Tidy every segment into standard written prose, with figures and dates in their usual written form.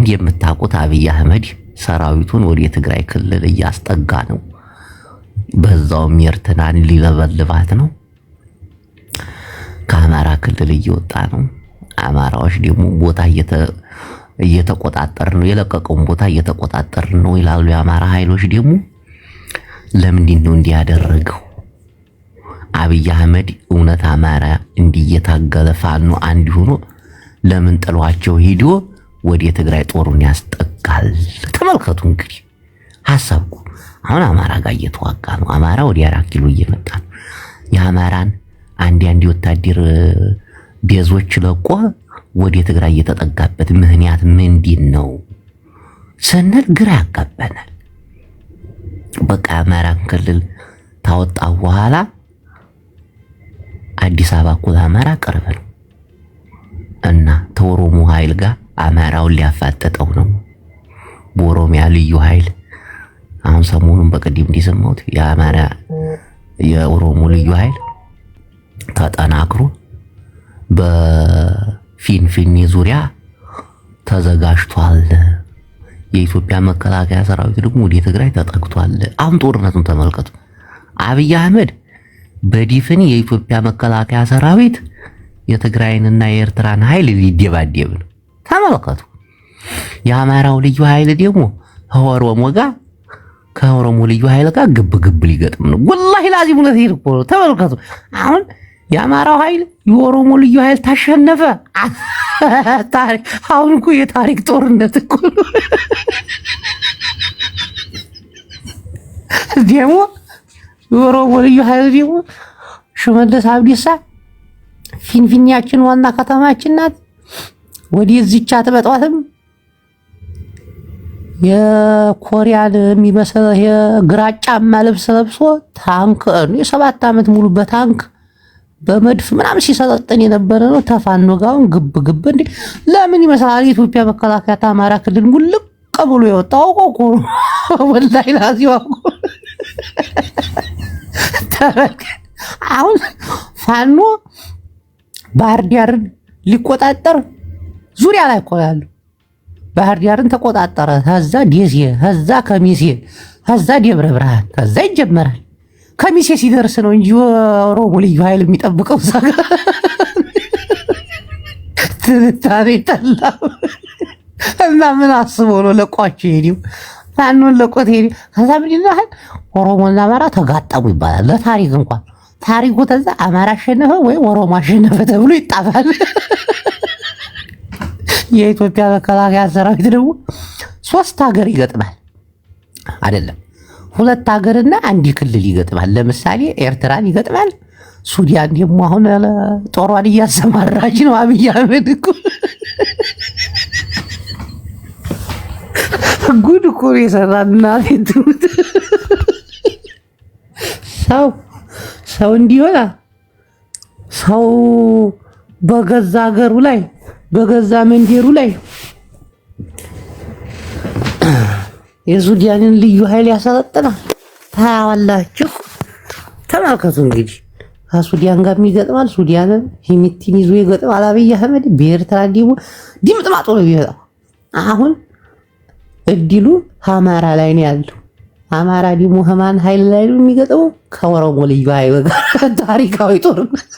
እንደምታውቁት አብይ አህመድ ሰራዊቱን ወደ ትግራይ ክልል እያስጠጋ ነው። በዛውም ኤርትራን ሊለበልባት ነው። ከአማራ ክልል እየወጣ ነው። አማራዎች ደግሞ ቦታ እየተቆጣጠር ነው፣ የለቀቀውን ቦታ እየተቆጣጠር ነው ይላሉ። የአማራ ኃይሎች ደግሞ ለምንድን ነው እንዲያደረገው? አብይ አህመድ እውነት አማራ እንዲየታገለ ፋኖ አንድ ሆኖ ለምን ጥሏቸው ሄዶ ወደ ትግራይ ጦሩን ያስጠጋል? ተመልከቱ እንግዲህ ሐሳቡ። አሁን አማራ ጋር እየተዋጋ ነው። አማራ ወደ 4 ኪሎ እየመጣ ነው። የአማራን አንድ ወታደር ቤዞች ለቆ ወደ ትግራይ እየተጠጋበት ምክንያት ምንድን ነው ስንል ግራ ያጋባናል። በቃ አማራን ክልል ታወጣው በኋላ አዲስ አበባ እኮ አማራ ቅርብ ነው እና ተኦሮሞ ኃይል ጋር አማራውን ሊያፋጠጠው ነው። በኦሮሚያ ልዩ ኃይል አሁን ሰሞኑን በቅድም እንዲሰማሁት የኦሮሞ ልዩ ኃይል ተጠናክሮ በፊንፊኔ ዙሪያ ተዘጋጅቷል። የኢትዮጵያ መከላከያ ሰራዊት ደግሞ ወደ ትግራይ ተጠግቷል። አሁን ጦርነቱን ተመልከቱ። አብይ አህመድ በዲፍን የኢትዮጵያ መከላከያ ሰራዊት የትግራይንና የኤርትራን ኃይል ሊደባደብ ነው። ተመልከቱ። የአማራው ልዩ ኃይል ደግሞ ከኦሮሞ ልዩ ኃይል ጋር ግብ ሊገጥም ነው። ወላሂ ላዚም ነው ይርቆ። ተመልከቱ። አሁን የአማራው ኃይል የኦሮሞ ልዩ ኃይል ታሸነፈ። አሁን እኮ የታሪክ ጦርነት እኮ ነው። ደግሞ የኦሮሞ ልዩ ኃይል ደግሞ ሽመልስ አብዲሳ ፊንፊኔያችን ዋና ከተማችን ናት፣ ወደዚህች አትበጧትም። የኮሪያን የሚመስል የግራጫማ ልብስ ለብሶ ታንክ 7 ዓመት ሙሉ በታንክ በመድፍ ምናምን ሲሰለጥን የነበረ ነው። ተፋኖ ጋውን ግብ እንዴ ለምን ይመስላል? የኢትዮጵያ መከላከያ አማራ ክልል ሙልቅ ብሎ የወጣው እኮ ወላሂ ላዚው አሁን ፋኖ ባህር ዳርን ሊቆጣጠር ዙሪያ ላይ እኮ ያለው ባህር ዳርን ተቆጣጠረ። ከዛ ደሴ፣ ከዛ ከሚሴ፣ ከዛ ደብረ ብርሃን፣ ከዛ ይጀመራል። ከሚሴ ሲደርስ ነው እንጂ ኦሮሞ ልዩ ኃይል የሚጠብቀው ዛጋ ትንታኔ ጠላ እና ምን አስቦ ነው ለቋቸው ሄዲው ፋኖን ለቆት ሄዲ። ከዛ ምን ይላል? ኦሮሞና አማራ ተጋጠሙ ይባላል። ለታሪክ እንኳን ታሪኩ ተዛ አማራ አሸነፈ ወይ ኦሮሞ አሸነፈ ተብሎ ይጣፋል። የኢትዮጵያ መከላከያ ሰራዊት ደግሞ 3 ሀገር ይገጥማል አይደለም፣ 2 ሀገርና 1 ክልል ይገጥማል። ለምሳሌ ኤርትራን ይገጥማል። ሱዳን ደግሞ አሁን ጦሯን እያሰማራች ነው። አብይ አህመድ እኮ ጉድ እኮ የሰራና ትሙት ሰው እንዲሆና ሰው በገዛ ሀገሩ ላይ በገዛ መንደሩ ላይ የሱዳንን ልዩ ኃይል ያሰለጥናል። ታያዋላችሁ። ተመልከቱ እንግዲህ ከሱዳን ጋር የሚገጥማል። ሱዳንን ሂሚቲን ይዞ ይገጥማል አብይ አህመድ። በኤርትራ ደግሞ ድምጥማጡ ነው የሚወጣው። አሁን እድሉ አማራ ላይ ነው ያለው። አማራ ደግሞ ከማን ኃይል ላይ ነው የሚገጥመው? ከኦሮሞ ልዩ ኃይል ጋር ታሪካዊ ጦርነት።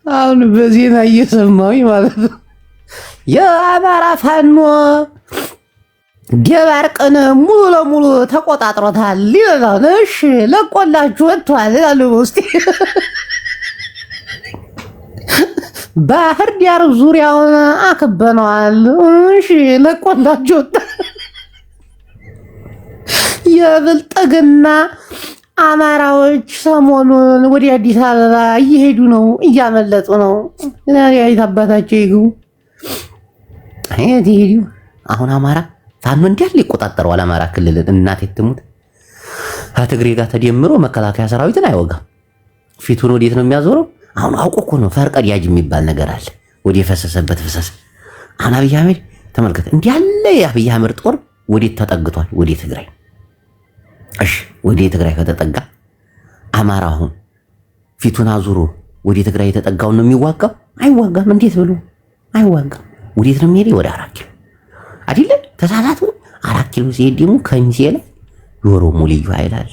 አሁን በዜና እየሰማሁኝ ማለት ነው የአማራ ፋኖ ደባርቅን ሙሉ ለሙሉ ተቆጣጥሮታል ይላል። እሺ ለቆላችሁ ወጥቷል ይላል። ውስጥ ባህር ዳር ዙሪያውን አከበነዋል። እሺ ለቆላችሁ ወጥቷል። የብልጥግና አማራዎች ሰሞኑን ወደ አዲስ አበባ እየሄዱ ነው፣ እያመለጡ ነው። ያይት አባታቸው ይግቡ ይሄዱ። አሁን አማራ ፋኖ እንዲያል ይቆጣጠረዋል አማራ ክልልን። እናቴ ትሙት። ከትግሬ ጋር ተደምሮ መከላከያ ሰራዊትን አይወጋም። ፊቱን ወዴት ነው የሚያዞረው? አሁን አውቆ እኮ ነው ፈርቀዳጅ የሚባል ነገር አለ። ወደ ፈሰሰበት ፈሰስ። አሁን አብይ አህመድ ተመልከተ፣ እንዲያለ የአብይ አህመድ ጦር ወዴት ተጠግቷል? ወደ ትግራይ። እሺ ወደ ትግራይ ከተጠጋ አማራ አሁን ፊቱን አዙሮ ወደ ትግራይ የተጠጋውን ነው የሚዋጋው? አይዋጋም። እንዴት ብሎ አይዋጋም? ወዴት ነው የሚሄደው? ወደ 4 ኪሎ አይደለ? ተሳሳቱ። 4 ኪሎ ሲሄድ ደግሞ ከሚሴ ላይ የኦሮሞ ልዩ ኃይል አለ።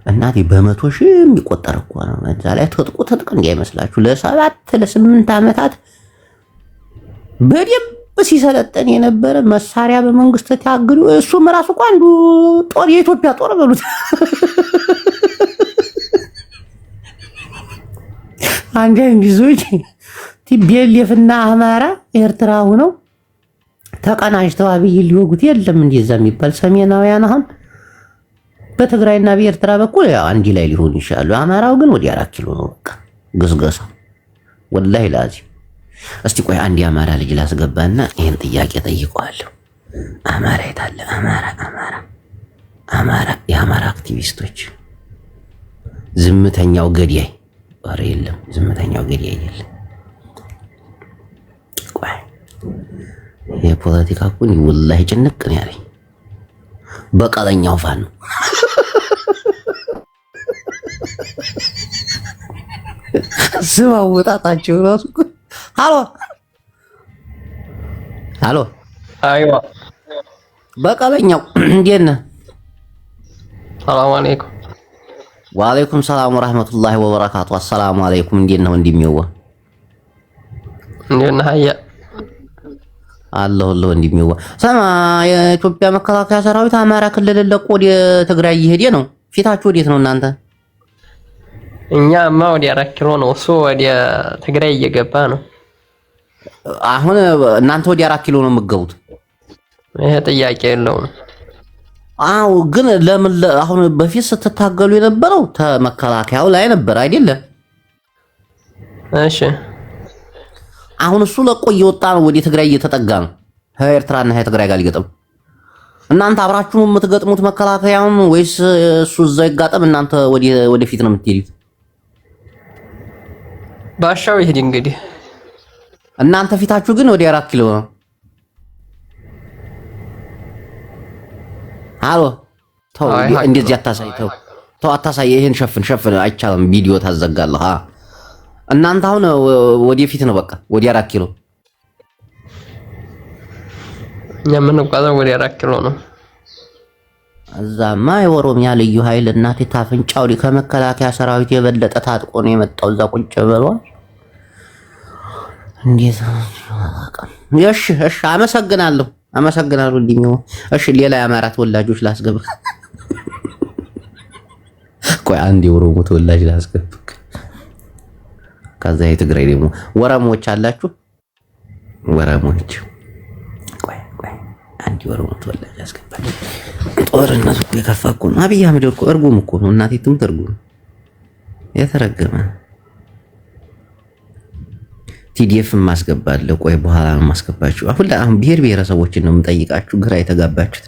እናቴ በመቶ ሺህ የሚቆጠር እኮ ነው። እዛ ላይ ትጥቅ እንዳይመስላችሁ ለ7 ለ8 ዓመታት በደንብ ሲሰለጠን የነበረ መሳሪያ በመንግስት ታግዱ። እሱም ራሱ እኮ አንዱ ጦር የኢትዮጵያ ጦር በሉት። አንገን ጊዜዎች ቲቤልየፍና አማራ ኤርትራ ሆነው ተቀናጅተው አብይ ሊወጉት የለም እንደዛ የሚባል ሰሜናውያን አሁን በትግራይና በኤርትራ በኩል ያው አንዲ ላይ ሊሆን ይችላል። አማራው ግን ወዲ 4 ኪሎ ነው በቃ ግስገሳ ወላሂ ላዚ። እስቲ ቆይ አንድ የአማራ ልጅ ላስገባና ይሄን ጥያቄ ጠይቀዋለሁ። አማራ የታለ? አማራ የአማራ አክቲቪስቶች ዝምተኛው ገዳይ ኧረ የለም፣ ዝምተኛው ገዳይ የለም። ቆይ የፖለቲካ እኮ ወላሂ ጭንቅ ነው ያለኝ። በቀለኛው ፋኖ ስማ ወጣታቸው ራሱ ሃሎ አይዋ በቀለኛው እንዴት ነህ? ሰላም አለይኩም። ወአለይኩም ሰላም ወራህመቱላሂ ወበረካቱ። አሰላሙ አለይኩም። እንዴት ነው እንደሚዋ? እንዴት ነህ? አያ አለሁ እንደሚዋ። ሰማ የኢትዮጵያ መከላከያ ሰራዊት አማራ ክልል ለቆ ወደ ትግራይ እየሄደ ነው። ፊታችሁ ወዴት ነው እናንተ? እኛማ ወደ 4 ኪሎ ነው፣ እሱ ወደ ትግራይ እየገባ ነው። አሁን እናንተ ወደ 4 ኪሎ ነው የምትገቡት? ይሄ ጥያቄ የለውም። አዎ ግን ለምን አሁን በፊት ስትታገሉ የነበረው ተመከላከያው ላይ ነበር አይደለ? እሺ አሁን እሱ ለቆ እየወጣ ነው፣ ወደ ትግራይ እየተጠጋ ነው። ኤርትራና ትግራይ ጋር ሊገጥም። እናንተ አብራችሁ የምትገጥሙት መከላከያውን ወይስ እሱ እዛ ይጋጠም እናንተ ወደፊት ነው የምትሄዱት? ባሻው ይሄድ እንግዲህ። እናንተ ፊታችሁ ግን ወደ 4 ኪሎ ነው። አሎ ተው፣ እንደዚህ አታሳይ። ተው አታሳይ። ይሄን ሸፍን። አይቻልም፣ ቪዲዮ ታዘጋለህ። እናንተ አሁን ወደፊት ነው በቃ ወደ 4 ኪሎ። እኛ የምንጓዘው ወደ 4 ኪሎ ነው። እዛማ የኦሮሚያ ልዩ ኃይል እናቴ ታፍንጫው ከመከላከያ ሰራዊት የበለጠ ታጥቆ ነው የመጣው። እዛ ቁጭ ብሏል። እንዴት እሺ፣ አመሰግናለሁ እንዲሚው። እሺ ሌላ የአማራ ተወላጆች ላስገባ። ቆይ አንድ የኦሮሞ ተወላጅ ላስገባ። ከዛ የትግራይ ደግሞ ወረሞች አላችሁ? ወረሞች ቆይ አንድ የኦሮሞ ተወላጅ ላስገባ። ጦርነቱ የከፋ እኮ ነው። አብይ አህመድ እኮ እርጉም እኮ ነው። እናቴ ትሙት እርጉም የተረገመ። ቲዲኤፍ ማስገባለሁ። ቆይ በኋላ ማስገባችሁ። አሁን ብሔር ብሔረሰቦችን ነው የምጠይቃችሁ። ግራ የተጋባችሁት።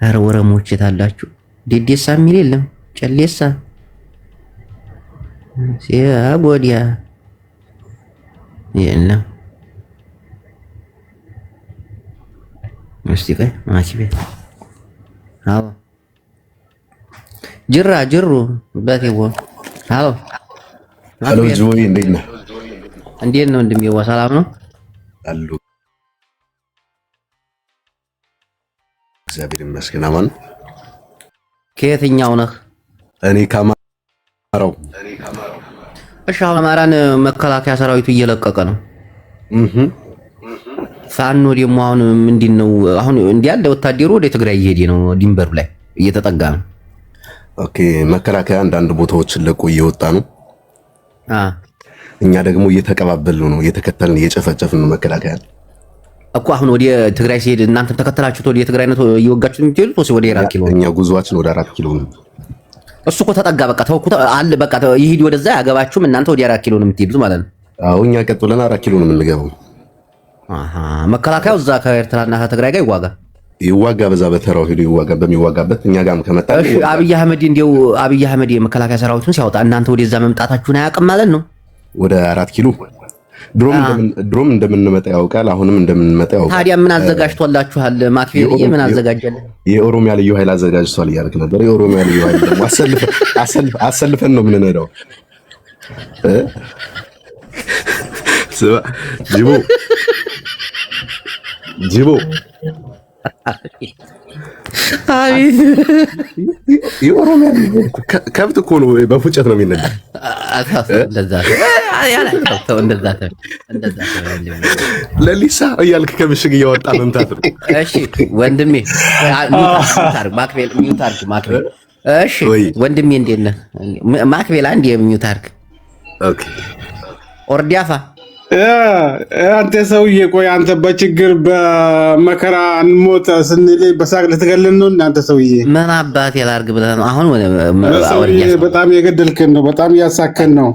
ኧረ ወረሞች የታላችሁ? ዴዴሳ የሚል የለም? ጨሌሳ ሲያጎዲያ የለም። እስቲ ቆይ ማኪቤ አዎ ጅሩ በቴዎ አዎ ጆይ እንዴት ነው እንደሚዋ? ሰላም ነው አሉ። እግዚአብሔር ይመስገን። አማን። ከየትኛው ነህ? እኔ ከአማራው። እሺ አሁን አማራን መከላከያ ሰራዊቱ እየለቀቀ ነው። ፋኖ ደግሞ አሁን ምንድነው? አሁን እንዲያለ ወታደሩ ወደ ትግራይ እየሄደ ነው፣ ድንበሩ ላይ እየተጠጋ ነው። ኦኬ መከላከያ አንዳንድ ቦታዎችን ለቆ እየወጣ ነው። እኛ ደግሞ እየተቀባበልን ነው፣ እየተከተልን እየጨፈጨፍን ነው መከላከያ እኮ። አሁን ወደ ትግራይ ሲሄድ እናንተም ተከተላችሁት ወደ ትግራይ ነው እየወጋችሁት የምትሄዱት ወይስ ወደ 4 ኪሎ? እኛ ጉዟችን ወደ 4 ኪሎ ነው። እሱ እኮ ተጠጋ በቃ ተወኩት አለ በቃ ይሄድ ወደዛ ያገባችሁም እናንተ ወደ 4 ኪሎ ነው የምትሄዱት ማለት ነው። አዎ እኛ ቀጥ ብለን 4 ኪሎ ነው የምንገባው። መከላከያው እዛ ከኤርትራና ከትግራይ ጋር ይዋጋ በዛ በተራው ሄዶ ይዋጋ በሚዋጋበት እኛ ጋርም ከመጣ እሺ። አብይ አህመድ የመከላከያ ሰራዊቱን ሲያወጣ እናንተ ወደዛ መምጣታችሁን አያውቅም ማለት ነው። ወደ 4 ኪሎ ድሮም እንደምንመጣ ያውቃል፣ አሁንም እንደምንመጣ ያውቃል። ታዲያ ምን አዘጋጅቶላችኋል? ማክፌል ምን አዘጋጀልን? የኦሮሚያ ልዩ ኃይል አዘጋጅቷል እያልክ ነበር። የኦሮሚያ ልዩ ኃይል ደግሞ አሰልፈን ነው የምንነዳው። ጅቦ አቤት የኦሮሚያ ከብት እኮ ነው፣ በፉጨት ነው የሚነዳ። ለሊሳ እያልክ ከምሽግ እያወጣ መምታት ነው። እሺ ወንድሜ ሚውት አድርግ። እሺ ወንድሜ እንዴት ነህ? ማክቤል አንድ የሚውት አድርግ። ኦኬ ኦርዲያፋ አንተ ሰውዬ ቆይ፣ አንተ በችግር በመከራ እንሞት ስንል በሳቅ ልትገልን ነው? እናንተ ሰውዬ ምን አባቴ ላድርግ ብለህ ነው አሁን? በጣም የገደልክን ነው፣ በጣም እያሳከን ነው።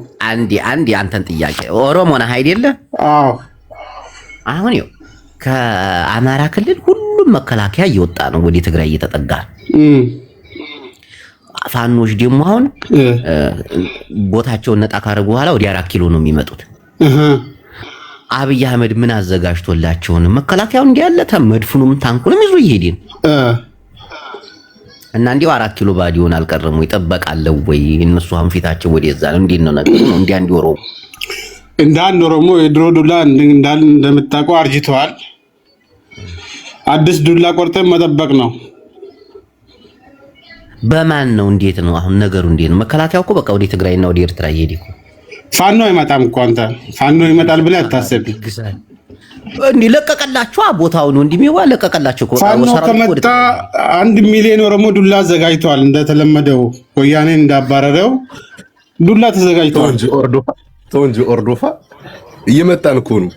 አንድ አንተን ጥያቄ ኦሮሞ ነህ አይደለ? አዎ። አሁን ይኸው ከአማራ ክልል ሁሉም መከላከያ እየወጣ ነው፣ ወደ ትግራይ እየተጠጋ ነው። ፋኖች ደግሞ አሁን ቦታቸውን ነጣ ካደረጉ በኋላ ወደ 4 ኪሎ ነው የሚመጡት። አብይ አህመድ ምን አዘጋጅቶላቸው ነው? መከላከያው እንዲያለ መድፉንም ታንኩንም ይዞ ይሄድ እና እንዲው 4 ኪሎ ባዲውን አልቀረሙ ይጠበቃለው ወይ? እነሱ አሁን ፊታቸው ወደዛ ነው። እንዴት ነው ነገሩ? ነው እንዴ ኦሮሞ እንዳንድ ኦሮሞ የድሮ ዱላ እንደምታውቀው አርጅተዋል። አዲስ ዱላ ቆርጠን መጠበቅ ነው። በማን ነው? እንዴት ነው አሁን ነገሩ? እንዴት ነው? መከላከያው እኮ በቃ ወደ ትግራይና ወደ ኤርትራ ይሄድ እኮ። ፋኖ አይመጣም እኮ አንተ። ፋኖ ይመጣል ብለህ አታስብ። እንዴ ለቀቀላችሁ ቦታውን፣ እንዲሚዋ ለቀቀላችሁ እኮ። ፋኖ ከመጣ 1 ሚሊዮን ኦሮሞ ዱላ አዘጋጅተዋል። እንደተለመደው ወያኔ እንዳባረረው ዱላ ተዘጋጅተዋል። እንጂ ኦርዶፋ እየመጣን እኮ ነው።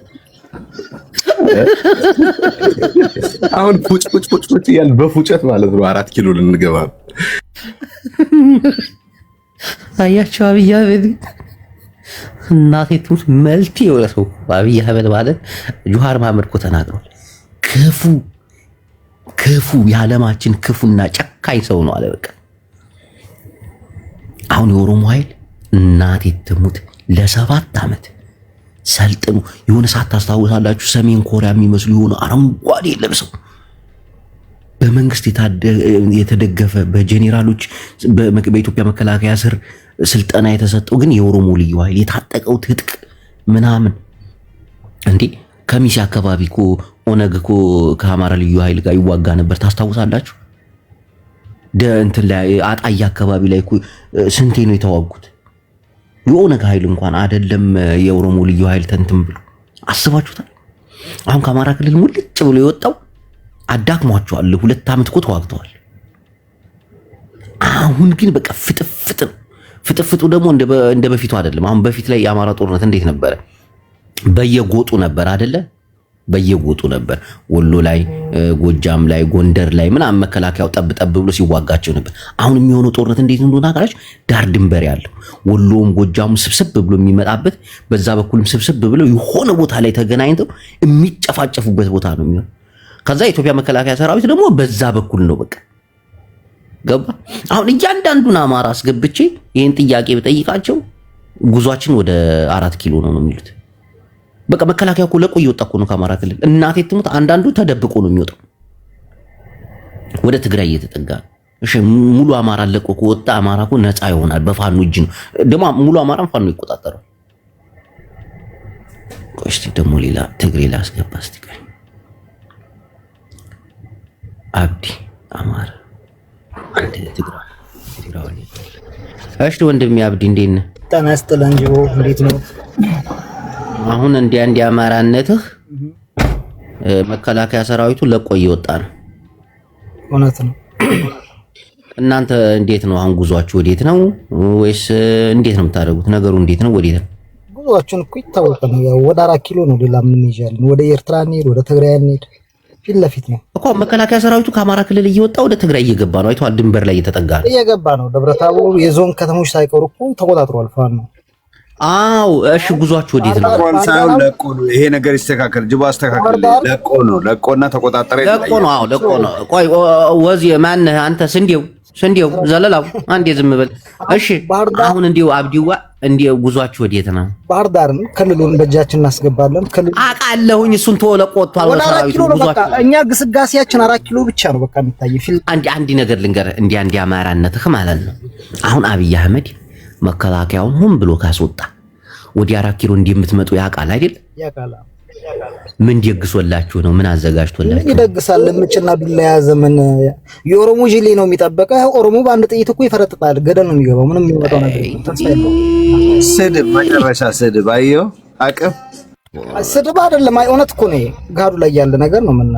አሁን ፉጭ እያልን በፉጨት ማለት ነው 4 ኪሎ ልንገባ ነው። አያቸው አብይ አህመድ እናቴ ትሙት መልቲ የሆነ ሰው አብይ አህመድ ማለት ጁሃር መሐመድ እኮ ተናግሯል። ክፉ የዓለማችን ክፉና ጨካኝ ሰው ነው አለ። በቃ አሁን የኦሮሞ ኃይል እናቴ ትሙት ለ7 ዓመት ሰልጥኑ የሆነ ሰዓት ታስታውሳላችሁ፣ ሰሜን ኮሪያ የሚመስሉ የሆነ አረንጓዴ ለብሰው በመንግስት የተደገፈ በጄኔራሎች በኢትዮጵያ መከላከያ ስር ስልጠና የተሰጠው ግን የኦሮሞ ልዩ ኃይል የታጠቀው ትጥቅ ምናምን እንዴ ከሚሴ አካባቢ እኮ ኦነግ እኮ ከአማራ ልዩ ኃይል ጋር ይዋጋ ነበር። ታስታውሳላችሁ? እንትን ላይ አጣያ አካባቢ ላይ እኮ ስንቴ ነው የተዋጉት? የኦነግ ኃይል እንኳን አይደለም የኦሮሞ ልዩ ኃይል ተንትን ብሎ አስባችሁታል? አሁን ከአማራ ክልል ሙልጭ ብሎ የወጣው አዳክሟቸዋል። 2 ዓመት እኮ ተዋግተዋል። አሁን ግን በቃ ፍጥፍጡ ደግሞ እንደ በፊቱ አይደለም። አሁን በፊት ላይ የአማራ ጦርነት እንዴት ነበረ? በየጎጡ ነበር አይደለ? በየጎጡ ነበር። ወሎ ላይ፣ ጎጃም ላይ፣ ጎንደር ላይ ምናምን መከላከያው ጠብ ብሎ ሲዋጋቸው ነበር። አሁን የሚሆነው ጦርነት እንዴት እንደሆነ ታውቃላችሁ? ዳር ድንበር ያለው ወሎም ጎጃሙ ስብስብ ብሎ የሚመጣበት፣ በዛ በኩልም ስብስብ ብሎ የሆነ ቦታ ላይ ተገናኝተው የሚጨፋጨፉበት ቦታ ነው የሚሆነው። ከዛ የኢትዮጵያ መከላከያ ሰራዊት ደግሞ በዛ በኩል ነው። በቃ ገባ። አሁን እያንዳንዱን አማራ አስገብቼ ይሄን ጥያቄ በጠይቃቸው ጉዟችን ወደ 4 ኪሎ ነው የሚሉት። በቃ መከላከያ እኮ ለቆ እየወጣ እኮ ነው ከአማራ ክልል። እናቴ ትሙት አንዳንዱ ተደብቆ ነው የሚወጣው፣ ወደ ትግራይ እየተጠጋ ነው። እሺ ሙሉ አማራ ለቆ ከወጣ አማራ እኮ ነፃ ይሆናል። በፋኖ እጅ ነው ደግሞ ሙሉ አማራን ፋኖ ይቆጣጠራል። ቆይ እስቲ ደግሞ ሌላ ትግሬ ላስገባ እስቲ። አብዲ አማራ አንተ ትግራይ። እሺ ወንድሜ አብዲ እንዴት ነህ? ጤና ይስጥልኝ ጅቦ፣ እንዴት ነው? አሁን እንዲያ አማራነትህ መከላከያ ሰራዊቱ ለቆ እየወጣ ነው። እውነት ነው። እናንተ እንዴት ነው አሁን ጉዟችሁ? ወዴት ነው ወይስ እንዴት ነው የምታደርጉት? ነገሩ እንዴት ነው? ወዴት ነው ጉዟችን? እኮ ይታወቃል። ያው ወደ 4 ኪሎ ነው። ሌላ ምን ይዣለን? ወደ ኤርትራ እንሄድ፣ ወደ ትግራይ እንሄድ፣ ፊት ለፊት ነው እኮ መከላከያ ሰራዊቱ ከአማራ ክልል እየወጣ ወደ ትግራይ እየገባ ነው። አይተዋል? ድንበር ላይ እየተጠጋ ነው፣ እየገባ ነው። ደብረታቦር የዞን ከተሞች ሳይቀሩ እኮ ተቆጣጥሯል ፋኖ ነው። አው እሺ ጉዟችሁ ወዴት ነው? ሳይሆን ለቆ ነው። ይሄ ነገር ይስተካከል። ጅቦ አስተካከል። ለቆ ነው። ለቆና ተቆጣጠረ። ለቆ ነው። አው ለቆ ነው። ቆይ ወዚ ማን አንተ? ስንዴው ዘለላው አንዴ ዝም በል እሺ። አሁን እንዲው አብዲዋ እንዲው ጉዟችሁ ወዴት ነው? ባህር ዳር ክልሉን በእጃችን እናስገባለን። ክልሉ አቃለሁኝ። እሱን ተወለቆ ወጥቷል። ሰራዊቱ ጉዟችሁ እኛ ግስጋሴያችን 4 ኪሎ ብቻ ነው በቃ የሚታየው። አንድ ነገር ልንገር፣ እንዲያ አማራነትህ ማለት ነው። አሁን አብይ አህመድ መከላከያውን ሆን ብሎ ካስወጣ ወዲ 4 ኪሎ እንደምትመጡ ያውቃል አይደል? ያውቃል። ምን ደግሶላችሁ ነው? ምን አዘጋጅቶላችሁ ይደግሳል? ምጭና ቢላ ያዘ። ምን የኦሮሞ ጅሌ ነው የሚጠበቀው? ኦሮሞ በአንድ ጥይት እኮ ይፈረጥጣል፣ ገደል ነው የሚገባው። ምንም የሚወጣው ነገር ስድብ፣ መጨረሻ ስድብ። አየሁ አቅም ስድብ አይደለም። አይ እውነት እኮ ነው። ጋዱ ላይ ያለ ነገር ነው። ምን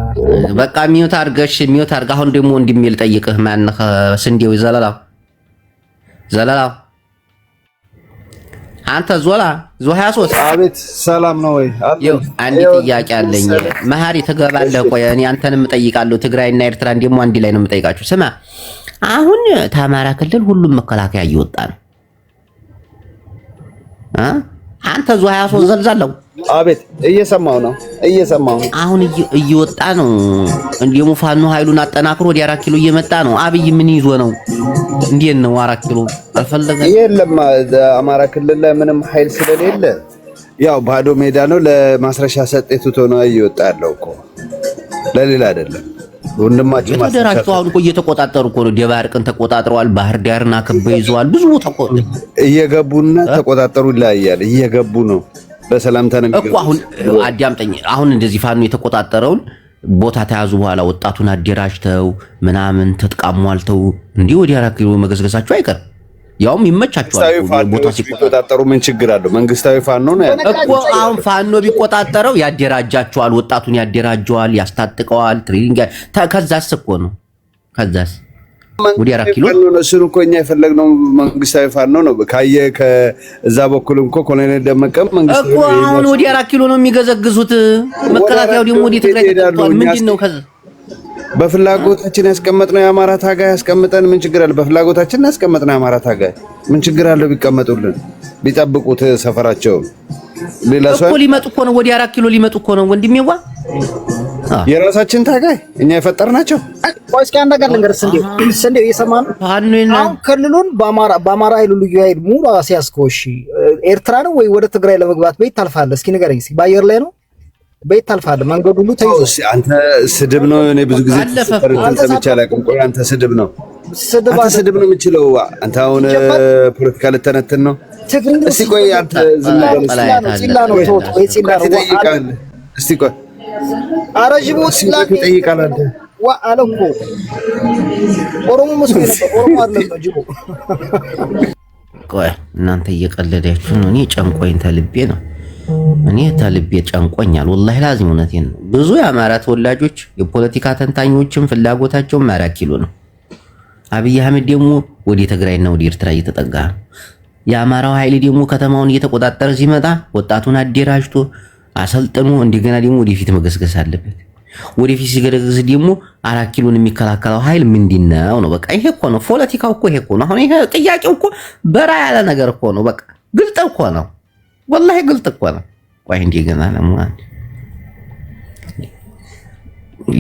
በቃ ሚውት አድርገሽ ሚውት አድርጋ። አሁን ደግሞ እንደሚል ጠይቅህ ማን ስንዴው ዘለላው አንተ ዞላ ዞ 23 አቤት፣ ሰላም ነው ወይ? አንድ ጥያቄ አለኝ። መሀሪ ትገባለህ? ቆይ እኔ አንተንም እጠይቃለሁ። ትግራይና ኤርትራን ደግሞ አንድ ላይ ነው የምጠይቃችሁ። ስማ፣ አሁን ከአማራ ክልል ሁሉም መከላከያ እየወጣ ነው። አንተ ዞ 23 ዘልዛለው። አቤት፣ እየሰማው ነው። አሁን እየወጣ ነው። እንደሞ ፋኖ ኃይሉን አጠናክሮ ወደ 4 ኪሎ እየመጣ ነው። አብይ ምን ይዞ ነው? እንዴት ነው 4 ኪሎ አልፈለገም? የለም አማራ ክልል ላይ ምንም ኃይል ስለሌለ ያው ባዶ ሜዳ ነው። ለማስረሻ ሰጤቱ ነው እየወጣ ያለው እኮ ለሌላ አይደለም። ወንድማችን ተደራጅተው አሁን እኮ እየተቆጣጠሩ እኮ ነው። ደባርቅን ተቆጣጥረዋል። ባህር ዳርና ከበው ይዘዋል። ብዙ ቦታ እየገቡና ተቆጣጠሩ ይለያያል። እየገቡ ነው። በሰላም ተነግረው እኮ አሁን አዳምጠኝ። አሁን እንደዚህ ፋኖ የተቆጣጠረውን ቦታ ተያዙ በኋላ ወጣቱን አደራጅተው ምናምን ተጥቃሟልተው እንዲህ ወዲ 4 ኪሎ መገስገሳቸው አይቀርም። ያውም ይመቻቸዋል። ቦታ ሲቆጣጠሩ ምን ችግር አለው? መንግስታዊ ፋኖ ነው እኮ። አሁን ፋኖ ቢቆጣጠረው ያደራጃቸዋል፣ ወጣቱን ያደራጀዋል፣ ያስታጥቀዋል። ትሬኒንግ ከዛስ እኮ ነው። ከዛስ ወዲ 4 ኪሎ እሱን እኮ እኛ የፈለግነው መንግስታዊ ፋኖ ነው። ካየ ከዛ በኩል እኮ ኮሎኔል ደመቀም መንግስታዊ እኮ አሁን ወዲ 4 ኪሎ ነው የሚገዘግዙት። መከላከያው ደግሞ ወዲ ትግራይ ተጠቅቷል። ምንድነው ከዛ በፍላጎታችን ያስቀመጥነው የአማራ ታጋይ ያስቀምጠን ምን ችግር አለ? በፍላጎታችን ያስቀመጥነው የአማራ ታጋይ ምን ችግር አለው? ቢቀመጡልን ቢጠብቁት ሰፈራቸው ሌላ ሰው እኮ ሊመጡ እኮ ነው። ወዲ 4 ኪሎ ሊመጡ እኮ ነው ወንድሜዋ። የራሳችን ታጋይ እኛ የፈጠርናቸው። ቆይ እስኪ አንድ ነገር ልንገርህ። ስንዴው እየሰማህ ነው? አሁን ክልሉን በአማራ ኃይሉ ልዩ ኃይል ሙሉ ሲያስከው፣ እሺ ኤርትራ ነው ወይ ወደ ትግራይ ለመግባት በየት ታልፋለህ? እስኪ ንገረኝ። እስኪ በአየር ላይ ነው በየት ታልፋለህ? መንገዱ ሁሉ ተይዞ። አንተ ስድብ ነው። እኔ ብዙ ጊዜ ሰምቼ አላውቅም። ቆይ አንተ ስድብ ነው የምችለው። አንተ አሁን ፖለቲካ ልተነትን ነው። እስቲ ቆይ አንተ ዝም ብለህ ሲላ ነው ተውት። ወይ ሲላ ነው ትጠይቃለህ። እስቲ ቆይ አረጅቦ ሲላ ትጠይቃለህ አንተ አለ እኮ ኦሮሞ መስሎኝ ነበር። ኦሮሞ አይደለም ነው ጅቦ። ቆይ እናንተ እየቀለዳችሁ ነው። እኔ ጨንቆኝ ተልቤ ነው። እኔ ተልቤ ጨንቆኛል። ወላሂ ላዚም እውነቴን ነው። ብዙ የአማራ ተወላጆች የፖለቲካ ተንታኞችም ፍላጎታቸው 4 ኪሎ ነው። አብይ አህመድ ደግሞ ወደ ትግራይና ወደ ኤርትራ እየተጠጋ ነው። የአማራው ኃይል ደግሞ ከተማውን እየተቆጣጠረ ሲመጣ ወጣቱን አደራጅቶ አሰልጥኖ እንደገና ደግሞ ወደፊት መገስገስ አለበት። ወደፊት ሲገደግስ ደግሞ 4 ኪሎን የሚከላከለው ኃይል ምንድነው ነው? በቃ ይሄ እኮ ነው ፖለቲካው እኮ ይሄ እኮ ነው። አሁን ይሄ ጥያቄው እኮ በራ ያለ ነገር እኮ ነው። በቃ ግልጥ እኮ ነው። ወላሂ ግልጥ እኮ ነው። ቆይ እንደገና ለማን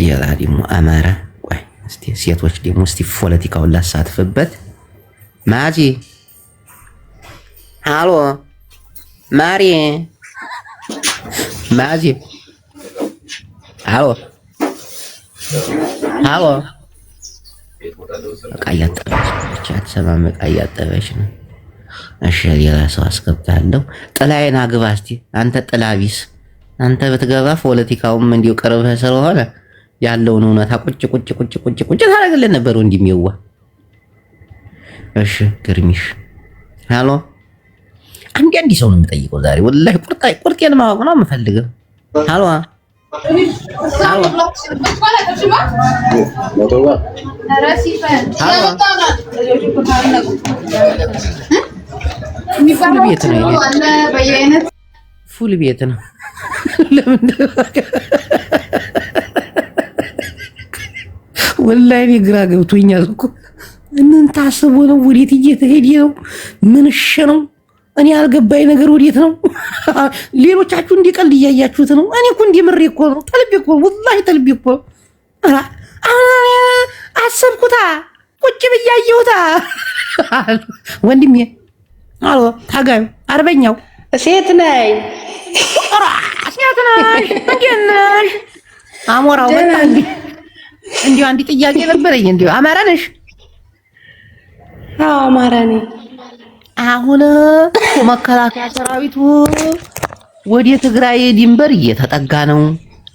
ሌላ ደግሞ አማራ። ቆይ እስቲ ሴቶች ደግሞ እስቲ ፖለቲካውን ላሳትፍበት። ማጂ ሃሎ ማሪ ማጂ ሃሎ በቃ እያጠበች አትሰማም። በቃ እያጠበች ነው። እሺ ሌላ ሰው አስገብታለሁ። ጥላዬን አግባ እስቲ አንተ ጥላ ቢስ። አንተ ብትገባ ፖለቲካውም እንዲሁ ቅርብህ ስለሆነ ያለውን እውነታ ቁጭ ታደርግልን ነበር ወንድሜዋ። እሺ ግርሚሽ ሃሎ። አንድ ሰው ነው የምጠይቀው ዛሬ ወላሂ ቁርጤን ማወቅ ነው የምፈልገው። ሃሎ ፉል ቤት ነው። ለምን ወላሂ እኔ ግራ ገብቶኛል እኮ። ምን ታስቦ ነው? ወዴት እየተሄደ ነው? ምን እሺ ነው? እኔ ያልገባኝ ነገር ወዴት ነው? ሌሎቻችሁ እንዲቀልድ እያያችሁት ነው። እኔ እኮ እንዲምሬ እኮ ነው። ተልቤ እኮ ወላሂ ተልቤ እኮ አሰብኩታ ቁጭ ብያየሁታ ወንድሜ። አሎ ታጋዩ አርበኛው ሴት ነኝ። ሴት ነሽ? እንዴት ነሽ? አሞራው መጣ እንዴ? እንዲሁ አንድ ጥያቄ ነበረኝ። እንዲሁ አማራ ነሽ? አዎ አማራ ነኝ። አሁን መከላከያ ሰራዊቱ ወደ ትግራይ ድንበር እየተጠጋ ነው።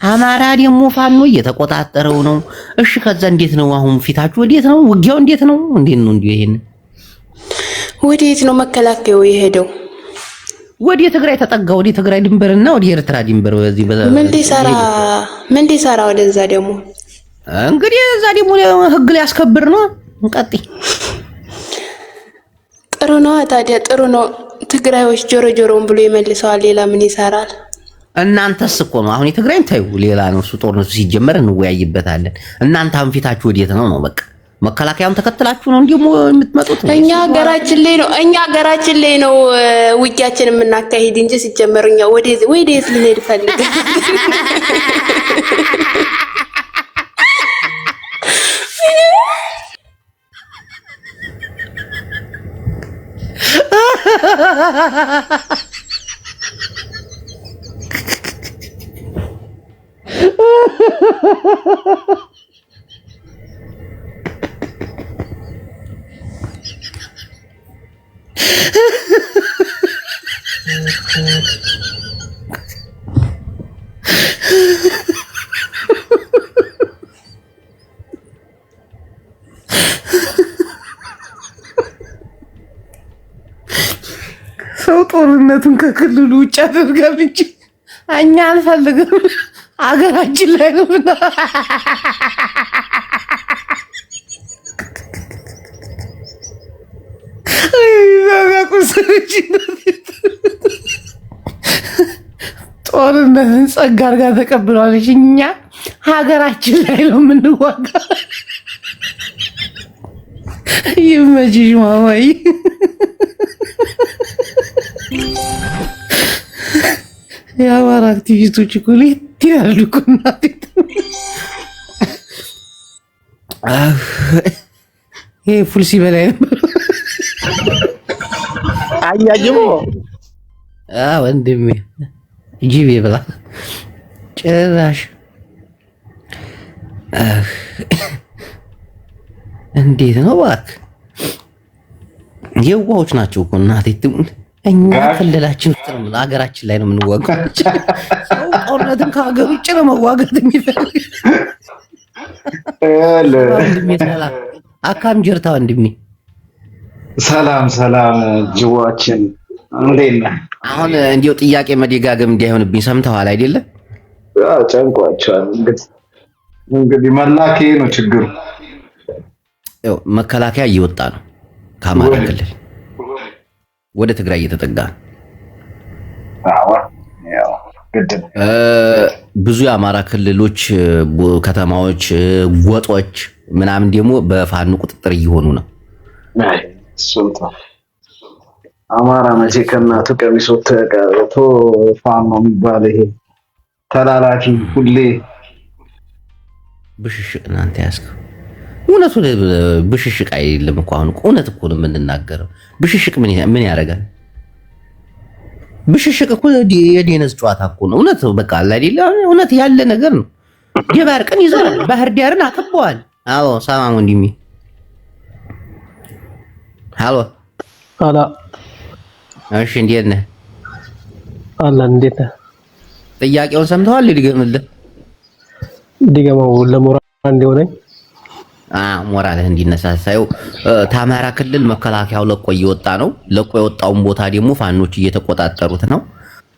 አማራ ደግሞ ፋኖ እየተቆጣጠረው ነው። እሺ ከዛ እንዴት ነው አሁን ፊታችሁ ወዴት ነው? ውጊያው እንዴት ነው? ይሄን ወዴት ነው መከላከያው የሄደው? ወደ ትግራይ ተጠጋ። ወደ ትግራይ ድንበርና ወደ ኤርትራ ድንበር በዚህ ምን ሊሰራ ወደዛ ደግሞ እንግዲህ እዛ ደግሞ ህግ ሊያስከብር ነው። እንቀጥይ። ጥሩ ነው ታዲያ ጥሩ ነው። ትግራዮች ጆሮውን ብሎ ይመልሰዋል። ሌላ ምን ይሰራል? እናንተስ እኮ ነው አሁን የትግራይን ታዩ ሌላ ነው። እሱ ጦርነቱ ሲጀመር እንወያይበታለን። እናንተ አሁን ፊታችሁ ወዴት ነው? በቃ መከላከያውን ተከትላችሁ ነው እንዲሁ የምትመጡት? እኛ ሀገራችን ላይ ነው ውጊያችን የምናካሂድ እንጂ ሲጀመር እኛ ወዴት ልንሄድ ፈልገን ሰው ጦርነቱን ከክልሉ ውጭ አድርገን እንጂ እኛ አንፈልግም። አገራችን ላይ ነው። ጦርነትን ጸጋ አድርጋ ተቀብለዋለች። እኛ ሀገራችን ላይ ነው የምንዋጋ። ይመችሽ ማማዬ። የአማራ አክቲቪስቶች እኮ ሌት ይላሉ እኮ እናቴ። ይሄ ፉል ሲበላ ነበር። አያጅቦ ወንድሜ ጂቤ ብላ ጭራሽ እንዴት ነው እባክህ? የዋሆች ናቸው እኮ እናቴ ትሙት። እኛ ክልላችን ውስጥ ነው ሀገራችን ላይ ነው የምንዋጋው። ሰው ጦርነትን ከሀገር ውጭ ነው መዋጋት የሚፈልግ። ወንድሜ ሰላም አካም ጀርታ ወንድሜ ሰላም ጅዋችን እንዴት ነህ? አሁን እንዲው ጥያቄ መደጋገም እንዳይሆንብኝ ሰምተዋል አይደለ? ጨንቋቸዋል። እንግዲህ መላኬ ነው ችግሩ። መከላከያ እየወጣ ነው ከአማራ ክልል ወደ ትግራይ እየተጠጋ ነው። ብዙ የአማራ ክልሎች ከተማዎች፣ ጎጦች ምናምን ደግሞ በፋኖ ቁጥጥር እየሆኑ ነው። አማራ መቼ ከእናቱ ቀሚስ ወጥቶ ፋኖ የሚባል ይሄ ተላላኪ ሁሌ ብሽሽቅ እናንተ ያስከው እውነቱ ብሽሽቅ አይደለም እኮ አሁን እውነት እኮ ነው የምንናገረው። ብሽሽቅ ምን ያደርጋል? ብሽሽቅ እኮ የዴነዝ ጨዋታ እኮ ነው። እውነት በቃ አለ አይደል? እውነት ያለ ነገር ነው። ደባርቅን ይዘዋል፣ ባህር ዳርን አከበዋል። አዎ ሰላም ወንድሜ። ሃሎ አላ እሺ፣ እንዴት ነህ? አላህ እንዴት ነህ? ጥያቄውን ሰምተዋል? ድገመው ለሞራል እንዲሆነኝ ሞራልህ እንዲነሳሳው። ታማራ ክልል መከላከያው ለቆ እየወጣ ነው። ለቆ የወጣውን ቦታ ደግሞ ፋኖች እየተቆጣጠሩት ነው።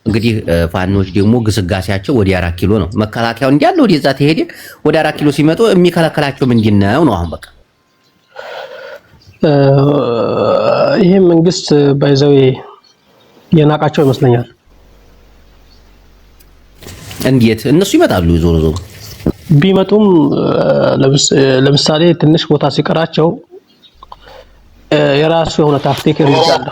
እንግዲህ ፋኖች ደግሞ ግስጋሴያቸው ወደ 4 ኪሎ ነው። መከላከያው እንዲያለ ወደዛ ተሄደ። ወደ 4 ኪሎ ሲመጡ የሚከለከላቸው ምንድነው ነው? አሁን በቃ ይሄ መንግስት ባይዘው የናቃቸው ይመስለኛል። እንዴት እነሱ ይመጣሉ? ዞሮ ዞሮ ቢመጡም ለምሳሌ ትንሽ ቦታ ሲቀራቸው የራሱ የሆነ ታክቲክ ይርዳል።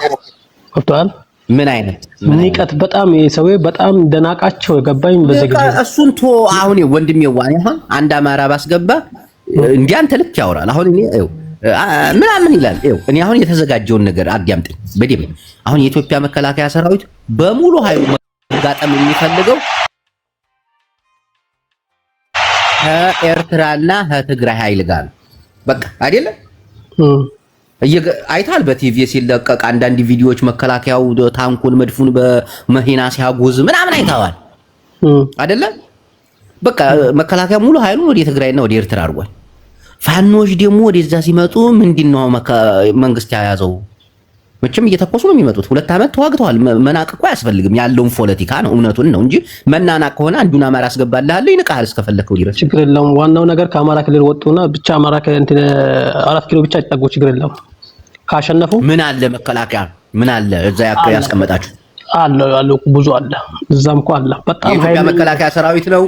ወጥቷል። ምን አይነት ንቀት በጣም የሰው በጣም ደናቃቸው የገባኝ በዚህ ጊዜ እሱን ቶ አሁን ወንድሜ ዋኔ አሁን አንድ አማራ ባስገባ እንዲያን ተልክ ያወራል። አሁን እኔ ምናምን ይላል። እኔ አሁን የተዘጋጀውን ነገር አዳምጠኝ በደምብ። አሁን የኢትዮጵያ መከላከያ ሰራዊት በሙሉ ኃይሉ መጋጠም የሚፈልገው ከኤርትራና ከትግራይ ኃይል ጋር ነው። በቃ አይደለ? አይታል በቲቪ ሲለቀቅ አንዳንድ ቪዲዮዎች መከላከያው ታንኩን መድፉን በመኪና ሲያጎዝ ምናምን አይተዋል አይደለ? በቃ መከላከያ ሙሉ ኃይሉን ወደ ትግራይና ወደ ኤርትራ አድርጓል። ፋኖች ደግሞ ወደዛ ሲመጡ ምንድነው መንግስት ያያዘው? መቼም እየተኮሱ ነው የሚመጡት። 2 ዓመት ተዋግተዋል። መናቅ እኮ አያስፈልግም። ያለውን ፖለቲካ ነው እውነቱን ነው እንጂ መናናቅ ከሆነ አንዱን አማራ አስገባልሃለሁ ይንቃል እስከፈለከው ድረስ ችግር የለውም። ዋናው ነገር ከአማራ ክልል ወጡና ብቻ አማራ እንትን 4 ኪሎ ብቻ ይጠጉ ችግር የለውም። ካሸነፉ ምን አለ መከላከያ ምን አለ እዛ ያስቀመጣችሁ አለ ብዙ አለ። እዛም እኮ አለ በጣም ኃይለኛ መከላከያ ሰራዊት ነው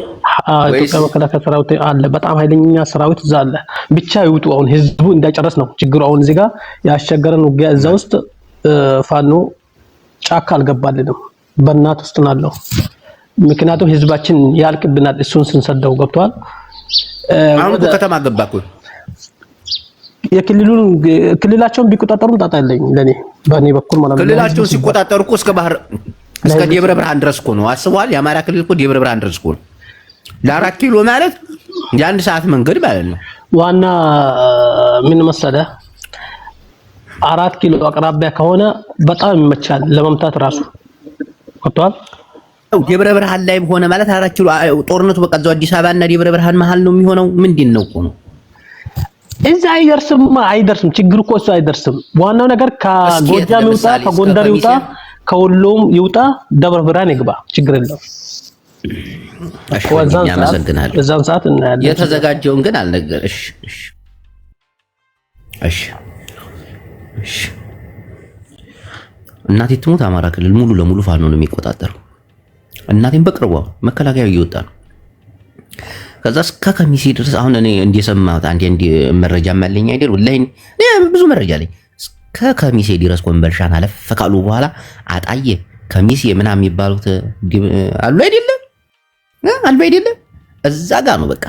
ወይስ መከላከያ ሰራዊት አለ? በጣም ኃይለኛ ሰራዊት እዛ አለ። ብቻ ይውጡ። አሁን ህዝቡ እንዳይጨርስ ነው ችግሩ። አሁን እዚህ ጋር ያስቸገረን ውጊያ እዛ ውስጥ ፋኖ ጫካ አልገባልንም። በእናት ውስጥ ናለው። ምክንያቱም ህዝባችን ያልቅብናል። እሱን ስንሰደው ገብቷል። አሁን ከተማ ገባኩ። የክልሉን ክልላቸውን ቢቆጣጠሩ ጣጣ የለኝ ለኔ በእኔ በኩል ማለት ነው። ክልላቸውን ሲቆጣጠሩ እኮ እስከ ባህር እስከ ደብረ ብርሃን ድረስ እኮ ነው። አስበዋል። የአማራ ክልል እኮ ደብረ ብርሃን ድረስ እኮ ነው። ለ4 ኪሎ ማለት የ1 ሰዓት መንገድ ማለት ነው። ዋና ምን መሰለህ 4 ኪሎ አቅራቢያ ከሆነ በጣም ይመቻል ለመምታት ራሱ ወጥቷል። ደብረ ብርሃን ላይ ሆነ ማለት 4 ኪሎ ጦርነቱ በቃ እዛው አዲስ አበባ እና ደብረ ብርሃን መሃል ነው የሚሆነው። ምንድነው እኮ ነው እዛ አይደርስም። ችግሩ እኮ እሱ አይደርስም። ዋናው ነገር ከጎጃም ይውጣ፣ ከጎንደር ይውጣ፣ ከወሎም ይውጣ፣ ደብረ ብርሃን ይግባ፣ ችግር የለውም። እዛን ሰዓት እናያለን። የተዘጋጀውን ግን አልነገርሽ። እሺ እናቴ ትሙት አማራ ክልል ሙሉ ለሙሉ ፋኖ ነው የሚቆጣጠረው። እናቴን በቅርቧ መከላከያው እየወጣ ነው። ከዛ እስከ ከሚሴ ድረስ አሁን እኔ እንደሰማሁት አንዴ መረጃ ማለኝ አይደል? ወላሂ ብዙ መረጃ አለኝ። እስከ ከሚሴ ድረስ ኮምቦልቻን አለፍ ካሉ በኋላ አጣዬ ከሚሴ ምናምን የሚባሉት አሉ አይደለም አልባ አይደለም እዛ ጋር ነው። በቃ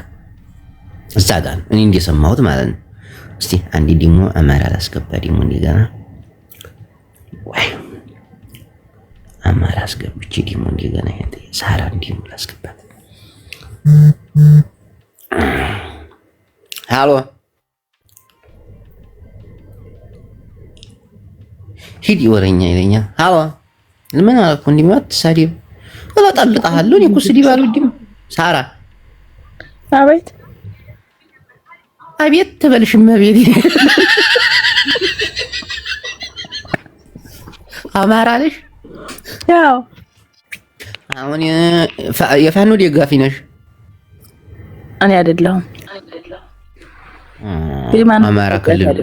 እዛ ጋር ነው እኔ እንደሰማሁት ማለት ነው። እስቲ አንዴ ደግሞ አማራ ላስገባ ደግሞ እንደገና ወይ አማራ አስገብቼ ደግሞ እንደገና ይሄ ሳራ ደግሞ ላስገባ። ሃሎ ሂድ ወረኛ ይለኛል። ሃሎ ምን አልኩ? እንደሚወጥ ሳዲብ እላጣልጣለሁ። እኔ እኮ ስዲብ አልወድም። ሳራ አቤት አቤት ተበልሽም አቤት አማራ ነሽ? ያው አሁን የፋኖ ደጋፊ ነሽ? እኔ አይደለሁም። አማራ ክልል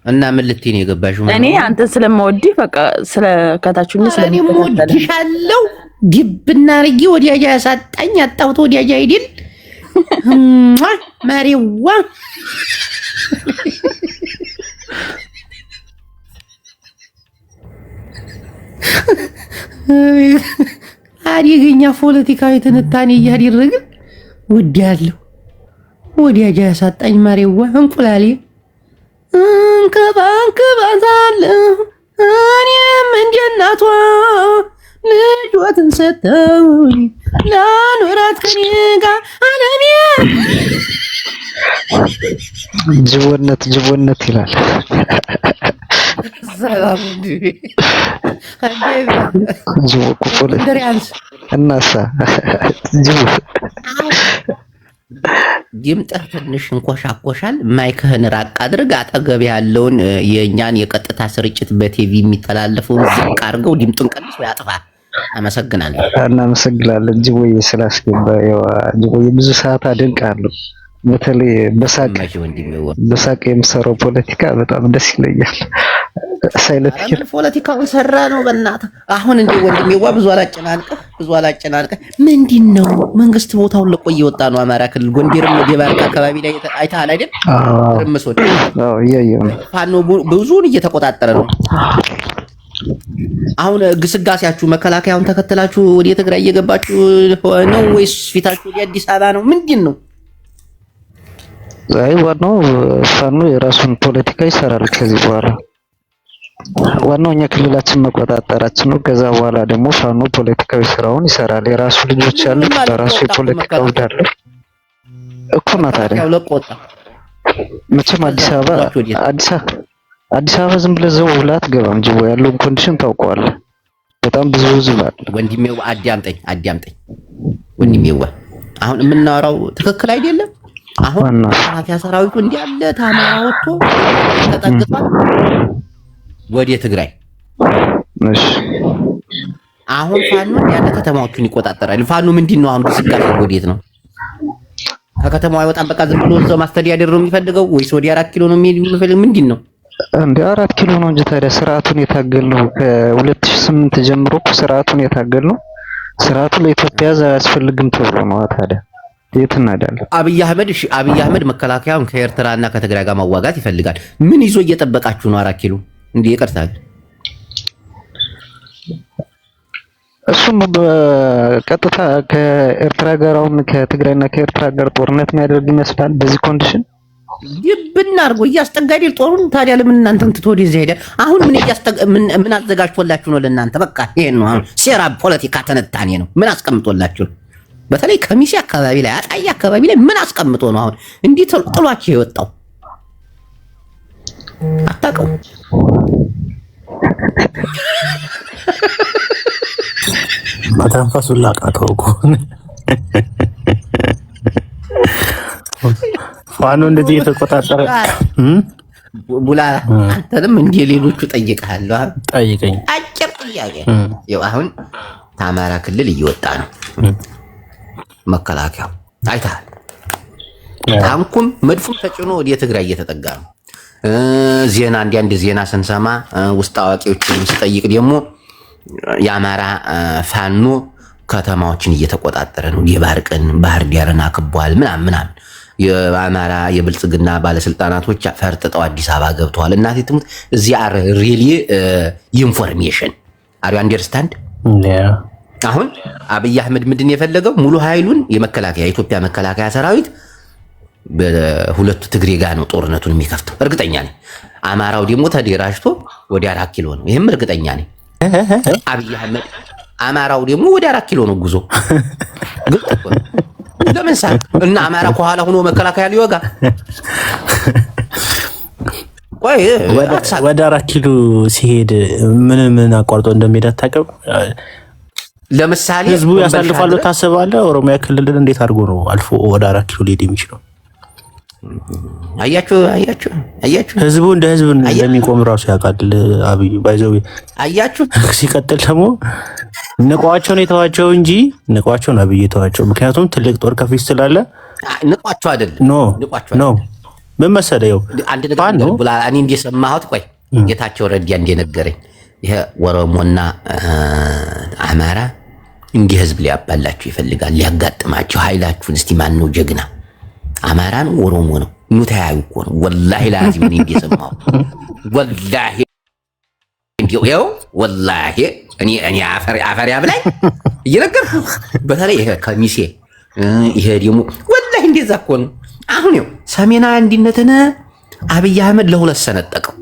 እና ምን ልትይ ነው የገባሽው? እኔ አንተ ስለምወድህ በቃ ስለከታችሁኝ ስለምወድሻለሁ ግብና አርጊ ወዲያጃ ያሳጣኝ አጣውቶ ወዲያጃ አይደል ማሪዋ አዲገኛ ፖለቲካዊ ትንታኔ እያደረግን ወዲያለሁ ወዲያጃ ያሳጣኝ ማሪዋ እንቁላሌ እንከባከባታለሁ እኔም እንደ እናቷ ልጆትን ሰጠውኝ ላኖራት ከኔ ጋር አለኔ ጅቦነት ይላል። ሰላም ጅቦ ኮኮለ እናሳ ጅቦ ጅምጠህ ትንሽ እንኮሻኮሻል። ማይክህን ራቅ አድርግ። አጠገብ ያለውን የእኛን የቀጥታ ስርጭት በቲቪ የሚተላለፈውን ዝቅ አድርገው ድምጡን ቀንስ ወይ አጥፋ። አመሰግናለሁ። እናመሰግናለን ጅቦዬ ስላስገባ። ጅቦዬ ብዙ ሰዓት አደንቃለሁ። በተለይ በሳቅ የምሰራው ፖለቲካ በጣም ደስ ይለኛል። ሳይለፊር ፖለቲካውን ሰራ ነው በእናትህ። አሁን እንደ ወንድሜዋ ብዙ አላጨናንቀህ ምንድነው መንግስት ቦታውን ለቆ እየወጣ ነው። አማራ ክልል ጎንደርም ደባርቅ አካባቢ ላይ አይተሃል አይደል? ርምሶች እያየሁ ነው። ፋኖ ብዙውን እየተቆጣጠረ ነው። አሁን ግስጋሴያችሁ መከላከያውን ተከትላችሁ ወደ ትግራይ እየገባችሁ ነው ወይስ ፊታችሁ ወደ አዲስ አበባ ነው? ምንድን ነው? አይ ዋናው ፋኖ የራሱን ፖለቲካ ይሰራል። ከዚህ በኋላ ዋናው እኛ ክልላችን መቆጣጠራችን ነው። ከዛ በኋላ ደግሞ ፋኖ ፖለቲካዊ ስራውን ይሰራል። የራሱ ልጆች አሉት፣ በራሱ የፖለቲካ ውድ አለው እኮ ነው። ታዲያ መቼም አዲስ አበባ ዝም ብለህ ዘው ብለህ አትገባም። ጅቦ ያለውን ኮንዲሽን ታውቀዋለህ። በጣም ብዙ ህዝብ አለ። ወንድሜው አዳምጠኝ ወንድሜው፣ አሁን የምናወራው ትክክል አይደለም። አሁን መከላከያ ሰራዊቱ እንዲያለ ታማራ ወጥቶ ተጠግቷል ወደ ትግራይ። እሺ አሁን ፋኖ ያለ ከተማዎቹን ይቆጣጠራል። ፋኖ ምንድነው አሁን ሲጋር ወዴት ነው? ከከተማው አይወጣም። በቃ ዝም ብሎ እዛው ማስተዳደር ነው የሚፈልገው ወይስ ወደ 4 ኪሎ ነው የሚፈልገው? ምንድነው እንደ 4 ኪሎ ነው እንጂ ታዲያ ስርዓቱን የታገልነው ከ2008 ጀምሮ ስርዓቱን የታገልነው ስርዓቱ ለኢትዮጵያ አያስፈልግም ተብሎ ነው። ታዲያ የት እናዳለን? አብይ አህመድ መከላከያውን ከኤርትራና ከትግራይ ጋር ማዋጋት ይፈልጋል። ምን ይዞ እየጠበቃችሁ ነው? 4 ኪሎ እንዴ ይቀርታል። እሱም በቀጥታ ከኤርትራ ጋር አሁን ከትግራይና ከኤርትራ ጋር ጦርነት የሚያደርግ ይመስላል። በዚህ ኮንዲሽን ይብና አድርጎ እያስጠጋዴ ጦሩን። ታዲያ ለምን እናንተን ትቶ ወደዚህ ሄደ? አሁን ምን አዘጋጅቶላችሁ ነው ለእናንተ? በቃ ይሄን ነው አሁን ሴራ ፖለቲካ ተነታኔ ነው። ምን አስቀምጦላችሁ? በተለይ ከሚሴ አካባቢ ላይ አጣዬ አካባቢ ላይ ምን አስቀምጦ ነው አሁን እንዲህ ጥሏችሁ የወጣው? አታውቀው? ማተንፈሱን ላቃተው እኮ ፋኖ እንደዚህ የተቆጣጠረ ቡላ። አንተንም እንደ ሌሎቹ ጠይቀሃለሁ። ጠይቀኝ። አጭር ጥያቄ። ያው አሁን ከአማራ ክልል እየወጣ ነው መከላከያው፣ አይተሃል። ታንኩም መድፉም ተጭኖ ወደ ትግራይ እየተጠጋ ነው። ዜና አንድ ዜና ስንሰማ ውስጥ አዋቂዎችን ስጠይቅ ደግሞ የአማራ ፋኖ ከተማዎችን እየተቆጣጠረ ነው። የባርቅን ባህር ዳርን አክቧል ምናምን። የአማራ የብልጽግና ባለስልጣናቶች ፈርጥጠው አዲስ አበባ ገብተዋል። እናቴ ትሙት። እዚህ አር ሪሊ ኢንፎርሜሽን አር ዩ አንደርስታንድ? አሁን አብይ አህመድ ምንድን የፈለገው ሙሉ ኃይሉን የኢትዮጵያ መከላከያ ሰራዊት በሁለቱ ትግሬ ጋር ነው ጦርነቱን የሚከፍተው። እርግጠኛ ነኝ። አማራው ደግሞ ተደራጅቶ ወደ 4 ኪሎ ነው። ይሄም እርግጠኛ ነኝ። አብይ አህመድ አማራው ደግሞ ወደ 4 ኪሎ ነው ጉዞ። ለምን ሳቅ እና አማራ ከኋላ ሆኖ መከላከያ ሊወጋ ወደ 4 ኪሎ ሲሄድ ምን አቋርጦ እንደሚሄድ አታውቅም? ለምሳሌ ህዝቡ ያሳልፋሉ ታስባለህ? ኦሮሚያ ክልልን እንዴት አድርጎ ነው አልፎ ወደ 4 ኪሎ ሊሄድ የሚችለው? አያችሁ ህዝቡ እንደ ህዝብ እንደሚቆም ራሱ ያውቃል አብይ ባይዘው። አያችሁ። ሲቀጥል ደግሞ ንቋቸውን የተዋቸው እንጂ ንቋቸውን አብይ የተዋቸው። ምክንያቱም ትልቅ ጦር ከፊት ስላለ ንቋቸው አይደለም። ኖ ምን መሰለህ አንድ ነገር ብላ እኔ እንደሰማሁት ቆይ ጌታቸው ረዳ እንደነገረኝ ይሄ ኦሮሞና አማራ እንዲህ ህዝብ ሊያባላችሁ ይፈልጋል፣ ሊያጋጥማችሁ። ኃይላችሁን እስቲ ማን ነው ጀግና? አማራ ነው ኦሮሞ ነው? ኑ ተያዩ እኮ ነው። ወላሂ ላዚም እኔ እንደሰማሁ ወላሂ እንዲው ወላሂ እኔ አፈር ያብላኝ እየነገርኩ በተለይ ይሄ ከሚሴ ይሄ ደግሞ ወላሂ እንደዛ እኮ ነው። አሁን ሰሜናዊ አንድነትን አብይ አህመድ ለሁለት ሰነጠቀው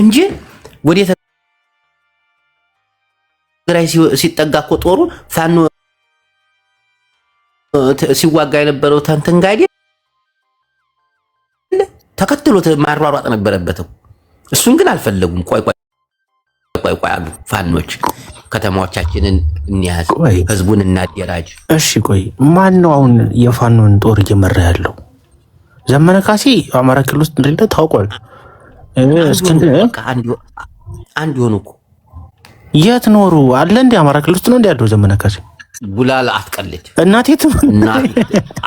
እንጂ ወደ ትግራይ ሲጠጋ እኮ ጦሩ ፋኖ ሲዋጋ የነበረው ተንተንጋዴ ተከትሎት ማሯሯጥ ነበረበት። እሱን ግን አልፈለጉም። ቆይ አሉ ፋኖች። ከተማዎቻችንን እንያዝ፣ ህዝቡን እናደራጅ። እሺ ቆይ ማን ነው አሁን የፋኖን ጦር እየመራ ያለው? ዘመነ ካሴ አማራ ክልል ውስጥ እንደሌለ ታውቋል። አንድ ሆኑ እኮ የት ኖሩ አለ እንዴ? አማራ ክልል ውስጥ ነው እንዴ ያለው ዘመነ ካሴ? ቡላላ አትቀልድ። እናቴት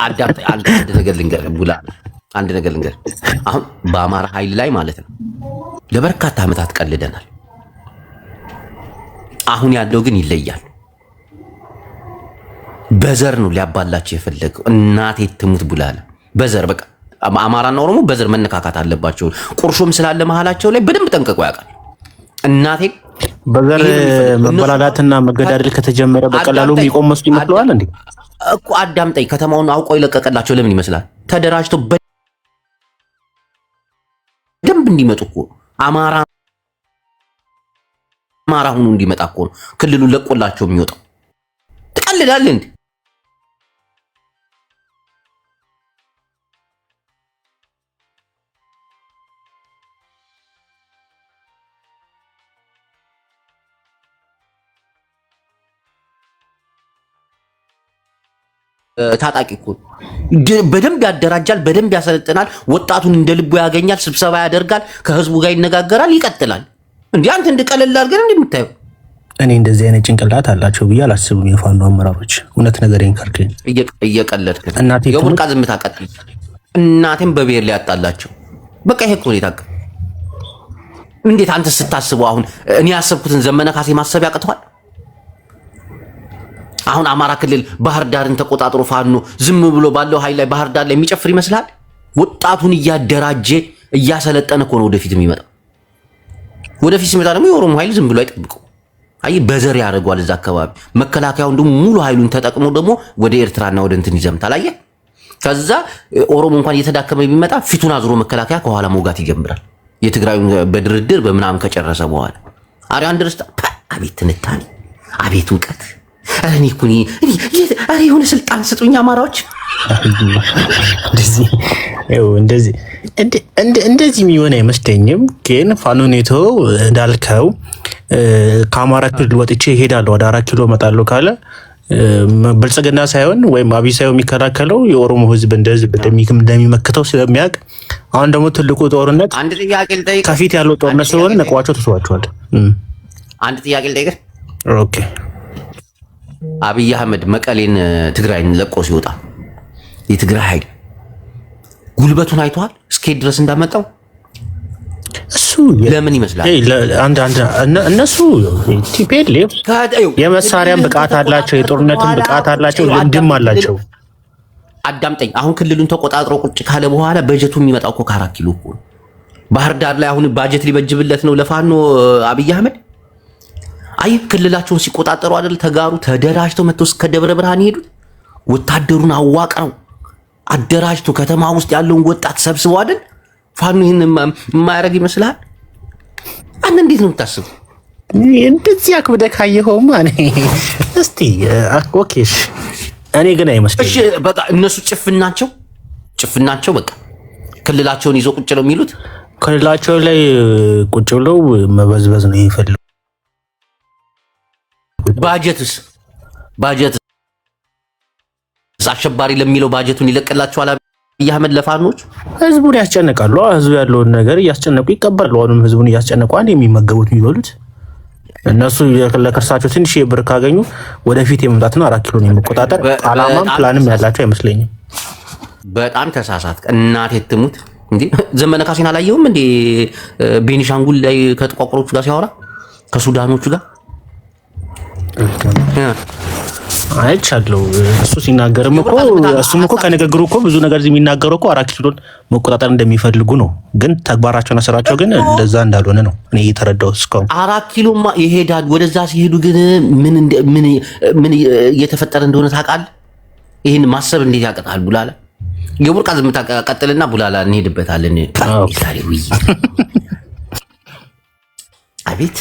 አዳምጥ። አንድ ነገር ልንገር ቡላላ፣ አንድ ነገር ልንገር። አሁን በአማራ ኃይል ላይ ማለት ነው ለበርካታ ዓመታት ቀልደናል። አሁን ያለው ግን ይለያል። በዘር ነው ሊያባላቸው የፈለገው። እናቴ ትሙት ቡላላ፣ በዘር በቃ አማራና ኦሮሞ በዘር መነካካት አለባቸው። ቁርሾም ስላለ መሃላቸው ላይ በደንብ ጠንቅቆ ያውቃል። እናቴ በዘር መበላላትና መገዳደል ከተጀመረ በቀላሉ የሚቆም መስሎ ይመስለዋል እንዴ? እኮ አዳምጠኝ። ከተማውን አውቆ የለቀቀላቸው ለምን ይመስላል? ተደራጅተው በደንብ እንዲመጡ እኮ አማራ ሁኑ እንዲመጣ እኮ ነው ክልሉን ለቆላቸው የሚወጣው። ትቀልዳለህ እንዴ? ታጣቂ እኮ በደንብ ያደራጃል፣ በደንብ ያሰለጥናል፣ ወጣቱን እንደ ልቡ ያገኛል፣ ስብሰባ ያደርጋል፣ ከህዝቡ ጋር ይነጋገራል፣ ይቀጥላል። እንዴ አንተ እንደቀለል አድርገን እንደምታየው እኔ እንደዚህ አይነት ጭንቅላት አላቸው ብዬ አላስብም። የፋኖ አመራሮች እውነት ነገሬን ከርከኝ እየቀለድክ እናቴ የቡርቃ ዝምታ ቀጥል። እናቴም በብሔር ላይ ያጣላቸው በቃ ይሄ እኮ ነው የታቀ። እንዴት አንተ ስታስበው አሁን እኔ ያሰብኩትን ዘመነ ካሴ ማሰብ ያቅተዋል? አሁን አማራ ክልል ባህር ዳርን ተቆጣጥሮ ፋኖ ዝም ብሎ ባለው ኃይል ላይ ባህር ዳር ላይ የሚጨፍር ይመስላል? ወጣቱን እያደራጀ እያሰለጠነ እኮ ነው ወደፊት የሚመጣው። ወደፊት ሲመጣ ደግሞ የኦሮሞ ኃይል ዝም ብሎ አይጠብቀው። አይ በዘር ያደርገዋል እዛ አካባቢ። መከላከያውን ደግሞ ሙሉ ኃይሉን ተጠቅሞ ደግሞ ወደ ኤርትራና ወደ እንትን ይዘምታል። አየህ፣ ከዛ ኦሮሞ እንኳን እየተዳከመ ቢመጣ ፊቱን አዝሮ መከላከያ ከኋላ መውጋት ይጀምራል። የትግራዩን በድርድር በምናምን ከጨረሰ በኋላ አሪ አንደርስታ አቤት ትንታኔ፣ አቤት እውቀት። እኔ እኮ እኔ የሆነ ስልጣን ስጡኝ አማራዎች። እንደዚህ የሚሆን አይመስለኝም። ግን ፋኖኔቶ እንዳልከው ከአማራ ክልል ወጥቼ እሄዳለሁ ወደ 4 ኪሎ እመጣለሁ ካለ ብልጽግና ሳይሆን ወይም አብይ ሳይሆን የሚከላከለው የኦሮሞ ህዝብ እንደሚመክተው ስለሚያውቅ፣ አሁን ደግሞ ትልቁ ጦርነት አንድ ጥያቄ ልጠይቅ፣ ከፊት ያለው ጦርነት ስለሆነ ነቋቸው ተሰዋቸዋል። አንድ ጥያቄ ልጠይቅ። ኦኬ፣ አብይ አህመድ መቀሌን ትግራይን ለቆ ሲወጣ የትግራይ ኃይል ጉልበቱን አይተዋል? እስከ ድረስ እንዳመጣው እሱ ለምን ይመስላል? እነሱ ቲፒኤልኤፍ የመሳሪያም ብቃት አላቸው፣ የጦርነትም ብቃት አላቸው፣ ልምድም አላቸው። አዳምጠኝ። አሁን ክልሉን ተቆጣጥሮ ቁጭ ካለ በኋላ በጀቱ የሚመጣው እኮ ከ4 ኪሎ እኮ ባህር ዳር ላይ አሁን ባጀት ሊበጅብለት ነው ለፋኖ አብይ አህመድ። አይ ክልላቸውን ሲቆጣጠሩ አይደል ተጋሩ ተደራጅተው መጥተው እስከ ደብረ ብርሃን ይሄዱት። ወታደሩን አዋቅረው አደራጅቶ ከተማ ውስጥ ያለውን ወጣት ሰብስበው አይደል ፋኖ ይሄን የማያደርግ ይመስላል? አንተ እንዴት ነው የምታስበው? እንደዚህ አክብደህ ካየኸውማ እስቲ ኦኬሽ፣ እኔ ግን አይመስለኝም። እሺ በቃ እነሱ ጭፍናቸው በቃ ክልላቸውን ይዞ ቁጭ ነው የሚሉት። ክልላቸው ላይ ቁጭ ብለው መበዝበዝ ነው የሚፈልጉት። ባጀትስ አሸባሪ ለሚለው ባጀቱን ይለቅላቸዋል አብይ አህመድ ለፋኖች። ህዝቡን ያስጨንቃሉ። ህዝቡ ያለውን ነገር እያስጨነቁ ይቀበሉ። አሁንም ህዝቡን እያስጨነቁ አንድ የሚመገቡት የሚበሉት እነሱ ለከርሳቸው ትንሽ ብር ካገኙ ወደፊት የመምጣትና 4 ኪሎን የመቆጣጠር አላማም ፕላንም ያላቸው አይመስለኝም። በጣም ተሳሳት። እናቴ ትሙት እንዴ! ዘመነ ካሴን አላየውም እንዴ? ቤኒሻንጉል ላይ ከጥቋቁሮቹ ጋር ሲያወራ ከሱዳኖቹ ጋር አይቻለው። እሱ ሲናገርም እኮ እሱም እኮ ከንግግሩ እኮ ብዙ ነገር የሚናገረው እኮ 4 ኪሎን መቆጣጠር እንደሚፈልጉ ነው። ግን ተግባራቸውና ስራቸው ግን እንደዛ እንዳልሆነ ነው እኔ የተረዳሁት። እስካሁን 4 ኪሎማ ይሄዳል። ወደዛ ሲሄዱ ግን ምን እየተፈጠረ እንደሆነ ታውቃለህ? ይህን ማሰብ እንዴት ያቀጣል? ቡላላ የቡርቃ ዝምታ ቀጥልና ቡላላ እንሄድበታለን። አቤት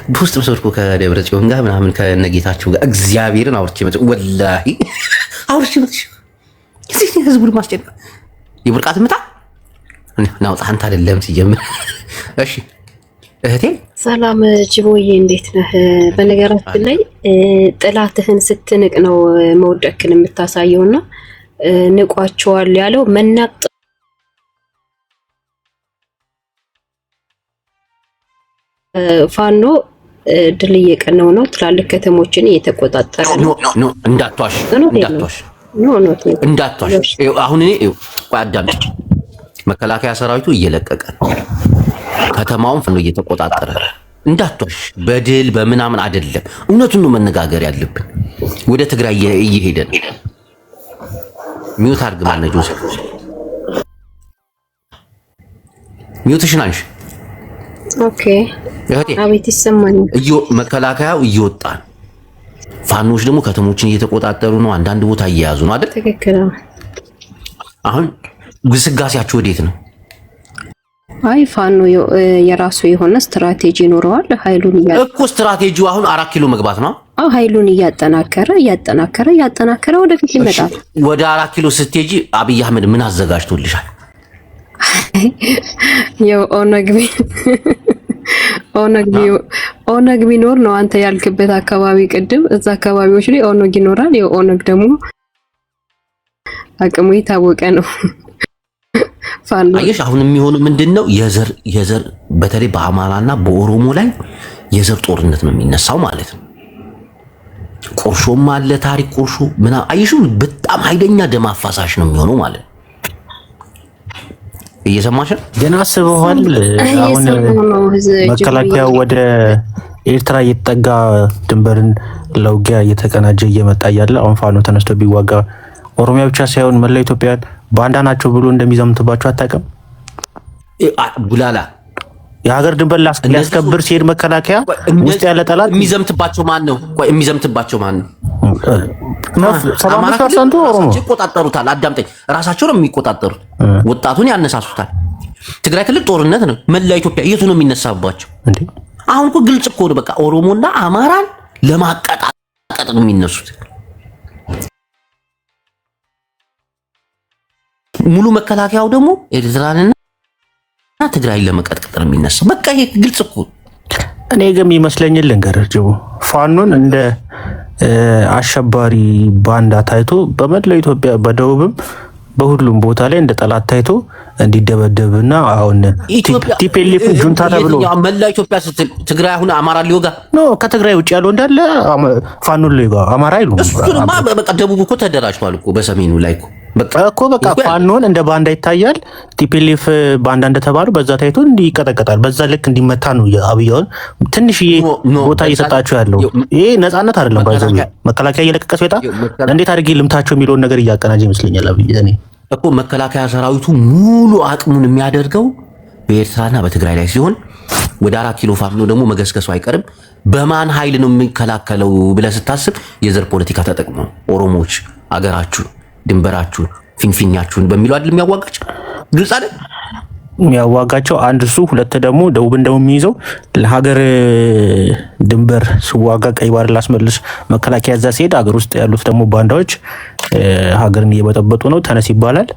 በውስጥ መስርኩ ከደብረ ጽዮን ጋር ምናምን ከነጌታቸው ጋር እግዚአብሔርን አውርቼ መጥቼ ወላሂ አውርቼ መጥቼ እዚህ ህዝቡን ማስጨነቅ የቡርቃ ዝምታ ናውጣ አንተ አይደለም ሲጀምር። እሺ እህቴ ሰላም ጅቦዬ፣ እንዴት ነህ? በነገራችን ላይ ጥላትህን ስትንቅ ነው መውደቅን የምታሳየውና ንቋቸዋል ያለው መናቅ ፋኖ ድል እየቀነው ነው። ትላልቅ ከተሞችን እየተቆጣጠረ ነው። እንዳትዋሽ። አሁን እኔ አዳምጥ። መከላከያ ሰራዊቱ እየለቀቀ ነው። ከተማውን ፋኖ እየተቆጣጠረ እንዳትዋሽ። በድል በምናምን አይደለም፣ እውነቱን ነው መነጋገር ያለብን። ወደ ትግራይ እየሄደ ነው። ሚውት አድርግ። ማነው ጆሴፍ? ሚውትሽን አንሺ። ኦኬ አቤት ይሰማኛል። መከላከያው እየወጣ ነው። ፋኖች ደግሞ ከተሞችን እየተቆጣጠሩ ነው። አንዳንድ ቦታ እየያዙ ነው አይደል? ትክክል። አሁን ግስጋሴያቸው ወዴት ነው? አይ ፋኖ የራሱ የሆነ ስትራቴጂ ይኖረዋል። ኃይሉን እኮ ስትራቴጂው አሁን 4 ኪሎ መግባት ነው። ኃይሉን እያጠናከረ ወደፊት ይመጣል። ወደ 4 ኪሎ ስትሄጂ አብይ አህመድ ምን አዘጋጅቶልሻል? ኦነግ ቢኖር ነው አንተ ያልክበት አካባቢ ቅድም እዛ አካባቢዎች ላይ ኦነግ ይኖራል። የኦነግ ደግሞ አቅሙ የታወቀ ነው። ፋኖ አየሽ አሁን የሚሆነው ምንድነው የዘር በተለይ በአማራና በኦሮሞ ላይ የዘር ጦርነት ነው የሚነሳው ማለት ነው። ቁርሾም አለ ታሪክ ቁርሾ ምና አይሹ በጣም ኃይለኛ ደም አፋሳሽ ነው የሚሆነው ማለት ነው። እየሰማሽ ግን አስበዋል አሁን መከላከያው ወደ ኤርትራ እየተጠጋ ድንበርን ለውጊያ እየተቀናጀ እየመጣ ያለ አሁን ፋኖ ተነስቶ ቢዋጋ ኦሮሚያ ብቻ ሳይሆን መላ ኢትዮጵያን ባንዳ ናቸው ብሎ እንደሚዘምትባቸው አታውቅም? ቡላላ የሀገር ድንበር ሊያስከብር ሲሄድ መከላከያ ውስጥ ያለ ጠላት የሚዘምትባቸው ማን ነው? ቆይ የሚዘምትባቸው ማን ነው? አማራ ክልል ኦሮሞ ይቆጣጠሩታል። አዳምጠኝ፣ ራሳቸው ነው የሚቆጣጠሩት። ወጣቱን ያነሳሱታል። ትግራይ ክልል ጦርነት ነው። መላ ኢትዮጵያ የቱ ነው የሚነሳባቸው? አሁን እኮ ግልጽ እኮ ነው። በቃ ኦሮሞና አማራን ለማቀጣቀጥ ነው የሚነሱት። ሙሉ መከላከያው ደግሞ ኤርትራንና ትግራይን ለመቀጥቀጥ ነው የሚነሳው። በቃ ይሄ ግልጽ እኮ። እኔ ግን ይመስለኝ ልንገርህ ጅቡ ፋኖን እንደ አሸባሪ ባንዳ ታይቶ በመላው ኢትዮጵያ በደቡብም በሁሉም ቦታ ላይ እንደ ጠላት ታይቶ እንዲደበደብና አሁን ቲፒኤልኤፍ ጁንታ ተብሎ መላ ኢትዮጵያ ስትል ትግራይ አሁን አማራ ሊወጋ ነው። ከትግራይ ውጭ ያለው እንዳለ ፋኖ ሊወጋ አማራ አይሉም። እሱማ በቃ ደቡብ እኮ ተደራጅቷል እኮ በሰሜኑ ላይ እኮ በቃ ፋኖን እንደ ባንዳ ይታያል። ቲፒኤልኤፍ ባንዳ እንደተባሉ በዛ ታይቶ እንዲቀጠቀጣል። በዛ ልክ እንዲመታ ነው አብያውን ትንሽዬ ቦታ እየሰጣቸው ያለው። ይሄ ነፃነት አይደለም። ባይዘው መከላከያ እየለቀቀ ሲወጣ እንዴት አድርጌ ልምታቸው የሚለውን ነገር እያቀናጀ ይመስለኛል አብይ እኔ እኮ መከላከያ ሰራዊቱ ሙሉ አቅሙን የሚያደርገው በኤርትራና በትግራይ ላይ ሲሆን ወደ 4 ኪሎ ፋኖ ደግሞ መገስገሱ አይቀርም። በማን ኃይል ነው የሚከላከለው ብለህ ስታስብ የዘር ፖለቲካ ተጠቅመው ኦሮሞዎች አገራችሁ ድንበራችሁን ፊንፊኛችሁን በሚሉ አይደል የሚያዋጋቸው? ግልጽ አይደል የሚያዋጋቸው? አንድ እሱ፣ ሁለት ደግሞ ደቡብ እንደሚይዘው ለሀገር ድንበር ስዋጋ ቀይ ባህር ላስመልስ መከላከያ እዛ ሲሄድ ሀገር ውስጥ ያሉት ደግሞ ባንዳዎች ሀገርን እየበጠበጡ ነው ተነስ ይባላል።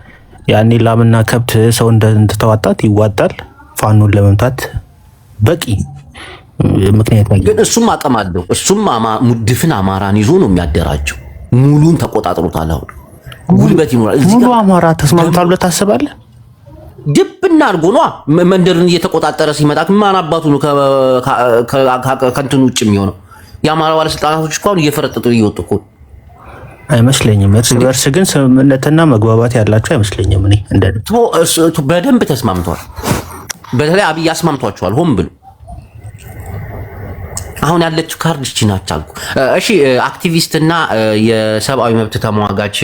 ያኔ ላምና ከብት ሰው እንደተዋጣት ይዋጣል። ፋኖን ለመምታት በቂ ምክንያት ነው። ግን እሱም አቅም አለው። እሱም ሙድፍን አማራን ይዞ ነው የሚያደራጀው። ሙሉን ተቆጣጥሮታል። አሁን ጉልበት ይኖራል። ሙሉ አማራ ተስማምቷል ብለህ ታስባለህ? ድብና አድርጎ ነው መንደርን እየተቆጣጠረ ሲመጣ ማን አባቱ ነው ከእንትን ውጭ የሚሆነው? የአማራ ባለስልጣናቶች እኮ አሁን እየፈረጠጡ እየወጡ እኮ አይመስለኝም። እርስ በርስ ግን ስምምነትና መግባባት ያላቸው አይመስለኝም። እኔ በደንብ ተስማምተዋል። በተለይ አብይ አስማምቷቸዋል ሆን ብሎ። አሁን ያለችው ካርድ እቺ ናት አልኩ። እሺ አክቲቪስትና የሰብአዊ መብት ተሟጋች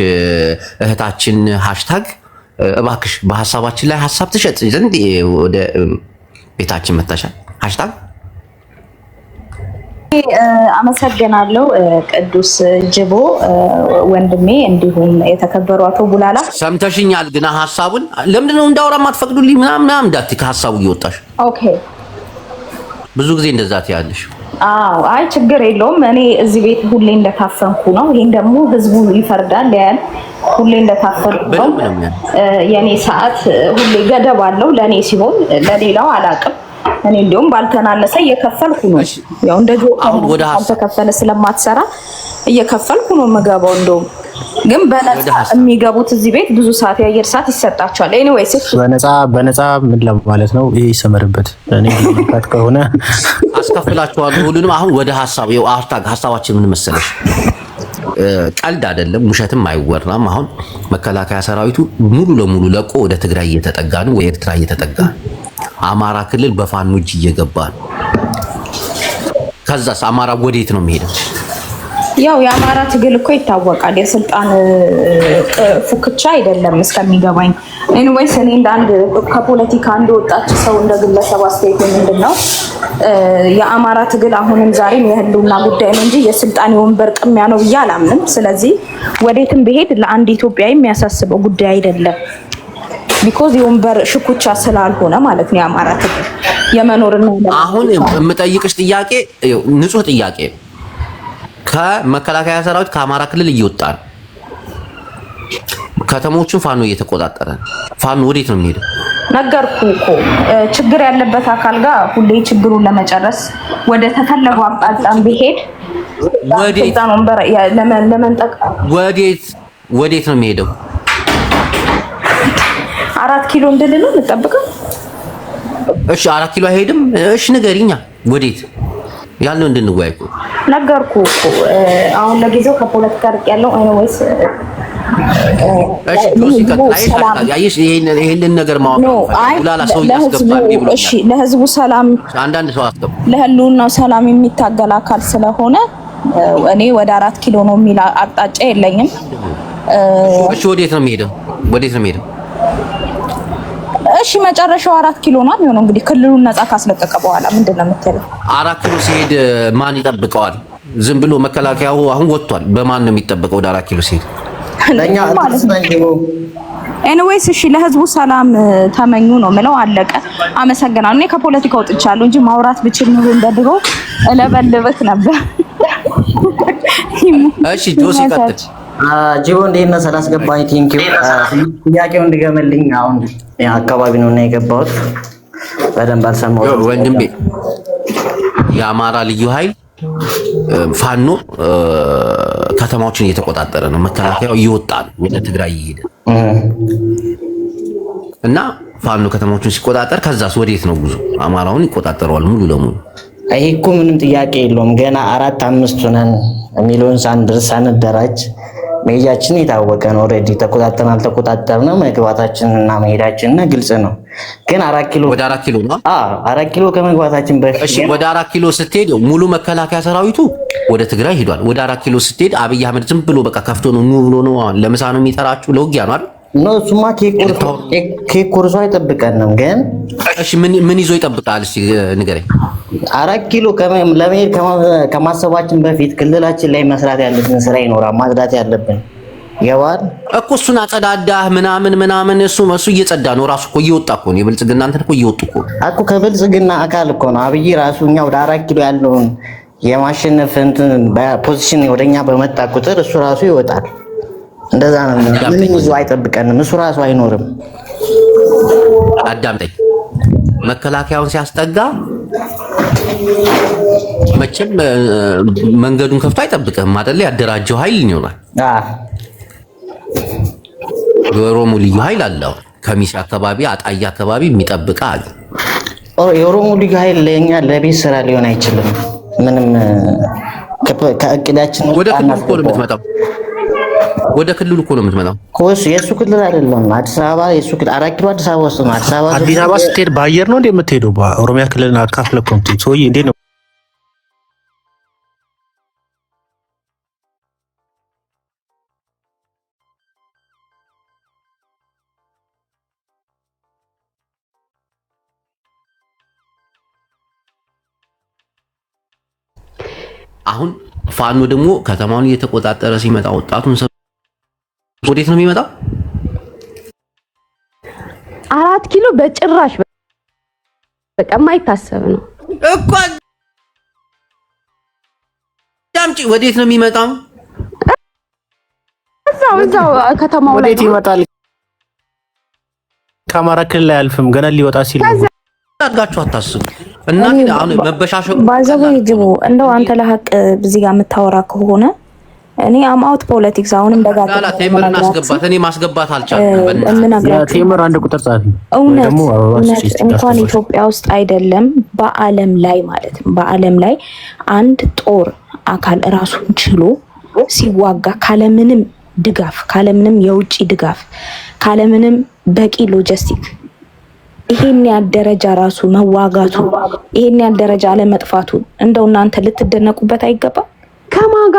እህታችን ሃሽታግ እባክሽ በሐሳባችን ላይ ሐሳብ ትሸጥ ዘንድ ወደ ቤታችን መጣሻል። ሃሽታግ አመሰግናለሁ ቅዱስ ጅቦ ወንድሜ፣ እንዲሁም የተከበሩ አቶ ቡላላ ሰምተሽኛል። ግን ሐሳቡን ለምንድነው እንዳወራ ማትፈቅዱልኝ? ምናምን እንዳትይ ከሐሳቡ እየወጣሽ ኦኬ። ብዙ ጊዜ እንደዛ ትያለሽ። አይ ችግር የለውም። እኔ እዚህ ቤት ሁሌ እንደታፈንኩ ነው። ይሄን ደግሞ ህዝቡ ይፈርዳል ያል ሁሌ እንደታፈንኩ ነው። የኔ ሰዓት ሁሌ ገደብ አለው ለኔ ሲሆን ለሌላው አላቅም። እኔ እንደውም ባልተናነሰ እየከፈልኩ ነው። ያው እንደጆ ተከፈለ ስለማትሰራ እየከፈልኩ ነው መገባው። እንደውም ግን በነፃ የሚገቡት እዚህ ቤት ብዙ ሰዓት የአየር ሰዓት ይሰጣቸዋል። ኤኒዌይስ በነፃ ምን ለማለት ነው? ይሄ ይሰመርበት። እኔ ልምታት ከሆነ አስከፍላቸዋለሁ ሁሉንም። አሁን ወደ ሐሳብ ይኸው ሐሳባችን ምን መሰለሽ? ቀልድ አይደለም፣ ውሸትም አይወራም። አሁን መከላከያ ሰራዊቱ ሙሉ ለሙሉ ለቆ ወደ ትግራይ እየተጠጋ ነው፣ ወደ ኤርትራ እየተጠጋ ነው። አማራ ክልል በፋኖ እጅ እየገባ ነው። ከዛስ አማራ ወዴት ነው የሚሄደው? ያው የአማራ ትግል እኮ ይታወቃል። የስልጣን ፉክቻ አይደለም እስከሚገባኝ። ኤኒዌይስ እኔ እንዳንድ ከፖለቲካ እንደወጣች ሰው እንደ ግለሰብ አስተያየት ምንድነው የአማራ ትግል አሁንም ዛሬም የህልውና ጉዳይ ነው እንጂ የስልጣን የወንበር ቅሚያ ነው ብዬ አላምንም። ስለዚህ ወዴትም ብሄድ ለአንድ ኢትዮጵያዊ የሚያሳስበው ጉዳይ አይደለም። ቢኮዝ የወንበር ሽኩቻ ስላልሆነ ማለት ነው የአማራ ትግል የመኖርና አሁን የምጠይቅሽ ጥያቄ ንጹህ ጥያቄ ከመከላከያ ሰራዊት ከአማራ ክልል እየወጣ ነው። ከተሞችን ፋኖ እየተቆጣጠረ ነው። ፋኖ ወዴት ነው የሚሄደው? ነገርኩ እኮ ችግር ያለበት አካል ጋር ሁሌ ችግሩን ለመጨረስ ወደ ተፈለገው አቅጣጫም ቢሄድ ወዴት ነው የሚሄደው? 4 ኪሎ እንድልል ነው የምጠብቀው? እሺ 4 ኪሎ አይሄድም? እሺ ንገሪኛ፣ ወዴት ያለው እንድንወያይ እኮ ነገርኩህ እኮ። አሁን ለጊዜው ከፖለቲካ ጋር ያለው ወይስ ይሄንን ነገር ለህዝቡ ሰላም አንዳንድ ሰው አስገባ ለህልውናው ሰላም የሚታገል አካል ስለሆነ እኔ ወደ 4 ኪሎ ነው የሚል አቅጣጫ የለኝም። እሺ ወዴት ነው የሚሄደው? እሺ መጨረሻው 4 ኪሎ ነው የሚሆነው። እንግዲህ ክልሉን ነፃ ካስለቀቀ በኋላ ምንድነው የምትለው? 4 ኪሎ ሲሄድ ማን ይጠብቀዋል? ዝም ብሎ መከላከያው አሁን ወጥቷል። በማን ነው የሚጠበቀው? ወደ 4 ኪሎ ሲሄድ ለኛ ኤኒዌይስ እሺ ለህዝቡ ሰላም ተመኙ ነው ምለው። አለቀ። አመሰግናለሁ። እኔ ከፖለቲካው ወጥቻለሁ እንጂ ማውራት ብችል ኑሮ እንደድሮ እለበልበት ነበር። እሺ ጆሲ ቀጥል። ጂቦ እንደነ ስላስገባኝ ቴንኪው። ጥያቄው እንድገመልኝ አሁን አካባቢ ነው እና የገባሁት በደንብ አልሰማሁም። ወንድሜ የአማራ ልዩ ኃይል ፋኖ ከተማዎችን እየተቆጣጠረ ነው። መከላከያው እየወጣ ነው ወደ ትግራይ እየሄደ እና ፋኖ ከተማዎችን ሲቆጣጠር ከዛስ ወዴት ነው ጉዞ? አማራውን ይቆጣጠረዋል ሙሉ ለሙሉ። ይሄ እኮ ምንም ጥያቄ የለውም። ገና 4-5 ነን የሚለውን ሳንደራጅ መሄጃችን የታወቀ ነው። ኦልሬዲ ተቆጣጠርን አልተቆጣጠርንም መግባታችንና መሄዳችን ግልጽ ነው። ግን 4 ኪሎ ወደ 4 ኪሎ ነው። 4 ኪሎ ከመግባታችን በፊት እሺ፣ ወደ 4 ኪሎ ስትሄድ ሙሉ መከላከያ ሰራዊቱ ወደ ትግራይ ሄዷል። ወደ 4 ኪሎ ስትሄድ አብይ አህመድ ዝም ብሎ በቃ ከፍቶ ነው ብሎ ነው ለምሳ ነው የሚጠራችሁ ለውጊያ ነው አይደል? ነው እሱማ ኬክ ኮርሶ አይጠብቀንም። ግን እሺ ምን ይዞ ይጠብቃል? እስቲ ንገረኝ። 4 ኪሎ ለመሄድ ከማሰባችን በፊት ክልላችን ላይ መስራት ያለብን ስራ ይኖራል። ማጽዳት ያለብን ይዋል እኮ እሱን አጸዳዳህ ምናምን እሱ እየጸዳ ነው ራሱ እኮ እየወጣ እኮ ነው። የብልጽግና እንትን እኮ እየወጡ እኮ ከብልጽግና አካል እኮ ነው አብይ ራሱ። እኛ ወደ 4 ኪሎ ያለውን የማሸነፍ እንትን በፖዚሽን ወደኛ በመጣ ቁጥር እሱ ራሱ ይወጣል። እንደዛ ነው። ምንም ይዞ አይጠብቀንም። እሱ ራሱ አይኖርም። አዳምጠኝ። መከላከያውን ሲያስጠጋ መቼም መንገዱን ከፍቶ አይጠብቅም አይደል? ያደራጀው ኃይል ይኖራል። የኦሮሞ ልዩ ኃይል አለው። ከሚሴ አካባቢ አጣያ አካባቢ የሚጠብቅ አለ። የኦሮሞ ልዩ ኃይል ለኛ ለቤት ስራ ሊሆን አይችልም። ምንም ከእቅዳችን ወደ ክልል እኮ ነው የምትመጣው። ወደ ክልሉ እኮ ነው የምትመጣው። ኮስ የሱ ክልል አይደለም። አዲስ አበባ የሱ ክልል 4 ኪሎ አዲስ አበባ ውስጥ ነው። አዲስ አበባ ስትሄድ በአየር ነው እንደ የምትሄደው? በኦሮሚያ ክልልን አካፍለህ ኮምፕሊት ሰውዬ እንዴት ነው? አሁን ፋኖ ደግሞ ከተማውን እየተቆጣጠረ ሲመጣ ወጣቱን ወዴት ነው የሚመጣው? 4 ኪሎ በጭራሽ በቃ የማይታሰብ ነው እኮ። ዳምጪ ወዴት ነው የሚመጣው? እዛው ከተማው ላይ ወዴት ይመጣል? ከአማራ ክልል ላይ አልፍም ገና ሊወጣ ሲል አድርጋችሁ አታስቡ። እና አሁን መበሻሸቁ ባይዘው ይጅቡ እንደው አንተ ለሐቅ እዚህ ጋር የምታወራ ከሆነ እኔ አማውት ፖለቲክስ አሁንም ደጋግሞ ቴምርን አስገባት። እኔ ማስገባት አልቻልኩም። ቴምር አንድ ቁጥር ጻፊ እውነት እንኳን ኢትዮጵያ ውስጥ አይደለም በዓለም ላይ ማለት ነው። በዓለም ላይ አንድ ጦር አካል ራሱን ችሎ ሲዋጋ ካለምንም ድጋፍ፣ ካለምንም የውጪ ድጋፍ፣ ካለምንም በቂ ሎጂስቲክ ይሄን ያደረጃ ራሱ መዋጋቱ ይሄን ያደረጃ አለመጥፋቱ እንደው እናንተ ልትደነቁበት አይገባም። ከማጋ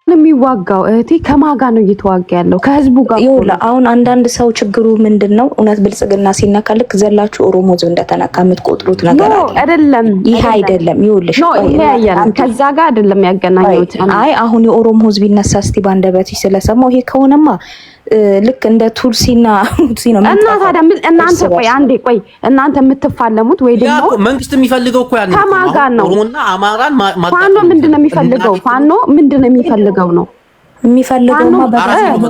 ነው የሚዋጋው? እህቴ ከማጋ ነው እየተዋጋ ያለው? ከህዝቡ ጋር። ይኸውልህ አሁን አንዳንድ ሰው ችግሩ ምንድነው? እውነት ብልጽግና ሲነካ ልክ ዘላችሁ ኦሮሞ ህዝብ እንደተነካ የምትቆጥሩት ነገር አይደለም። ይሄ አይደለም። ይኸውልሽ ከዛ ጋር አይደለም ያገናኙት። አይ አሁን የኦሮሞ ህዝብ ይነሳ እስቲ ባንደበትሽ ስለሰማው ይሄ ከሆነማ ልክ እንደ ቱርሲና ሙሲ ነው። እና ታዲያ እናንተ ቆይ አንዴ ቆይ እናንተ የምትፋለሙት ወይ ደግሞ መንግስት የሚፈልገው እኮ ያን ከማጋ ነው? ኦሮሞና አማራን ፋኖ ምንድነው የሚፈልገው? ፋኖ ምንድነው የሚፈልገው ነው የሚፈልገውማ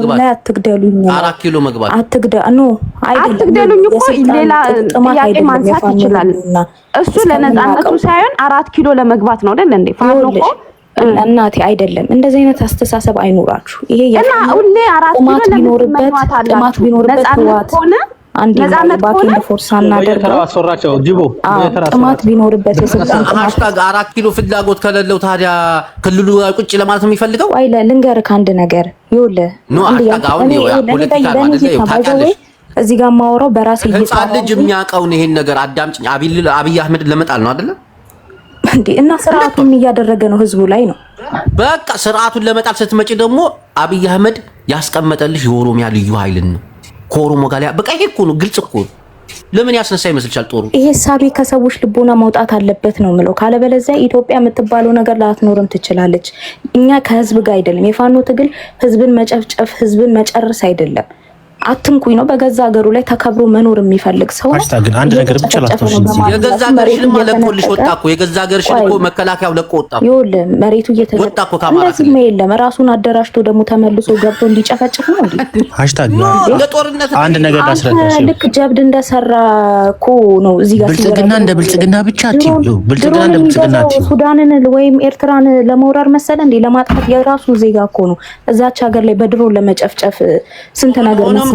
በላይ አትግደሉኝ፣ 4 ኪሎ መግባት አትግደሉ አይደለም። አትግደሉኝ እኮ ሌላ ጥያቄ ማንሳት ይችላል እሱ። ለነጻነቱ ሳይሆን 4 ኪሎ ለመግባት ነው አይደል እንዴ? ፋኖ እኮ እናቴ አይደለም። እንደዚህ አይነት አስተሳሰብ አይኖራችሁ። ይሄ እና ሁሌ 4 ኪሎ ጥማት ቢኖርበት አንድ ባኬንድ ፎርስ አናደርገው አስወራቸው ጅቦ ጥማት ቢኖርበት የስልጣን ሃሽታግ 4 ኪሎ ፍላጎት ከሌለው ታዲያ ክልሉ ቁጭ ለማለት ነው የሚፈልገው። ወይ ልንገርህ አንድ ነገር ይኸውልህ ፖለቲካ ማለት ነው ታውቃለህ። እዚህ ጋር ማወራው በራሴ ህፃን ልጅ የሚያውቀውን ይሄን ነገር አዳምጪኝ። አብይ አህመድ ለመጣል ነው አይደለ እንዴ? እና ስርዓቱን እያደረገ ነው ህዝቡ ላይ ነው። በቃ ስርዓቱን ለመጣል ስትመጪ ደግሞ አብይ አህመድ ያስቀመጠልሽ የኦሮሚያ ልዩ ኃይልን ነው ከኦሮሞ ጋር በቃ ይሄ እኮ ነው፣ ግልጽ እኮ ነው። ለምን ያስነሳ ይመስልሻል ጦሩ? ይሄ ሳቢ ከሰዎች ልቦና መውጣት አለበት ነው ምለው። ካለበለዚያ ኢትዮጵያ የምትባለው ነገር ላትኖርም ትችላለች። እኛ ከህዝብ ጋር አይደለም። የፋኖ ትግል ህዝብን መጨፍጨፍ፣ ህዝብን መጨረስ አይደለም። አትንኩኝ ነው። በገዛ ሀገሩ ላይ ተከብሮ መኖር የሚፈልግ ሰው አሽታ ግን አንድ ነገር ብቻ ላስተውሽ እንጂ የገዛ ሀገርሽን ማለቆልሽ ወጣ እኮ የገዛ ሀገርሽን እኮ መከላከያው ለቆ ወጣ እኮ ይኸውልህ መሬቱ እየተወጣ እኮ እንደዚህ የለም። ራሱን አደራጅቶ ደግሞ ተመልሶ ገብቶ እንዲጨፈጭፍ ነው እንዴ? አሽታ ግን ለጦርነት አንድ ነገር ላስረዳሽ። ልክ ጀብድ እንደሰራ እኮ ነው እዚህ ጋር ብልጽግና እንደ ብልጽግና ብቻ አትይው። ብልጽግና እንደ ብልጽግና አትይው። ሱዳንን ወይም ኤርትራን ለመውረር መሰለ እንዴ? ለማጥፋት የራሱ ዜጋ እኮ ነው እዛች ሀገር ላይ በድሮን ለመጨፍጨፍ ስንት ነገር መሰለ።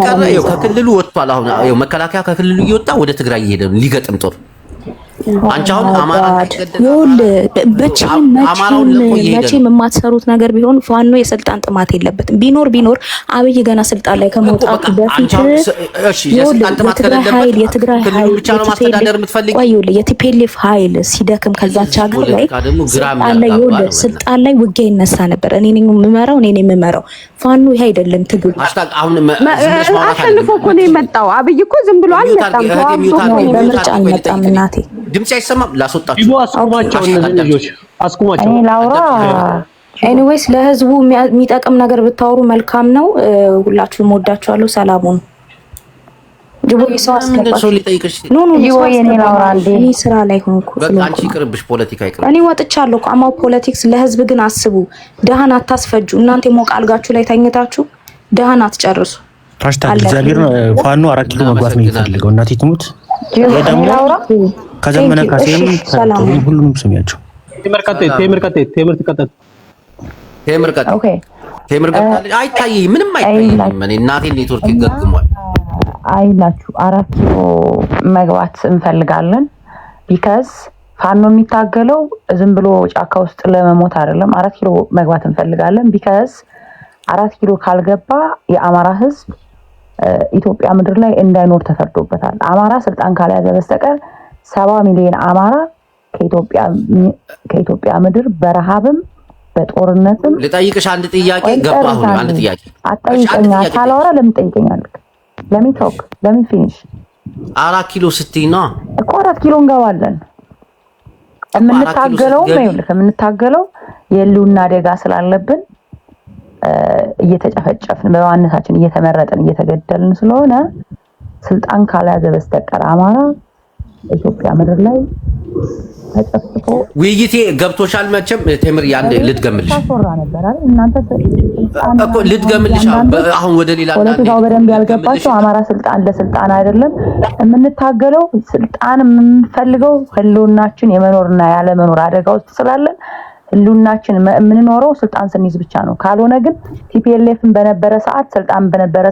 ከክልሉ ወጥቷል። አሁን ያው መከላከያ ከክልሉ እየወጣ ወደ ትግራይ እየሄደ ነው ሊገጥም ጦር። አንቺ አሁን አማራ መቼም የማትሰሩት ነገር ቢሆን ፋኖ የስልጣን ጥማት የለበትም። ቢኖር አብይ ገና ስልጣን ላይ ከመውጣቱ በፊት የትግራይ ኃይል የቲፒኤልኤፍ ኃይል ሲደክም ከዛች ሀገር ላይ ስልጣን ላይ ውጊያ ይነሳ ነበር። እኔ ነኝ የምመራው ፋኖ ይሄ አይደለም ትግል። አሸንፎ እኮ ነው የመጣው። አብይ እኮ ዝም ብሎ አልመጣም። በምርጫ አልመጣም እናቴ። ድምጽ አይሰማም። ላስወጣችሁ አስቁማቸው፣ እነዚህ ልጆች አስቁማቸው። እኔ ላውራ። ኤኒዌይስ ለህዝቡ የሚጠቅም ነገር ብታወሩ መልካም ነው። ሁላችሁም ወዳችኋለሁ። ሰላሙን ጅቦ ሰው አስገባሽ ኖ እኔ ላውራ እንዴ? እኔ ስራ ላይ ሆንኩ። በቃ አንቺ ይቅርብሽ፣ ፖለቲካ ይቅርብ። እኔ ወጥቻለሁ። አማው ፖለቲክስ ለህዝብ ግን አስቡ። ደሃን አታስፈጁ። እናንተ ሞቅ አልጋችሁ ላይ ተኝታችሁ ደሃን አትጨርሱ። ሃሽታግ እግዚአብሔር ፋኖ 4 ኪሎ መግባት ነው የሚፈልገው። እናቴ ትሙት ደግሞ ከዘመነ ካሴም ሁሉንም ስሚያቸው። ቴምር ቀጠል አይታይ ምንም አይታይም። እኔ እናቴ ኔትወርክ ይገግሟል። አይላችሁ 4 ኪሎ መግባት እንፈልጋለን። ቢካዝ ፋኖ የሚታገለው ዝም ብሎ ጫካ ውስጥ ለመሞት አይደለም። 4 ኪሎ መግባት እንፈልጋለን። ቢካዝ 4 ኪሎ ካልገባ የአማራ ህዝብ ኢትዮጵያ ምድር ላይ እንዳይኖር ተፈርዶበታል። አማራ ስልጣን ካልያዘ በስተቀር 70 ሚሊዮን አማራ ከኢትዮጵያ ምድር በረሃብም በጦርነትም። ልጠይቅሽ አንድ ጥያቄ ገባ። አሁን አንድ ጥያቄ አጠይቀኛ ካላወራ ለምን ጠይቀኛለህ? ለምን ቶክ ለምን ፊኒሽ 4 ኪሎ ስትይ ነው እኮ 4 ኪሎ እንገባለን። የምንታገለው የህልውና አደጋ ስላለብን እየተጨፈጨፍን በማንነታችን እየተመረጥን እየተገደልን ስለሆነ ስልጣን ካልያዘ በስተቀር አማራ ኢትዮጵያ ምድር ላይ ተጨፍጭፎ ውይይቴ ገብቶሻል መቼም። ቴምር ያን ልትገምልሽ ታወራ ነበር አይደል? እናንተ እኮ ልትገምልሽ አሁን ወደ ሌላ ፖለቲካው በደንብ ያልገባቸው አማራ ስልጣን ለስልጣን አይደለም የምንታገለው። ስልጣን የምንፈልገው ህልውናችን የመኖርና ያለ መኖር አደጋ ውስጥ ስላለን ህልውናችን የምንኖረው ስልጣን ስንይዝ ብቻ ነው። ካልሆነ ግን ቲፒኤልኤፍን በነበረ ሰዓት ስልጣን በነበረ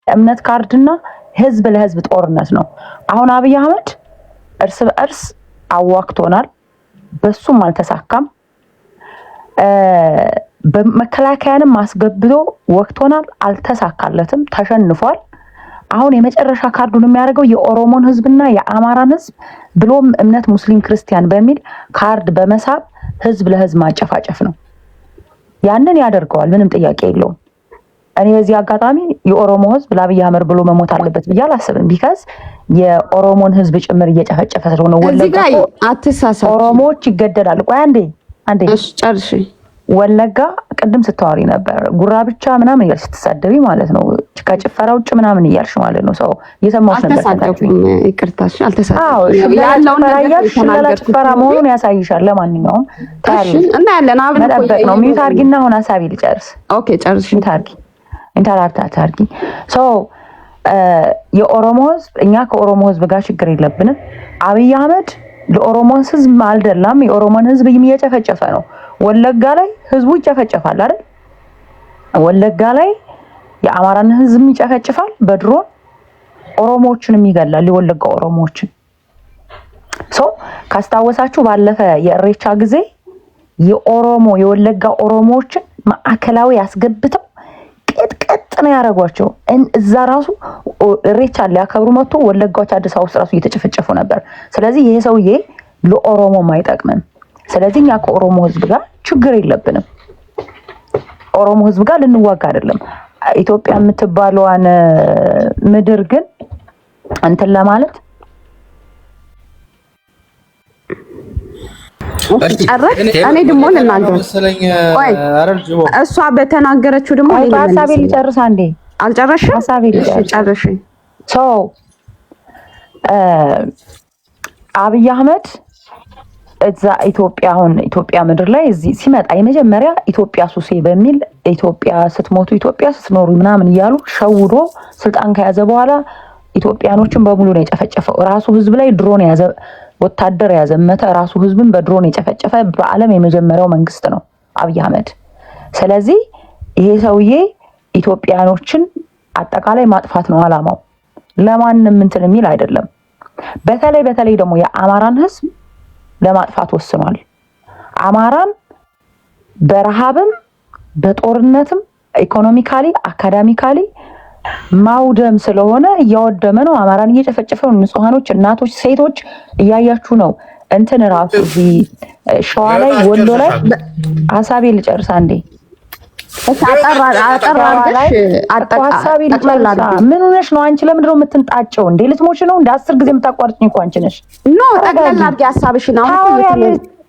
እምነት ካርድና ህዝብ ለህዝብ ጦርነት ነው። አሁን አብይ አህመድ እርስ በእርስ አዋክቶናል፣ በሱም አልተሳካም። በመከላከያንም አስገብቶ ወክቶናል፣ አልተሳካለትም፣ ተሸንፏል። አሁን የመጨረሻ ካርዱን የሚያደርገው የኦሮሞን ህዝብና የአማራን ህዝብ ብሎም እምነት ሙስሊም ክርስቲያን በሚል ካርድ በመሳብ ህዝብ ለህዝብ ማጨፋጨፍ ነው። ያንን ያደርገዋል፣ ምንም ጥያቄ የለውም። እኔ በዚህ አጋጣሚ የኦሮሞ ህዝብ ለአብይ አህመድ ብሎ መሞት አለበት ብዬ አላስብም። ቢካዝ የኦሮሞን ህዝብ ጭምር እየጨፈጨፈ ስለሆነ ወለጋ አትሳሳቱ፣ ኦሮሞዎች ይገደላሉ። ቆይ አንዴ እሺ ጨርሺ። ወለጋ ቅድም ስታወሪ ነበር ጉራ ብቻ ምናምን እያልሽ ስትሳደቢ ማለት ነው። ከጭፈራ ውጭ ምናምን እያልሽ ማለት ነው። ሰው እየሰማሁሽ ነበር። አልተሳደብኩም፣ ይቅርታሽ፣ አልተሳደብኩም። ያለውን ነገር ጭፈራ መሆኑን ያሳይሻል። ለማንኛውም ታያለሽ እና ያለን አብረን መጠበቅ ነው። ሚዩት አድርጊና አሁን ሀሳቤ ልጨርስ። ኦኬ ጨርሺ። ሚዩት አድርጊ፣ ኢንተራክት አድርጊ። የኦሮሞ ህዝብ እኛ ከኦሮሞ ህዝብ ጋር ችግር የለብንም። አብይ አህመድ ለኦሮሞ ህዝብ አልደላም። የኦሮሞን ህዝብ እየጨፈጨፈ ነው። ወለጋ ላይ ህዝቡ ይጨፈጨፋል አይደል? ወለጋ ላይ የአማራን ህዝብ ይጨፈጭፋል በድሮን ኦሮሞዎችንም ይገላል የወለጋ ኦሮሞዎችን ካስታወሳችሁ ባለፈ የእሬቻ ጊዜ የወለጋ ኦሮሞዎችን ማዕከላዊ ያስገብተው ቅጥቅጥ ነው ያረጓቸው እዛ ራሱ እሬቻ ሊያከብሩ መጥቶ ወለጋዎች አዲስ አበባ ውስጥ ራሱ እየተጨፈጨፉ ነበር ስለዚህ ይሄ ሰውዬ ለኦሮሞ ማይጠቅምም ስለዚህ እኛ ከኦሮሞ ህዝብ ጋር ችግር የለብንም ኦሮሞ ህዝብ ጋር ልንዋጋ አይደለም ኢትዮጵያ የምትባለዋን ምድር ግን እንትን ለማለት እኔ ደግሞ ልናገር እሷ በተናገረችው ደግሞ ሐሳቤ ልጨርስ አንዴ አልጨረሽም ሐሳቤ ልጨርሽ አብይ አህመድ እዛ ኢትዮጵያ ምድር ላይ እዚህ ሲመጣ የመጀመሪያ ኢትዮጵያ ሱሴ በሚል ኢትዮጵያ ስትሞቱ ኢትዮጵያ ስትኖሩ ምናምን ይያሉ ሸውዶ ስልጣን ከያዘ በኋላ ኢትዮጵያኖችን በሙሉ ነው የጨፈጨፈው ራሱ ህዝብ ላይ ድሮን ያዘ ወታደር ያዘመተ ራሱ ህዝብን በድሮን የጨፈጨፈ በአለም የመጀመሪያው መንግስት ነው አብይ አህመድ ስለዚህ ይሄ ሰውዬ ኢትዮጵያኖችን አጠቃላይ ማጥፋት ነው አላማው ለማንም እንትን የሚል አይደለም በተለይ ደግሞ የአማራን ህዝብ ለማጥፋት ወስኗል አማራን በረሃብም በጦርነትም ኢኮኖሚካሊ አካዳሚካሊ ማውደም ስለሆነ እያወደመ ነው አማራን እየጨፈጨፈው ንጹሃኖች እናቶች ሴቶች እያያችሁ ነው እንትን ራሱ እዚህ ሸዋ ላይ ወሎ ላይ ሐሳቤ ልጨርስ አንዴ ምን ሆነሽ ነው አንቺ ለምንድን ነው የምትንጣጨው እንዴ ልትሞች ነው እንደ 10 ጊዜ የምታቋርጭኝ እኮ አንቺ ነሽ ኖ ጠቅለል አድርጌ ሐሳብሽን አሁን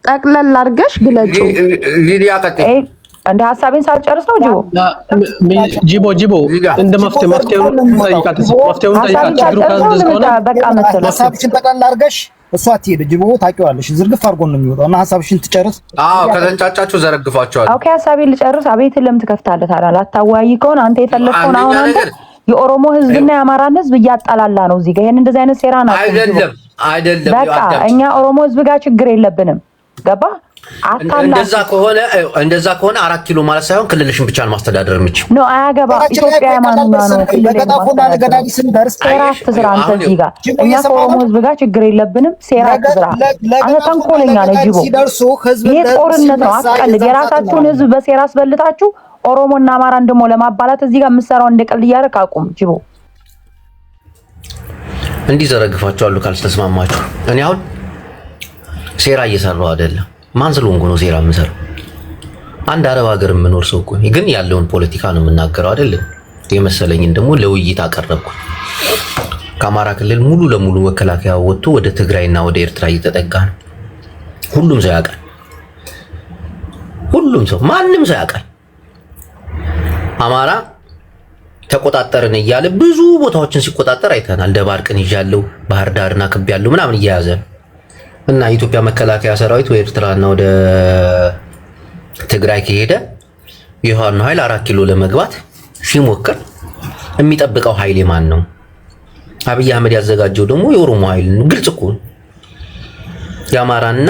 ጠቅለል አድርገሽ ግለጪ ሊዲያ ቀጥይ እንደ ሐሳቤን ሳልጨርስ ነው ጂቦ እንደ መፍትሄው ጠይቃት ችግሩ ካንደስ ሆነ በቃ መሰለ ሐሳብሽን ጠቅለል አድርገሽ እሷ አትሄድ ጂቦ ታውቂዋለሽ ዝርግፍ አድርጎ ነው የሚወጣው እና ሐሳብሽን ትጨርስ ከተንጫጫችሁ ዘረግፋችኋል ኦኬ ሐሳቤን ልጨርስ አቤት ለምን ትከፍታለህ ታዲያ ላታዋይ ከሆነ አንተ የፈለከውን አሁን አንተ የኦሮሞ ህዝብና የአማራን ህዝብ እያጣላላ ነው እዚህ ጋር ይሄን እንደዚህ አይነት ሴራ ነው አይደለም በቃ እኛ ኦሮሞ ህዝብ ጋር ችግር የለብንም ገባ እንደዛ ከሆነ 4 ኪሎ ማለት ሳይሆን ክልልሽን ብቻ ነው ማስተዳደር የምችል ነው አያገባ ኢትዮጵያ ማንኛው ነው ለገጣፎና ለገዳዲ ስም ደርስ ሴራ ትዝራ አንተ እዚህ ጋር እኛ ከኦሮሞ ህዝብ ጋር ችግር የለብንም ሴራ ትዝራ አንተ ተንኮለኛ ነህ ጅቦ ይሄ ጦርነት ነው አትቀልድ የራሳችሁን ህዝብ በሴራ አስበልታችሁ ኦሮሞና አማራን ደግሞ ለማባላት እዚህ ጋር የምትሰራው እንደቀልድ እያደረክ አቁም ጅቦ እንዲህ ዘረግፋችኋለሁ ካልተስማማችሁ እኔ አሁን ሴራ እየሰራው አይደለም ማን ስለሆንኩ ነው ሴራ የምሰራው አንድ አረብ ሀገር የምኖር ሰው እኮ ግን ያለውን ፖለቲካ ነው የምናገረው አይደለም የመሰለኝን ደግሞ ለውይይት አቀረብኩ ከአማራ ክልል ሙሉ ለሙሉ መከላከያ ወጥቶ ወደ ትግራይና ወደ ኤርትራ እየተጠጋ ነው ሁሉም ሰው ያውቃል ማንም ሰው ያውቃል አማራ ተቆጣጠርን እያለ ብዙ ቦታዎችን ሲቆጣጠር አይተናል ደባርቅን ይያለው ባህር ዳርና ክብ ያለው ምናምን እያያዘ እና የኢትዮጵያ መከላከያ ሰራዊት ወደ ኤርትራና ወደ ትግራይ ከሄደ የሆነ ኃይል 4 ኪሎ ለመግባት ሲሞክር የሚጠብቀው ኃይል ማን ነው አብይ አህመድ ያዘጋጀው ደግሞ የኦሮሞ ኃይል ነው ግልጽ እኮ የአማራና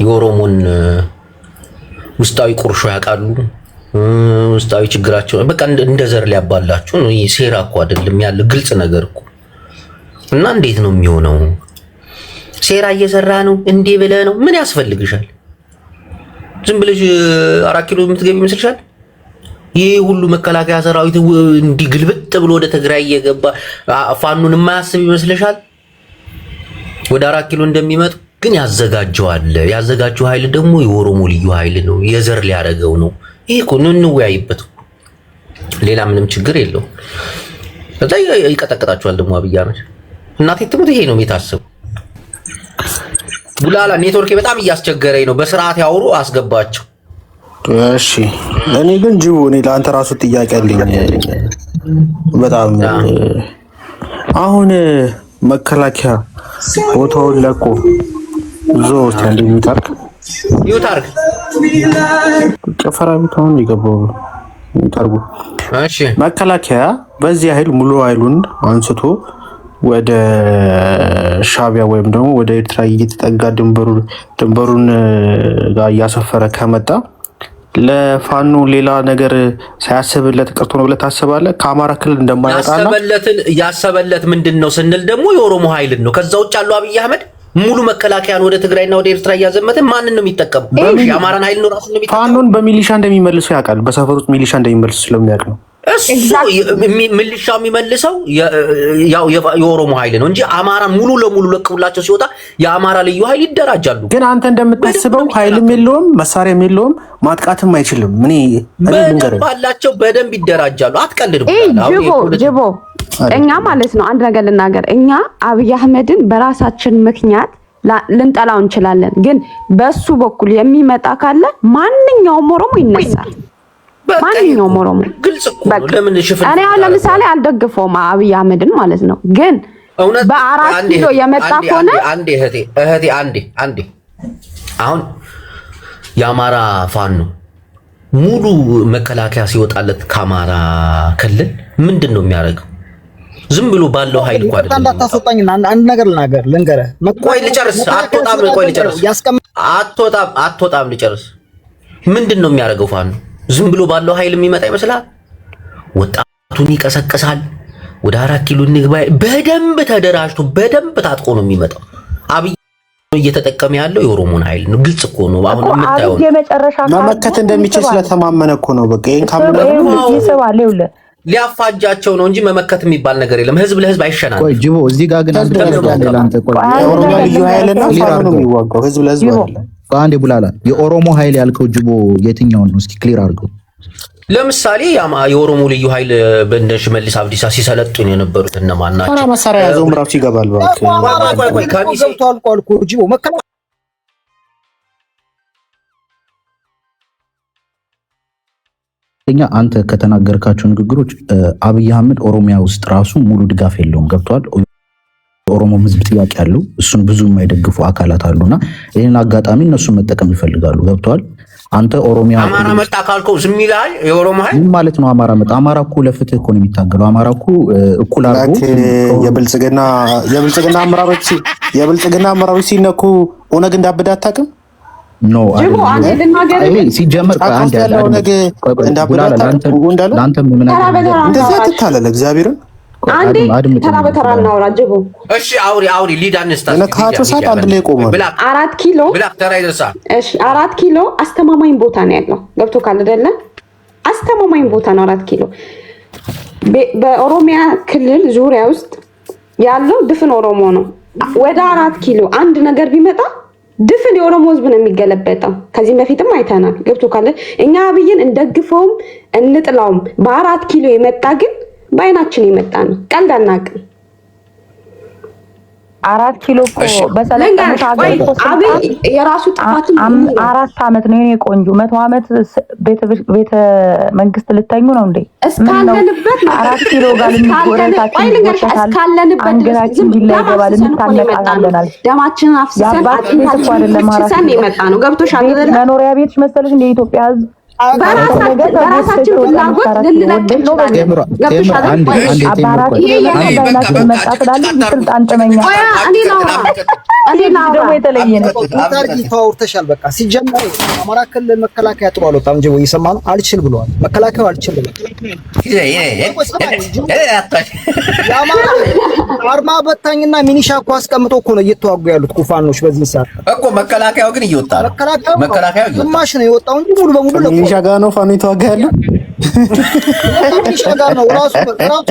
የኦሮሞን ውስጣዊ ቁርሾ ያውቃሉ ውስጣዊ ችግራቸው በቃ እንደ ዘር ሊያባላችሁ ነው ይሄ ሴራ እኮ አይደለም ያለ ግልጽ ነገር እኮ እና እንዴት ነው የሚሆነው ሴራ እየሰራ ነው እንዴ ብለ ነው ምን ያስፈልግሻል ዝም ብለሽ 4 ኪሎ የምትገቢ ይመስልሻል ይሄ ሁሉ መከላከያ ሰራዊት እንዲግልብጥ ብሎ ወደ ትግራይ እየገባ ፋኑን የማያስብ ይመስልሻል ወደ 4 ኪሎ እንደሚመጡ ግን ያዘጋጀው ኃይል ደግሞ የኦሮሞ ልዩ ኃይል ነው የዘር ሊያረገው ነው ይሄ እኮ ነው እንወያይበት ሌላ ምንም ችግር የለው ከዛ ይቀጠቅጣቸዋል ደግሞ አብይ አህመድ እናቴ ትሙት ይሄ ነው የሚታሰበው ቡላላ ኔትወርክ በጣም እያስቸገረኝ ነው በስርዓት ያወሩ አስገባቸው እሺ እኔ ግን ጅቡ እኔ ለአንተ ራሱ ጥያቄ አለኝ በጣም አሁን መከላከያ ቦታውን ለቆ ዞት እንደሚታርክ ይውታርክ ጨፈራ ቦታውን ይገባው ይታርጉ እሺ መከላከያ በዚህ ኃይል ሙሉ ኃይሉን አንስቶ ወደ ሻቢያ ወይም ደግሞ ወደ ኤርትራ እየተጠጋ ድንበሩን ጋር እያሰፈረ ከመጣ ለፋኖ ሌላ ነገር ሳያስብለት ቀርቶ ነው ብለህ ታስባለህ? ከአማራ ክልል እንደማይወጣና ያሰበለት ምንድነው ስንል ደግሞ የኦሮሞ ኃይልን ነው። ከዛ ውጭ ያለው አብይ አህመድ ሙሉ መከላከያን ወደ ትግራይና ወደ ኤርትራ እያዘመተ ማንን ነው የሚጠቀም? የአማራን ኃይል ነው ራሱን የሚጠቀም። ፋኖን በሚሊሻ እንደሚመልሱ ያውቃል። በሰፈር ውስጥ ሚሊሻ እንደሚመልሱ ስለሚያውቅ ነው። እሱ ሚሊሻው የሚመልሰው ያው የኦሮሞ ኃይል ነው እንጂ አማራን ሙሉ ለሙሉ ለቅቡላቸው ሲወጣ የአማራ ልዩ ኃይል ይደራጃሉ። ግን አንተ እንደምታስበው ኃይልም የለውም መሳሪያም የለውም ማጥቃትም አይችልም። በደንብ አላቸው፣ በደንብ ይደራጃሉ። አትቀልድ። ጅቦ እኛ ማለት ነው አንድ ነገር ልናገር። እኛ አብይ አህመድን በራሳችን ምክንያት ልንጠላው እንችላለን፣ ግን በሱ በኩል የሚመጣ ካለ ማንኛውም ኦሮሞ ይነሳል። ማንኛውም ኦሮሞ ግልጽ እኮ ነው። ለምን ሽፍን እኔ አሁን ለምሳሌ አልደግፈውም አብይ አህመድን ማለት ነው፣ ግን በ4 ኪሎ የመጣ ከሆነ እህቴ አንዴ አሁን የአማራ ፋኖ ሙሉ መከላከያ ሲወጣለት ከአማራ ክልል ምንድን ነው የሚያደርገው? ዝም ብሎ ባለው ኃይል እኮ አይደለም። እንዳታስወጣኝና አንድ ነገር ልንገርህ። ቆይ ልጨርስ። አትወጣም። ልጨርስ። ምንድን ነው የሚያደርገው ፋኖ? ዝም ብሎ ባለው ኃይል የሚመጣ ይመስላል? ወጣቱን ይቀሰቅሳል። ወደ 4 ኪሎ እንግባ። በደንብ ተደራጅቶ በደንብ ታጥቆ ነው የሚመጣው። አብይ እየተጠቀመ ያለው የኦሮሞን ኃይል ነው። ግልጽ እኮ ነው። አሁን የምታየው መመከት እንደሚችል ስለተማመነ እኮ ነው። በቃ ይሄን ካመነ ሊያፋጃቸው ነው እንጂ መመከት የሚባል ነገር የለም። ህዝብ ለህዝብ አይሸናል። ቆይ ጅቦ እዚህ ጋር ግን የኦሮሞ ልዩ ኃይልና ፋኖ ነው የሚዋጋው፣ ህዝብ ለህዝብ አይደለም። አንዴ ቡላላ የኦሮሞ ኃይል ያልከው ጅቦ የትኛውን ነው? እስኪ ክሊር አድርገው። ለምሳሌ የኦሮሞ ልዩ ኃይል በእንደ ሽመልስ አብዲሳ ሲሰለጥኑ የነበሩት እነማን ናቸው? አራ መሳሪያ ያዘው ምራፍ ይገባል። ቆይ ካሚስ ገብቷል እኮ ጅቦ አንተ ከተናገርካቸው ንግግሮች አብይ አህመድ ኦሮሚያ ውስጥ ራሱ ሙሉ ድጋፍ የለውም። ገብቷል። የኦሮሞ ህዝብ ጥያቄ ያለው እሱን ብዙ የማይደግፉ አካላት አሉና ይሄን አጋጣሚ እነሱ መጠቀም ይፈልጋሉ። ገብቷል። አንተ ኦሮሚያ አማራ መጣ ካልከው ዝም ይላል የኦሮሞ ኃይል ማለት ነው። አማራ መጣ። አማራ እኮ ለፍትህ እኮ ነው የሚታገለው። አማራ እኮ እኩል አድርጎ የብልጽግና አመራሮች ሲነኩ ኦነግ እንዳበደ አታውቅም? ኖ ሲጀመር አንድ ያለ ለአንተ ምን እንደዛ ትታለለ እግዚአብሔርን ተራ በተራ እናውራ። ጅቦ እሺ፣ አውሪ ሊዳንስታ ለካቶ ሰዓት አንድ ላይ ቆመው 4 ኪሎ ብላክ ተራ ይደርሳል። እሺ 4 ኪሎ አስተማማኝ ቦታ ነው ያለው። ገብቶ ካለ አይደለ? አስተማማኝ ቦታ ነው 4 ኪሎ። በኦሮሚያ ክልል ዙሪያ ውስጥ ያለው ድፍን ኦሮሞ ነው። ወደ 4 ኪሎ አንድ ነገር ቢመጣ ድፍን የኦሮሞ ህዝብ ነው የሚገለበጠው። ከዚህ በፊትም አይተናል። ገብቶ ካለ እኛ አብይን እንደግፈውም እንጥላውም በ4 ኪሎ የመጣ ግን በአይናችን የመጣ ነው። ቀልድ አናውቅም። 4 ኪሎ እኮ በሰለጠኑት ሀገር የራሱ ጥፋት 4 ዓመት ነው የኔ ቆንጆ። 100 ዓመት ቤተ መንግስት ልተኙ ነው እንዴ? እስካለንበት 4 ኪሎ ጋር ልንጎረታችን እስካለንበት አንገራችን ቢላ ይገባል እንታነቃለናል። ደማችንን አፍስሰን አጥንታችንን የመጣ ነው። ገብቶሻል? መኖሪያ ቤትሽ መሰለሽ እንደ ኢትዮጵያ ህዝብ በራሳችን ፍላጎት ልንለቅ ተወርተሻል። በቃ ሲጀመር አማራ ክልል መከላከያ ጥሩ አልወጣም እንጂ ወይ ሰማኑ አልችል ብለዋል። መከላከያው አልችል ብለዋል። አርማ በታኝና ሚኒሻ እኮ አስቀምጦ እኮ ነው እየተዋጉ ያሉት ፋኖች በዚህ ሰዓት እኮ። መከላከያው ግን እየወጣ ነው። መከላከያው ግማሽ ነው የወጣው እንጂ ሙሉ በሙሉ ሚኒሻ ጋር ነው ፋኖ የተዋጋ ያለው። ሚኒሻ ጋር ነው ራሱ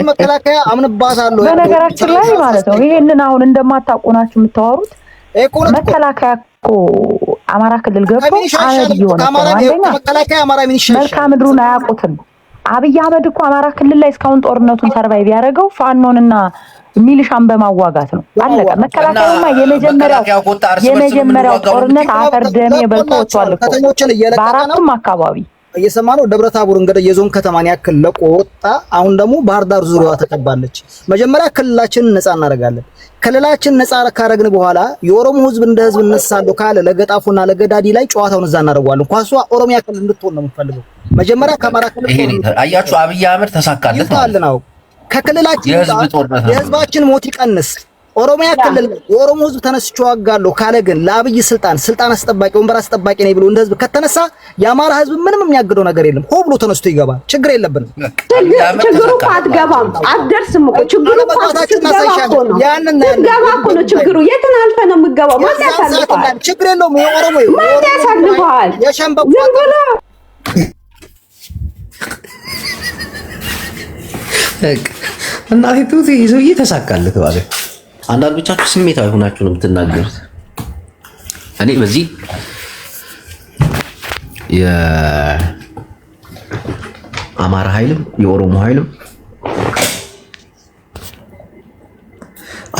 መከላከያ አምንባታለሁ። በነገራችን ላይ ማለት ነው ይሄንን አሁን እንደማታውቁ ናችሁ የምታወሩት። መከላከያ እኮ አማራ ክልል ገብቶ አመድ እየሆነ ነው። መከላከያ አማራ ሚኒሻ መልክዓ ምድሩን አያውቁትም። አብይ አህመድ እኮ አማራ ክልል ላይ እስካሁን ጦርነቱን ሰርቫይቭ ያደረገው ፋኖንና ሚሊሻን በማዋጋት ነው። አለቀ። መከላከያውማ የመጀመሪያው ጦርነት አፈር ደም የበልቶ ወጥቷል እኮ በአራቱም አካባቢ እየሰማ ነው። ደብረ ታቦር እንግዲህ የዞን ከተማን ያክል ለቆ ወጣ። አሁን ደግሞ ባህር ዳር ዙሪያዋ ተከባለች። መጀመሪያ ክልላችንን ነፃ እናደርጋለን። ክልላችን ነፃ ካረግን በኋላ የኦሮሞ ህዝብ እንደ ህዝብ እነሳለሁ ካለ ለገጣፉና ለገዳዲ ላይ ጨዋታውን እዛ እናደርጋለን። ኳሷ ኦሮሚያ ክልል እንድትሆን ነው የምፈልገው። መጀመሪያ ከአማራ ክልል አያችሁ፣ አብይ አህመድ ተሳካለት ማለት ነው። ከክልላችን የህዝባችን ሞት ይቀንስ። ኦሮሚያ ክልል የኦሮሞ ህዝብ ተነስቼ ዋጋለሁ ካለ ግን ለአብይ ስልጣን አስጠባቂ ወንበር አስጠባቂ ነኝ ብሎ እንደ ህዝብ ከተነሳ የአማራ ህዝብ ምንም የሚያግደው ነገር የለም። ሆ ብሎ ተነስቶ ይገባል። ችግር የለብንም። ችግሩ እኮ አትገባም፣ አትደርስም እኮ ችግሩ እኮ ነው። ችግሩ የትን አልፈህ ነው የምትገባው? ማን ያሳልፋል? ችግር የለውም። የኦሮሞ ማን ያሳልፋል? የሸምበቆ ዝም ብሎ እናቴ ቱቲ ይዞዬ ተሳካልህ ማለት አንዳንዶቻችሁ ስሜታዊ ሆናችሁ ነው የምትናገሩት። እኔ በዚህ የአማራ ኃይልም የኦሮሞ ኃይልም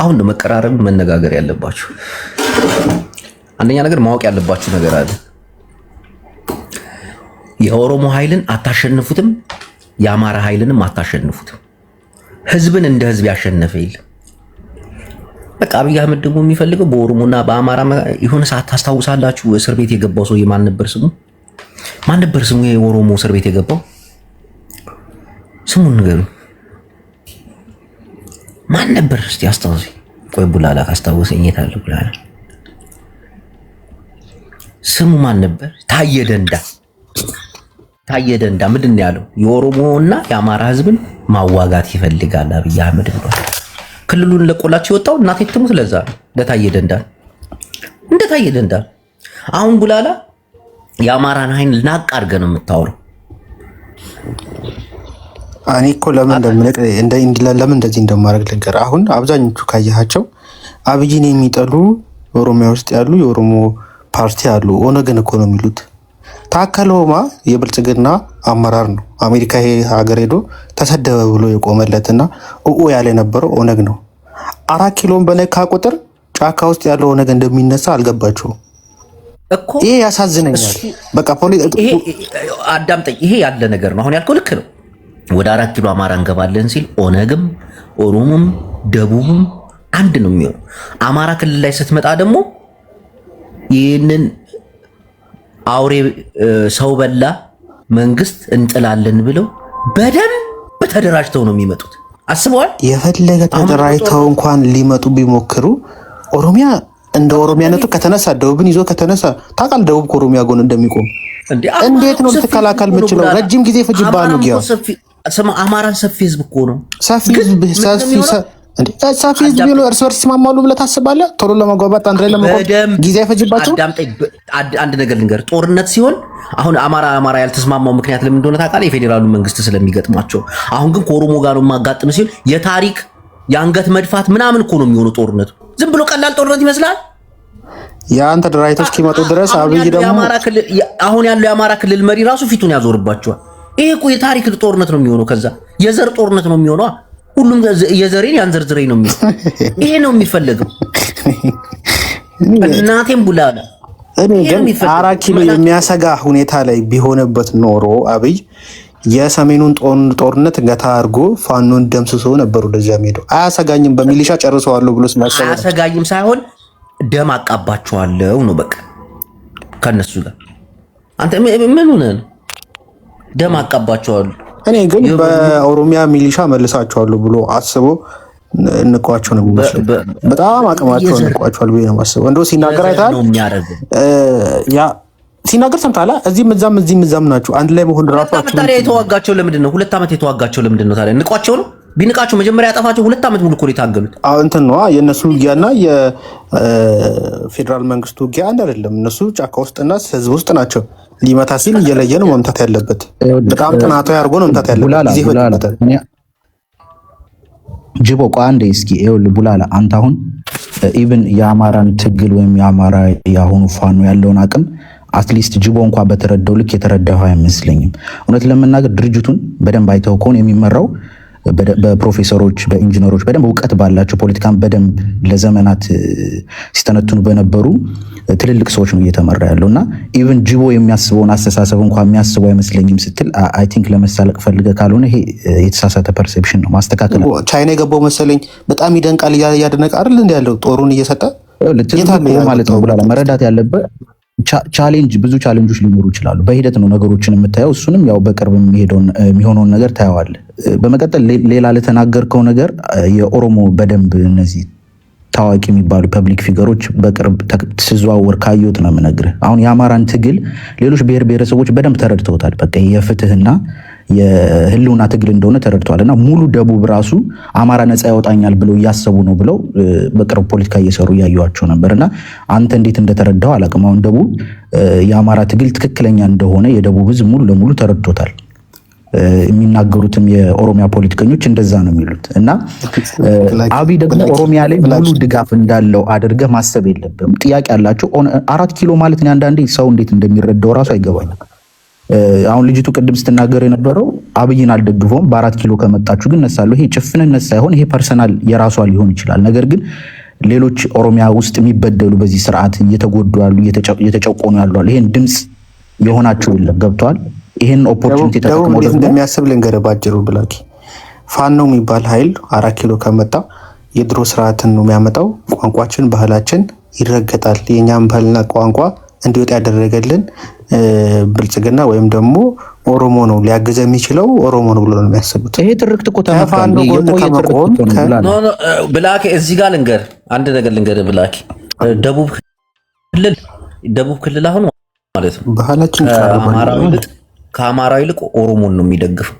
አሁን ነው መቀራረብ መነጋገር ያለባችሁ። አንደኛ ነገር ማወቅ ያለባችሁ ነገር አለ። የኦሮሞ ኃይልን አታሸንፉትም፣ የአማራ ኃይልንም አታሸንፉትም። ህዝብን እንደ ህዝብ ያሸነፈ የለም። በቃ አብይ አህመድ ደግሞ የሚፈልገው በኦሮሞና በአማራ የሆነ ሰዓት ታስታውሳላችሁ፣ እስር ቤት የገባው ሰው ማን ነበር ስሙ? የኦሮሞ እስር ቤት የገባው ስሙን ንገሩ። ማን ነበር? እስቲ አስታውሱ። ቆይ ቡላላ ካስታወሰኝ የታለ ቡላላ? ስሙ ማን ነበር? ታየ ደንዳ ምንድን ነው ያለው? የኦሮሞና የአማራ ህዝብን ማዋጋት ይፈልጋል አብይ አህመድ ብሏል። ክልሉን ለቆላችሁ የወጣው እናቴ ትሙት ለዛ ለታየ ደንዳ አሁን ቡላላ የአማራን ኃይል ናቅ አድርገህ ነው የምታወራው። እኔ እኮ ለምን እንደዚህ እንደማደርግ ልንገር። አሁን አብዛኞቹ ካያቸው አብይን የሚጠሉ ኦሮሚያ ውስጥ ያሉ የኦሮሞ ፓርቲ አሉ። ኦነግን እኮ ነው የሚሉት። ታከለ ኡማ የብልጽግና አመራር ነው። አሜሪካ ሀገር ሄዶ ተሰደበ ብሎ የቆመለትና ያለ የነበረው ኦነግ ነው። 4 ኪሎን በነካ ቁጥር ጫካ ውስጥ ያለው ኦነግ እንደሚነሳ አልገባቸውም እኮ። ይሄ ያሳዝነኛል። በቃ አዳምጠኝ፣ ይሄ ያለ ነገር ነው። አሁን ያልከው ልክ ነው። ወደ 4 ኪሎ አማራ እንገባለን ሲል ኦነግም ኦሮሞም ደቡብም አንድ ነው የሚሆነው። አማራ ክልል ላይ ስትመጣ ደግሞ ይህንን አውሬ ሰው በላ መንግስት እንጥላለን ብለው በደንብ ተደራጅተው ነው የሚመጡት። አስበዋል። የፈለገ ተደራጅተው እንኳን ሊመጡ ቢሞክሩ ኦሮሚያ እንደ ኦሮሚያነቱ ከተነሳ ደቡብን ይዞ ከተነሳ ታውቃለህ፣ ደቡብ ከኦሮሚያ ጎን እንደሚቆም እንዴት ነው ልትከላከል የምችለው? ረጅም ጊዜ ፍጅባል ነው ጊያ አማራን ሰፊ ህዝብ እኮ ነው። ሰፊ ህዝብ ቢሆን እርስ በርስ ይስማማሉ ብለህ ታስባለህ? ቶሎ ለመግባባት አንድ ላይ ለመቆም ጊዜ አይፈጅባቸው? አንድ ነገር ልንገር፣ ጦርነት ሲሆን አሁን አማራ ያልተስማማው ምክንያት ለምን እንደሆነ ታውቃለህ? የፌዴራሉ መንግስት ስለሚገጥማቸው። አሁን ግን ከኦሮሞ ጋር ነው የማጋጥም ሲል የታሪክ የአንገት መድፋት ምናምን እኮ ነው የሚሆነው ጦርነቱ። ዝም ብሎ ቀላል ጦርነት ይመስላል። ያን ተደራጅተው እስኪመጡ ድረስ አብይ ደግሞ አሁን ያለው የአማራ ክልል መሪ ራሱ ፊቱን ያዞርባቸዋል። ይሄ እኮ የታሪክ ጦርነት ነው የሚሆነው። ከዛ የዘር ጦርነት ነው የሚሆነው። ሁሉም የዘሬን ያንዘርዝረኝ ነው የሚሆነው። ይሄ ነው የሚፈለገው። እናቴም ቡላላ እኔ ግን 4 ኪሎ የሚያሰጋ ሁኔታ ላይ ቢሆንበት ኖሮ አብይ የሰሜኑን ጦርነት ገታ አድርጎ ፋኖን ደምስሶ ነበር ወደዚያ ሄደው። አያሰጋኝም በሚሊሻ ጨርሰዋለሁ ብሎ ስላሰበ አያሰጋኝም ሳይሆን ደም አቃባቸዋለሁ ነው በቃ ከነሱ ጋር። አንተ ምን ሆነ ነው ደም አቃባቸዋለሁ? እኔ ግን በኦሮሚያ ሚሊሻ መልሳቸዋለሁ ብሎ አስቦ እንቋቸው ነው የሚመስለው። በጣም አቅማቸው እንቋቸዋል ብዬ ነው የማስበው። እንደው ሲናገር አይተሃል? ያ ሲናገር ሰምተሃል? እዚህም እዛም ናቸው አንድ ላይ መሆን ራሳቸው። ታዲያ የተዋጋቸው ለምንድን ነው? 2 ዓመት የተዋጋቸው ለምንድን ነው ታዲያ? ንቋቸው ነው። ቢንቃቸው መጀመሪያ ያጠፋቸው 2 ዓመት ሙሉ እኮ ነው የታገሉት። እንትን ነው የእነሱ ውጊያና የፌዴራል መንግስቱ ውጊያ አንድ አይደለም። እነሱ ጫካ ውስጥና ህዝብ ውስጥ ናቸው። ሊመታ ሲል እየለየ ነው መምታት ያለበት። በጣም ጥናታዊ አድርጎ ነው መምታት ያለበት። ጊዜ ይፈጅበታል። ጅቦ ቆይ አንዴ እስኪ ይኸውልህ ቡላላ፣ አንተ አሁን ኢቭን የአማራን ትግል ወይም የአማራ የአሁኑ ፋኖ ያለውን አቅም አትሊስት ጅቦ እንኳን በተረዳው ልክ የተረዳው አይመስለኝም። እውነት ለመናገር ድርጅቱን በደንብ አይተው ከሆነ የሚመራው በፕሮፌሰሮች በኢንጂነሮች በደንብ እውቀት ባላቸው ፖለቲካን በደንብ ለዘመናት ሲተነትኑ በነበሩ ትልልቅ ሰዎች ነው እየተመራ ያለውና ኢቭን ጅቦ የሚያስበውን አስተሳሰብ እንኳን የሚያስበው አይመስለኝም ስትል አይ ቲንክ ለመሳለቅ ፈልገህ ካልሆነ ይሄ የተሳሳተ ፐርሴፕሽን ነው። ማስተካከል ቻይና የገባው መሰለኝ በጣም ይደንቃል። እያደነቀ አይደል እንደ ያለው ጦሩን እየሰጠ ማለት ነው ብላ መረዳት ያለበት ቻሌንጅ ብዙ ቻሌንጆች ሊኖሩ ይችላሉ። በሂደት ነው ነገሮችን የምታየው። እሱንም ያው በቅርብ የሚሆነውን ነገር ታየዋለህ። በመቀጠል ሌላ ለተናገርከው ነገር የኦሮሞ በደንብ እነዚህ ታዋቂ የሚባሉ ፐብሊክ ፊገሮች በቅርብ ሲዘዋወር ካየሁት ነው የምነግርህ። አሁን የአማራን ትግል ሌሎች ብሔር ብሔረሰቦች በደንብ ተረድተውታል። በቃ የፍትህና የህልውና ትግል እንደሆነ ተረድተዋል። እና ሙሉ ደቡብ ራሱ አማራ ነፃ ያወጣኛል ብለው እያሰቡ ነው ብለው በቅርብ ፖለቲካ እየሰሩ እያዩዋቸው ነበር። እና አንተ እንዴት እንደተረዳው አላውቅም። አሁን ደቡብ የአማራ ትግል ትክክለኛ እንደሆነ የደቡብ ህዝብ ሙሉ ለሙሉ ተረድቶታል። የሚናገሩትም የኦሮሚያ ፖለቲከኞች እንደዛ ነው የሚሉት። እና አብይ ደግሞ ኦሮሚያ ላይ ሙሉ ድጋፍ እንዳለው አድርገህ ማሰብ የለብም። ጥያቄ ያላቸው 4 ኪሎ ማለት ነው። አንዳንዴ ሰው እንዴት እንደሚረዳው ራሱ አይገባኝም። አሁን ልጅቱ ቅድም ስትናገር የነበረው አብይን አልደግፈውም፣ በ4 ኪሎ ከመጣችሁ ግን እነሳለሁ። ይሄ ጭፍንነት ሳይሆን ይሄ ፐርሰናል የራሷ ሊሆን ይችላል። ነገር ግን ሌሎች ኦሮሚያ ውስጥ የሚበደሉ በዚህ ስርዓት እየተጎዱ ያሉ እየተጨቆኑ ያሉ ይሄን ድምጽ የሆናቸው የለም። ገብቷል። ይሄን ኦፖርቹኒቲ ተጠቅመው ደግሞ እንደሚያስብ ልንገርህ ባጭሩ። ብላኪ ፋኖ የሚባል ኃይል 4 ኪሎ ከመጣ የድሮ ስርዓትን ነው የሚያመጣው። ቋንቋችን፣ ባህላችን ይረገጣል። የኛም ባህልና ቋንቋ እንዲወጣ ያደረገልን ብልጽግና ወይም ደግሞ ኦሮሞ ነው ሊያገዘ የሚችለው ኦሮሞ ነው ብሎ ነው የሚያስቡት። ይሄ ትርክት እኮ ተመካን ብላኪ እዚህ ጋር ልንገር አንድ ነገር ልንገር ብላኪ ደቡብ ክልል አሁን ማለት ነው ባህላችን ከአማራው ይልቅ ኦሮሞን ነው የሚደግፈው።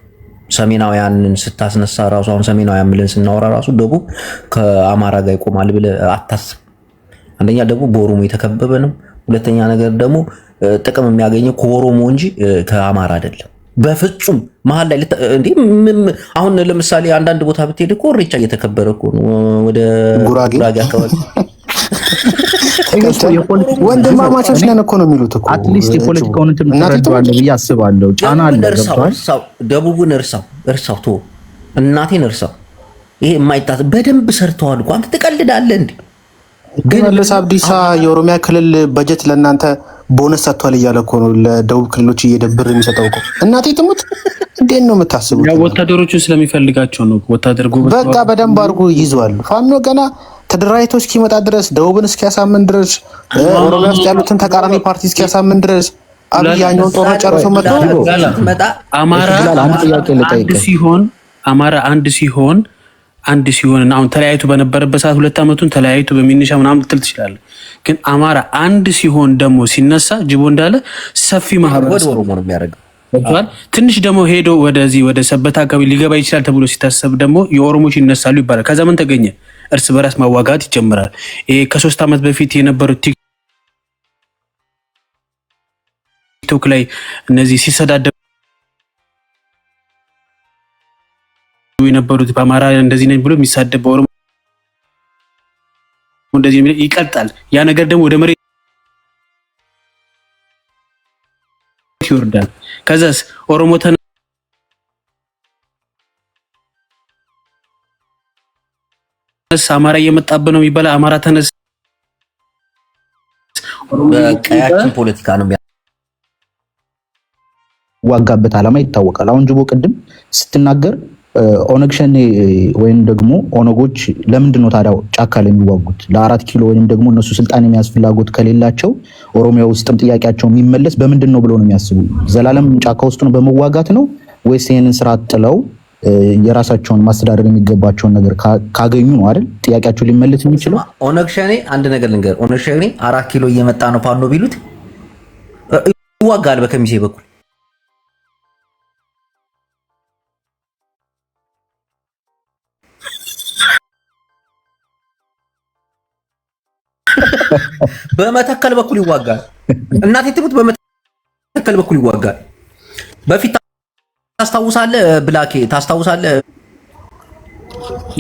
ሰሜናውያንን ስታስነሳ ራሱ አሁን ሰሜናውያን ብለን ስናወራ ራሱ ደቡብ ከአማራ ጋር ይቆማል ብለህ አታስብ። አንደኛ ደቡብ በኦሮሞ የተከበበ ነው። ሁለተኛ ነገር ደግሞ ጥቅም የሚያገኘው ከኦሮሞ እንጂ ከአማራ አይደለም በፍጹም። መሀል ላይ እንዴ አሁን ለምሳሌ አንዳንድ ቦታ ብትሄድ እኮ ኢሬቻ እየተከበረ እኮ ነው ወደ ጉራጌ አካባቢ ወንድማማቾች ነን እኮ ነው የሚሉት እኮ። አትሊስት የፖለቲካውን እንትን ተረዳዋለሁ ብዬ አስባለሁ። ጫና አለ ገብቷል። ደቡብን እርሳው ቶ እናቴን እርሳው። ይሄ የማይታስ በደንብ ሰርተዋል እኮ። አንተ ትቀልዳለህ እንዴ? ግን መለስ አብዲሳ የኦሮሚያ ክልል በጀት ለእናንተ ቦነስ ሰጥቷል እያለ እኮ ነው ለደቡብ ክልሎች እየደብር የሚሰጠው እኮ። እናቴ ትሙት እንዴት ነው የምታስቡት? ያው ወታደሮቹን ስለሚፈልጋቸው ነው። ወታደር ጎበዝ በቃ በደንብ አድርጎ ይዟል። ፋኖ ገና ተደራጅቶ እስኪመጣ ድረስ ደቡብን እስኪያሳምን ድረስ ኦሮሚያ ውስጥ ያሉትን ተቃራኒ ፓርቲ እስኪያሳምን ድረስ አብያኛውን ጦር ጨርሶ መጥቶ አማራ አንድ ሲሆን አሁን ተለያይቶ በነበረበት ሰዓት 2 ዓመቱን ተለያይቶ በሚኒሻ ምናምን ልትል ትችላለህ። ግን አማራ አንድ ሲሆን ደግሞ ሲነሳ ጅቦ እንዳለ ሰፊ ማህበረሰብ ኦሮሞ ነው የሚያደርገው። ትንሽ ደግሞ ሄዶ ወደዚህ ወደ ሰበታ አካባቢ ሊገባ ይችላል ተብሎ ሲታሰብ ደግሞ የኦሮሞች ይነሳሉ ይባላል። ከዛ ምን ተገኘ? እርስ በራስ ማዋጋት ይጀምራል። ይሄ ከ3 ዓመት በፊት የነበሩት ቲክቶክ ላይ እነዚህ ሲሰዳደቡ የነበሩት በአማራ እንደዚህ ነኝ ብሎ የሚሳደብ በኦሮሞ እንደዚህ ይቀልጣል። ያ ነገር ደግሞ ወደ መሬት ይወርዳል። ከዛስ ኦሮሞ ተነስ አማራ እየመጣብህ ነው የሚባለው። አማራ ተነስ በቀያችን ፖለቲካ ነው ዋጋበት ዓላማ ይታወቃል። አሁን ጅቦ ቅድም ስትናገር ኦነግ ሸኔ ወይም ደግሞ ኦነጎች ለምንድን ነው ታዲያ ጫካ ላይ የሚዋጉት? ለ4 ኪሎ ወይም ደግሞ እነሱ ስልጣን የሚያዝ ፍላጎት ከሌላቸው ኦሮሚያ ውስጥም ጥያቄያቸው የሚመለስ በምንድን ነው ብለው ነው የሚያስቡ? ዘላለም ጫካ ውስጥ ነው በመዋጋት ነው ወይስ ይሄንን ስርዓት ጥለው የራሳቸውን ማስተዳደር የሚገባቸውን ነገር ካገኙ ነው አይደል ጥያቄያቸው ሊመለስ የሚችለው? ኦነግ ሸኔ አንድ ነገር ልንገር፣ ኦነግ ሸኔ 4 ኪሎ እየመጣ ነው ፋኖ ቢሉት ይዋጋል በከሚሴ በኩል በመተከል በኩል ይዋጋል። እናቴ ትሙት በመተከል በኩል ይዋጋል። በፊት ታስታውሳለህ ብላኬ ታስታውሳለህ?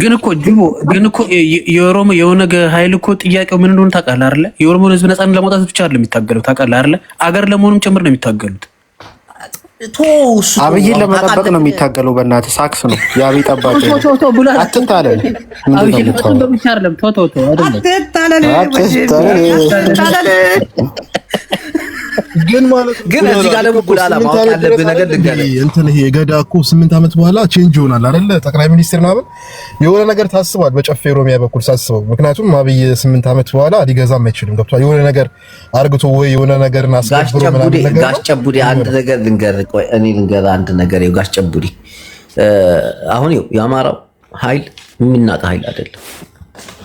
ግን እኮ ጅቦ ግን እኮ የኦሮሞ የኦነግ ኃይል እኮ ጥያቄው ምን እንደሆነ ታውቃለህ አይደለ? የኦሮሞን ህዝብ ነፃነት ለማውጣት ብቻ አይደለም የሚታገሉት ታውቃለህ አይደለ? አገር ለመሆኑም ጭምር ነው የሚታገሉት። አብይን ለመጠበቅ ነው የሚታገለው። በእናትህ ሳክስ ነው የአብይ ጠባቂ አትታለል። ግን ማለት ግን እዚህ ጋር ደግሞ ጉዳላ ማወቅ ያለብህ ነገር ልንገርህ፣ እንትን ይሄ ገዳ እኮ 8 ዓመት በኋላ ቼንጅ ይሆናል አይደለ? ጠቅላይ ሚኒስትር ማለት የሆነ ነገር ታስቧል በጨፌ ኦሮሚያ በኩል ሳስበው። ምክንያቱም አብይ 8 ዓመት በኋላ ሊገዛም አይችልም። ገብቷል? የሆነ ነገር አርግቶ ወይ የሆነ ነገርን አስገብሮ ምናምን ነገር ጋሽ ጨቡዴ አንድ ነገር ልንገርህ፣ ቆይ እኔ ልንገርህ አንድ ነገር። ጋሽ ጨቡዴ አሁን የአማራው ኃይል የሚናቅ ኃይል አይደለም።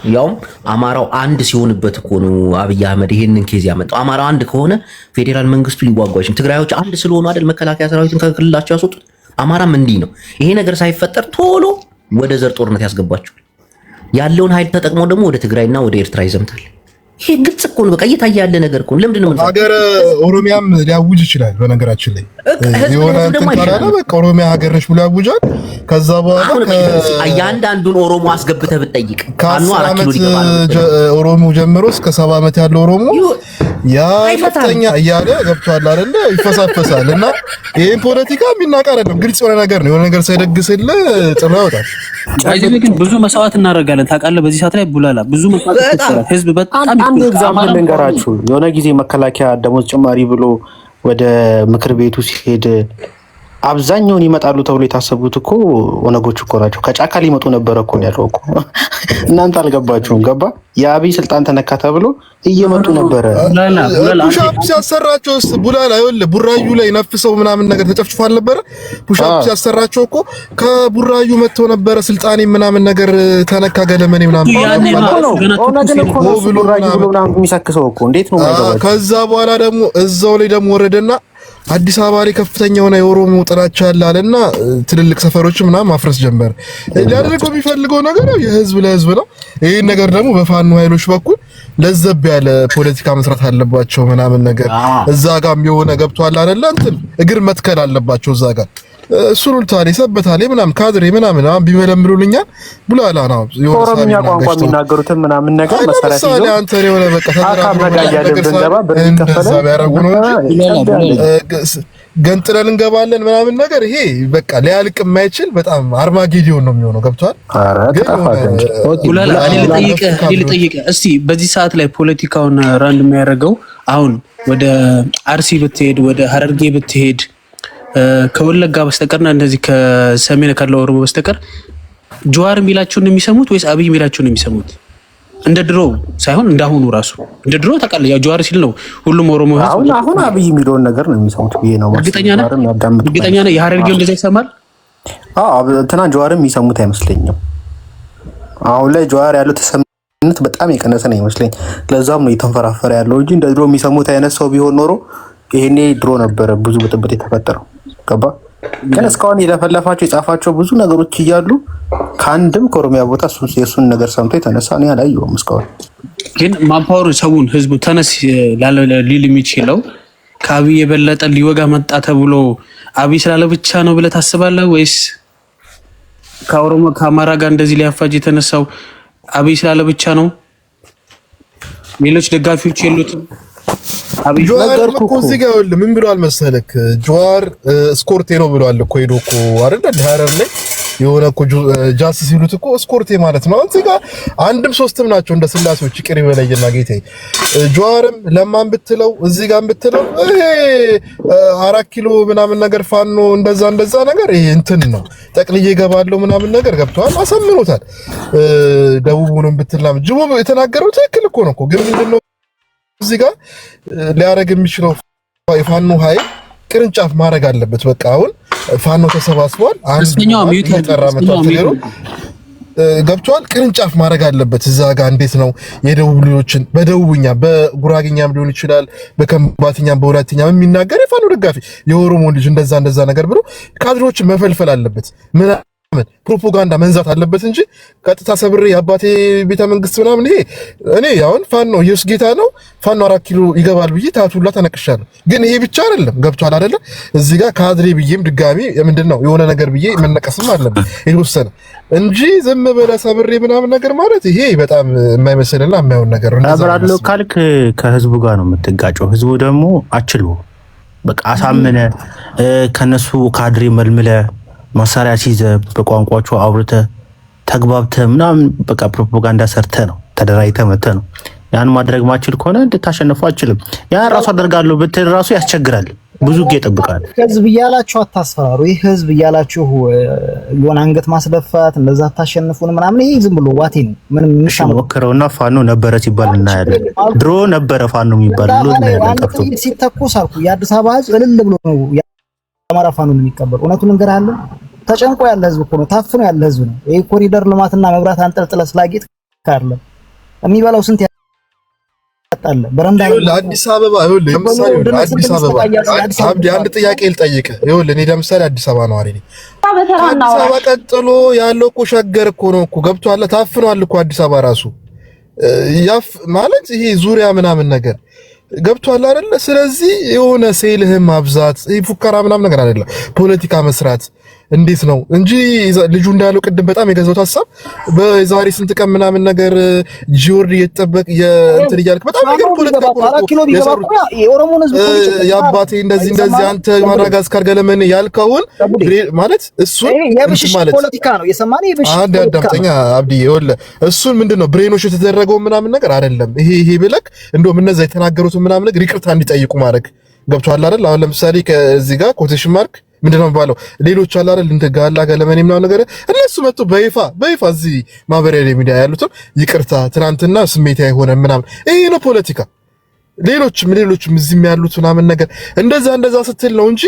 ያውም አማራው አንድ ሲሆንበት እኮ ነው አብይ አህመድ ይሄንን ኬዝ ያመጣው። አማራው አንድ ከሆነ ፌዴራል መንግስቱ ሊዋጓች፣ ትግራዮች አንድ ስለሆኑ አይደል መከላከያ ሰራዊትን ከክልላቸው ያስወጡት። አማራም እንዲህ ነው። ይሄ ነገር ሳይፈጠር ቶሎ ወደ ዘር ጦርነት ያስገባቸዋል። ያለውን ኃይል ተጠቅመው ደግሞ ወደ ትግራይና ወደ ኤርትራ ይዘምታል። ይሄ ግልጽ እኮ ነው። በቃ እየታየ ያለ ነገር እኮ ለምንድን ነው ሀገር ኦሮሚያም ሊያውጅ ይችላል። በነገራችን ላይ የሆነ እንትን ካላለ በቃ ኦሮሚያ ሀገር ነች ብሎ ያውጃል። ከዛ በኋላ እያንዳንዱን ኦሮሞ አስገብተህ ብትጠይቅ ከ10 ዓመት ኦሮሞ ጀምሮ እስከ 70 ዓመት ያለው ኦሮሞ ያ ከፍተኛ እያለ ገብቷል አይደለ? ይፈሳፈሳል። እና ይሄን ፖለቲካ የሚናቅ አይደለም፣ ግልጽ የሆነ ነገር ነው። የሆነ ነገር ሳይደግስልህ ጥሎ ያወጣል። ግን ብዙ መስዋዕት እናደርጋለን ታውቃለህ። በዚህ ሰዓት ላይ ቡላላ ብዙ መስዋዕት ህዝብ በጣም አንድ ኤግዛምፕል ልንገራችሁ። የሆነ ጊዜ መከላከያ ደሞዝ ጭማሪ ብሎ ወደ ምክር ቤቱ ሲሄድ አብዛኛውን ይመጣሉ ተብሎ የታሰቡት እኮ ኦነጎች እኮ ናቸው። ከጫካ ሊመጡ ነበረ እኮ ያለው እኮ እናንተ አልገባችሁም። ገባ? የአብይ ስልጣን ተነካ ተብሎ እየመጡ ነበረ። ፑሻፕ ሲያሰራቸው ቡላላ ይኸውልህ ቡራዩ ላይ ነፍሰው ምናምን ነገር ተጨፍጭፎ አልነበረ? ፑሻፕ ሲያሰራቸው እኮ ከቡራዩ መጥተው ነበረ። ስልጣኔ ምናምን ነገር ተነካ ገለመኔ ምናምን ኦነግን እኮ ነው ቡራዩ ብሎ ምናምን የሚሰክሰው እኮ እንዴት ነው የማይገባችሁ? ከዛ በኋላ ደግሞ እዛው ላይ ደግሞ ወረደና አዲስ አበባ ላይ ከፍተኛ የሆነ የኦሮሞ ጥላቻ አለና ትልልቅ ሰፈሮች ምናምን ማፍረስ ጀመረ። ሊያደርገው የሚፈልገው ነገር የህዝብ ለህዝብ ነው። ይሄን ነገር ደግሞ በፋኖ ኃይሎች በኩል ለዘብ ያለ ፖለቲካ መስራት አለባቸው ምናምን ነገር እዛ ጋር የሆነ ገብቷል አይደለ? እንትን እግር መትከል አለባቸው እዛ ጋር ሱሉልታኔ ሰበታሌ ምናምን ካድሬ ምናምን ቢመለምሉልኛል ቡላላ ነው ኦሮምኛ ቋንቋ የሚናገሩትን ምናምን ነገር መሰረት ይዞ አንተ የሆነ በቃ ገንጥለን እንገባለን ምናምን ነገር ይሄ በቃ ሊያልቅ የማይችል በጣም አርማጌዲዮን ነው የሚሆነው። ገብቷል? ቡላላ እኔ ልጠይቅህ እስቲ በዚህ ሰዓት ላይ ፖለቲካውን ራንድ የሚያደርገው አሁን ወደ አርሲ ብትሄድ ወደ ሀረርጌ ብትሄድ ከወለጋ በስተቀርና እንደዚህ ከሰሜን ካለው ኦሮሞ በስተቀር ጀዋር የሚላቸውን የሚሰሙት ወይስ አብይ የሚላቸውን የሚሰሙት? እንደ ድሮ ሳይሆን እንዳሁኑ ራሱ እንደ ድሮ ታውቃለህ፣ ያው ጀዋር ሲል ነው ሁሉም ኦሮሞ አሁን አብይ የሚለውን ነገር ነው የሚሰሙት ብዬ ነው። እርግጠኛ ነህ የሀረርጌው እንደዛ ይሰማል? እንትና ጀዋርም የሚሰሙት አይመስለኝም። አሁን ላይ ጀዋር ያለው ተሰሚነት በጣም የቀነሰ ነው ይመስለኝ። ለዛም ነው የተንፈራፈረ ያለው እንጂ እንደ ድሮ የሚሰሙት አይነት ሰው ቢሆን ኖሮ ይሄኔ ድሮ ነበረ ብዙ ብጥብጥ የተፈጠረው። ገባ? ግን እስካሁን የለፈለፋቸው የጻፋቸው ብዙ ነገሮች እያሉ ከአንድም ከኦሮሚያ ቦታ የሱን ነገር ሰምቶ የተነሳ ነው ያላየውም እስካሁን። ግን ማንፓወር ሰውን ህዝቡ ተነስ ሊል የሚችለው ከአብይ የበለጠ ሊወጋ መጣ ተብሎ አብይ ስላለ ብቻ ነው ብለህ ታስባለህ ወይስ ከኦሮሞ ከአማራ ጋር እንደዚህ ሊያፋጅ የተነሳው አብይ ስላለ ብቻ ነው? ሌሎች ደጋፊዎች የሉትም? ጀዋር እኮ እዚህ ጋር ምን ብሏል መሰለክ? ጀዋር ስኮርቴ ነው ብሏል እኮ ሄዶ እኮ አይደል ሀረር ላይ የሆነ እኮ ጃስ ሲሉት እኮ ስኮርቴ ማለት ነው። እዚህ ጋር አንድም ሶስትም ናቸው እንደ ስላሴዎች ይቅር ይበለኝና ጌታዬ። ጀዋርም ለማን ብትለው እዚህ ጋር ብትለው ይሄ 4 ኪሎ ምናምን ነገር ፋኖ እንደዛ ነገር ይሄ እንትን ነው ጠቅልዬ ገባለው ምናምን ነገር ገብቷል፣ አሰምኖታል። ደቡቡንም ብትላም ጅቦ የተናገረው ትክክል እኮ ነው። ግን ምንድነው እዚህ ጋር ሊያረግ የሚችለው የፋኖ ኃይል ቅርንጫፍ ማድረግ አለበት። በቃ አሁን ፋኖ ተሰባስቧል። ገብቷል። ቅርንጫፍ ማድረግ አለበት እዛ ጋር። እንዴት ነው የደቡብ ልጆችን በደቡብኛ በጉራጌኛም ሊሆን ይችላል በከምባትኛም በወላይትኛም የሚናገር የፋኖ ደጋፊ የኦሮሞ ልጅ እንደዛ ነገር ብሎ ካድሮችን መፈልፈል አለበት። ፕሮፓጋንዳ መንዛት አለበት እንጂ ቀጥታ ሰብሬ የአባቴ ቤተ መንግስት ምናምን ይሄ እኔ አሁን ፋኖ ኢየሱስ ጌታ ነው ፋኖ 4 ኪሎ ይገባል ብዬ ታቱላ ተነቅሻለሁ። ግን ይሄ ብቻ አይደለም። ገብቷል አይደለ? እዚህ ጋር ካድሬ ብዬም ድጋሚ ምንድነው የሆነ ነገር ብዬ መነቀስም አለበት የተወሰነ እንጂ ዝም ብለህ ሰብሬ ምናምን ነገር ማለት ይሄ በጣም የማይመስልና የማይሆን ነገር ነው። አብራለሁ ካልክ ከህዝቡ ጋር ነው የምትጋጨው። ህዝቡ ደግሞ አችሎ በቃ አሳመነ ከነሱ ካድሬ መልምለ መሳሪያ ሲይዘ በቋንቋቸው አውርተ ተግባብተ ምናምን በቃ ፕሮፓጋንዳ ሰርተ ነው ተደራይተ መተ ነው። ያን ማድረግ ማችል ከሆነ እንድታሸንፉ አችልም። ያን ራሱ አደርጋለሁ ብትል ራሱ ያስቸግራል። ብዙ ጊዜ ይጠብቃል። ህዝብ እያላችሁ አታስፈራሩ። ይህ ህዝብ እያላችሁ የሆነ አንገት ማስደፋት እንደዛ አታሸንፉን ምናምን ይሄ ዝም ብሎ ዋቴ ነው። ምንም ሞክረውና ፋኖ ነበረ ሲባል እናያለን። ድሮ ነበረ ፋኖ የሚባል ብሎ እናያለን። ከፍቶ ሲተኮስ አልኩ የአዲስ አበባ ህዝብ እልል ብሎ ነው የአማራ ፋኖን የሚቀበል። እውነቱን እንገራለን። ተጨንቆ ያለ ህዝብ እኮ ነው። ታፍኖ ያለ ህዝብ ነው። ይሄ ኮሪደር ልማትና መብራት አንጠልጥለ ስላጌጥ ካርለ የሚበላው ስንት ያጣለ በረንዳ አዲስ አበባ ለምሳሌ አዲስ አበባ አብዲ አንድ ጥያቄ ልጠይቅህ። እኔ ለምሳሌ አዲስ አበባ ነው አይደል? አዲስ አበባ ቀጥሎ ያለው እኮ ሸገር እኮ ነው እኮ ገብቷል። ታፍኗል እኮ አዲስ አበባ ራሱ ያፍ ማለት ይሄ ዙሪያ ምናምን ነገር ገብቷል አይደል? ስለዚህ የሆነ ሴልህም ማብዛት ይሄ ፉከራ ምናምን ነገር አይደለም። ፖለቲካ መስራት እንዴት ነው እንጂ ልጁ እንዳለው ቅድም በጣም የገዛው ሐሳብ በዛሬ ስንት ቀን ምናምን ነገር ጂኦርዲ እየተጠበቅ እንትን እያልክ በጣም ነገር ፖለቲካ የኦሮሞን ህዝብ ያባቴ እንደዚህ አንተ ማዳጋስካር ገለመን ያልከውን ማለት እሱ ማለት ፖለቲካ ነው የሰማነው አንድ አዳምጠኛ አብዲ ይኸውልህ እሱን ምንድነው ብሬኖች የተደረገው ምናምን ነገር አይደለም። ይሄ ብለክ እንደውም እነዛ የተናገሩት ምናምን ነገር ይቅርታ እንዲጠይቁ ማድረግ ገብቷል አይደል? አሁን ለምሳሌ ከዚህ ጋር ኮቴሽን ማርክ ምንድነው የሚባለው ሌሎች አለ አይደል እንደ ጋላ ገለመን ምናምን ነገር እነሱ መጥቶ በይፋ እዚህ ማህበራዊ ሚዲያ ያሉትን ይቅርታ ትናንትና ስሜት አይሆንም ምናምን ይሄ ነው ፖለቲካ። ሌሎችም እዚህ ያሉት ምናምን ነገር እንደዛ ስትል ነው እንጂ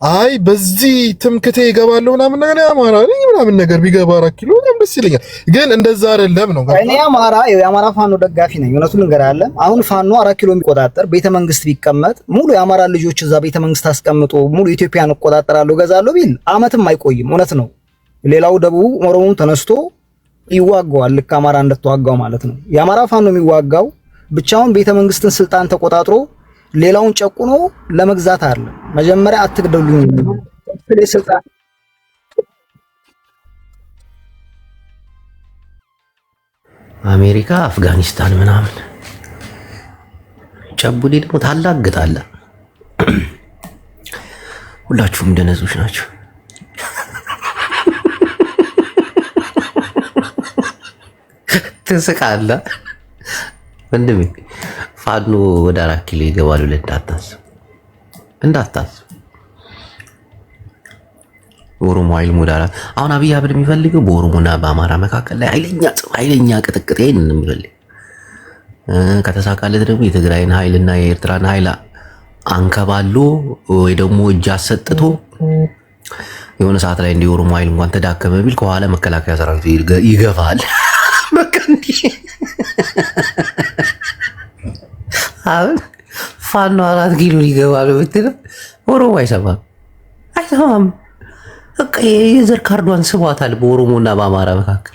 አይ በዚህ ትምክቴ ይገባለው ምናምን ነገር ያማራ ምናምን ነገር ቢገባ 4 ኪሎ ደስ ይለኛል። ግን እንደዛ አይደለም ነው። እኔ የአማራ ፋኖ ደጋፊ ነኝ። እውነቱን ልንገር አለ አሁን ፋኖ 4 ኪሎ የሚቆጣጠር ቤተመንግስት ቢቀመጥ ሙሉ የአማራ ልጆች እዛ ቤተመንግስት አስቀምጦ ሙሉ ኢትዮጵያን እቆጣጠራለሁ ገዛለሁ ቢል አመትም አይቆይም። እውነት ነው። ሌላው ደቡብ ኦሮሞን ተነስቶ ይዋጋዋል። ልክ አማራ እንደተዋጋው ማለት ነው። የአማራ ፋኖ የሚዋጋው ብቻውን ቤተመንግስትን ስልጣን ተቆጣጥሮ ሌላውን ጨቁኖ ለመግዛት አለ። መጀመሪያ አትግደሉኝ ስልጣን አሜሪካ አፍጋኒስታን ምናምን ጨቡዴ ደግሞ ታላግጣለህ። ሁላችሁም ደነዞች ናቸው። ትስቃለህ ወንድሜ። ፋኖ ወደ 4 ኪሎ ይገባሉ እንዳታስብ። ኦሮሞ ኃይል ሞዳራ አሁን አብይ አህመድ የሚፈልገው በኦሮሞና በአማራ መካከል ላይ ኃይለኛ ቅጥቅጥ ነው የሚፈልግ። ከተሳካለት ደግሞ የትግራይን ኃይልና የኤርትራን ኃይል አንከባሎ ወይ ደግሞ እጅ አሰጥቶ የሆነ ሰዓት ላይ እንደ ኦሮሞ ኃይል እንኳን ተዳከመ ቢል ከኋላ መከላከያ ሰራዊት ይገፋል። በቃ እንዲህ አሁን ፋኖ 4 ኪሎ ይገባል ብትለው ኦሮሞ አይሰማም። በቃ የዘር ካርዷን ስቧታል። በኦሮሞና በአማራ መካከል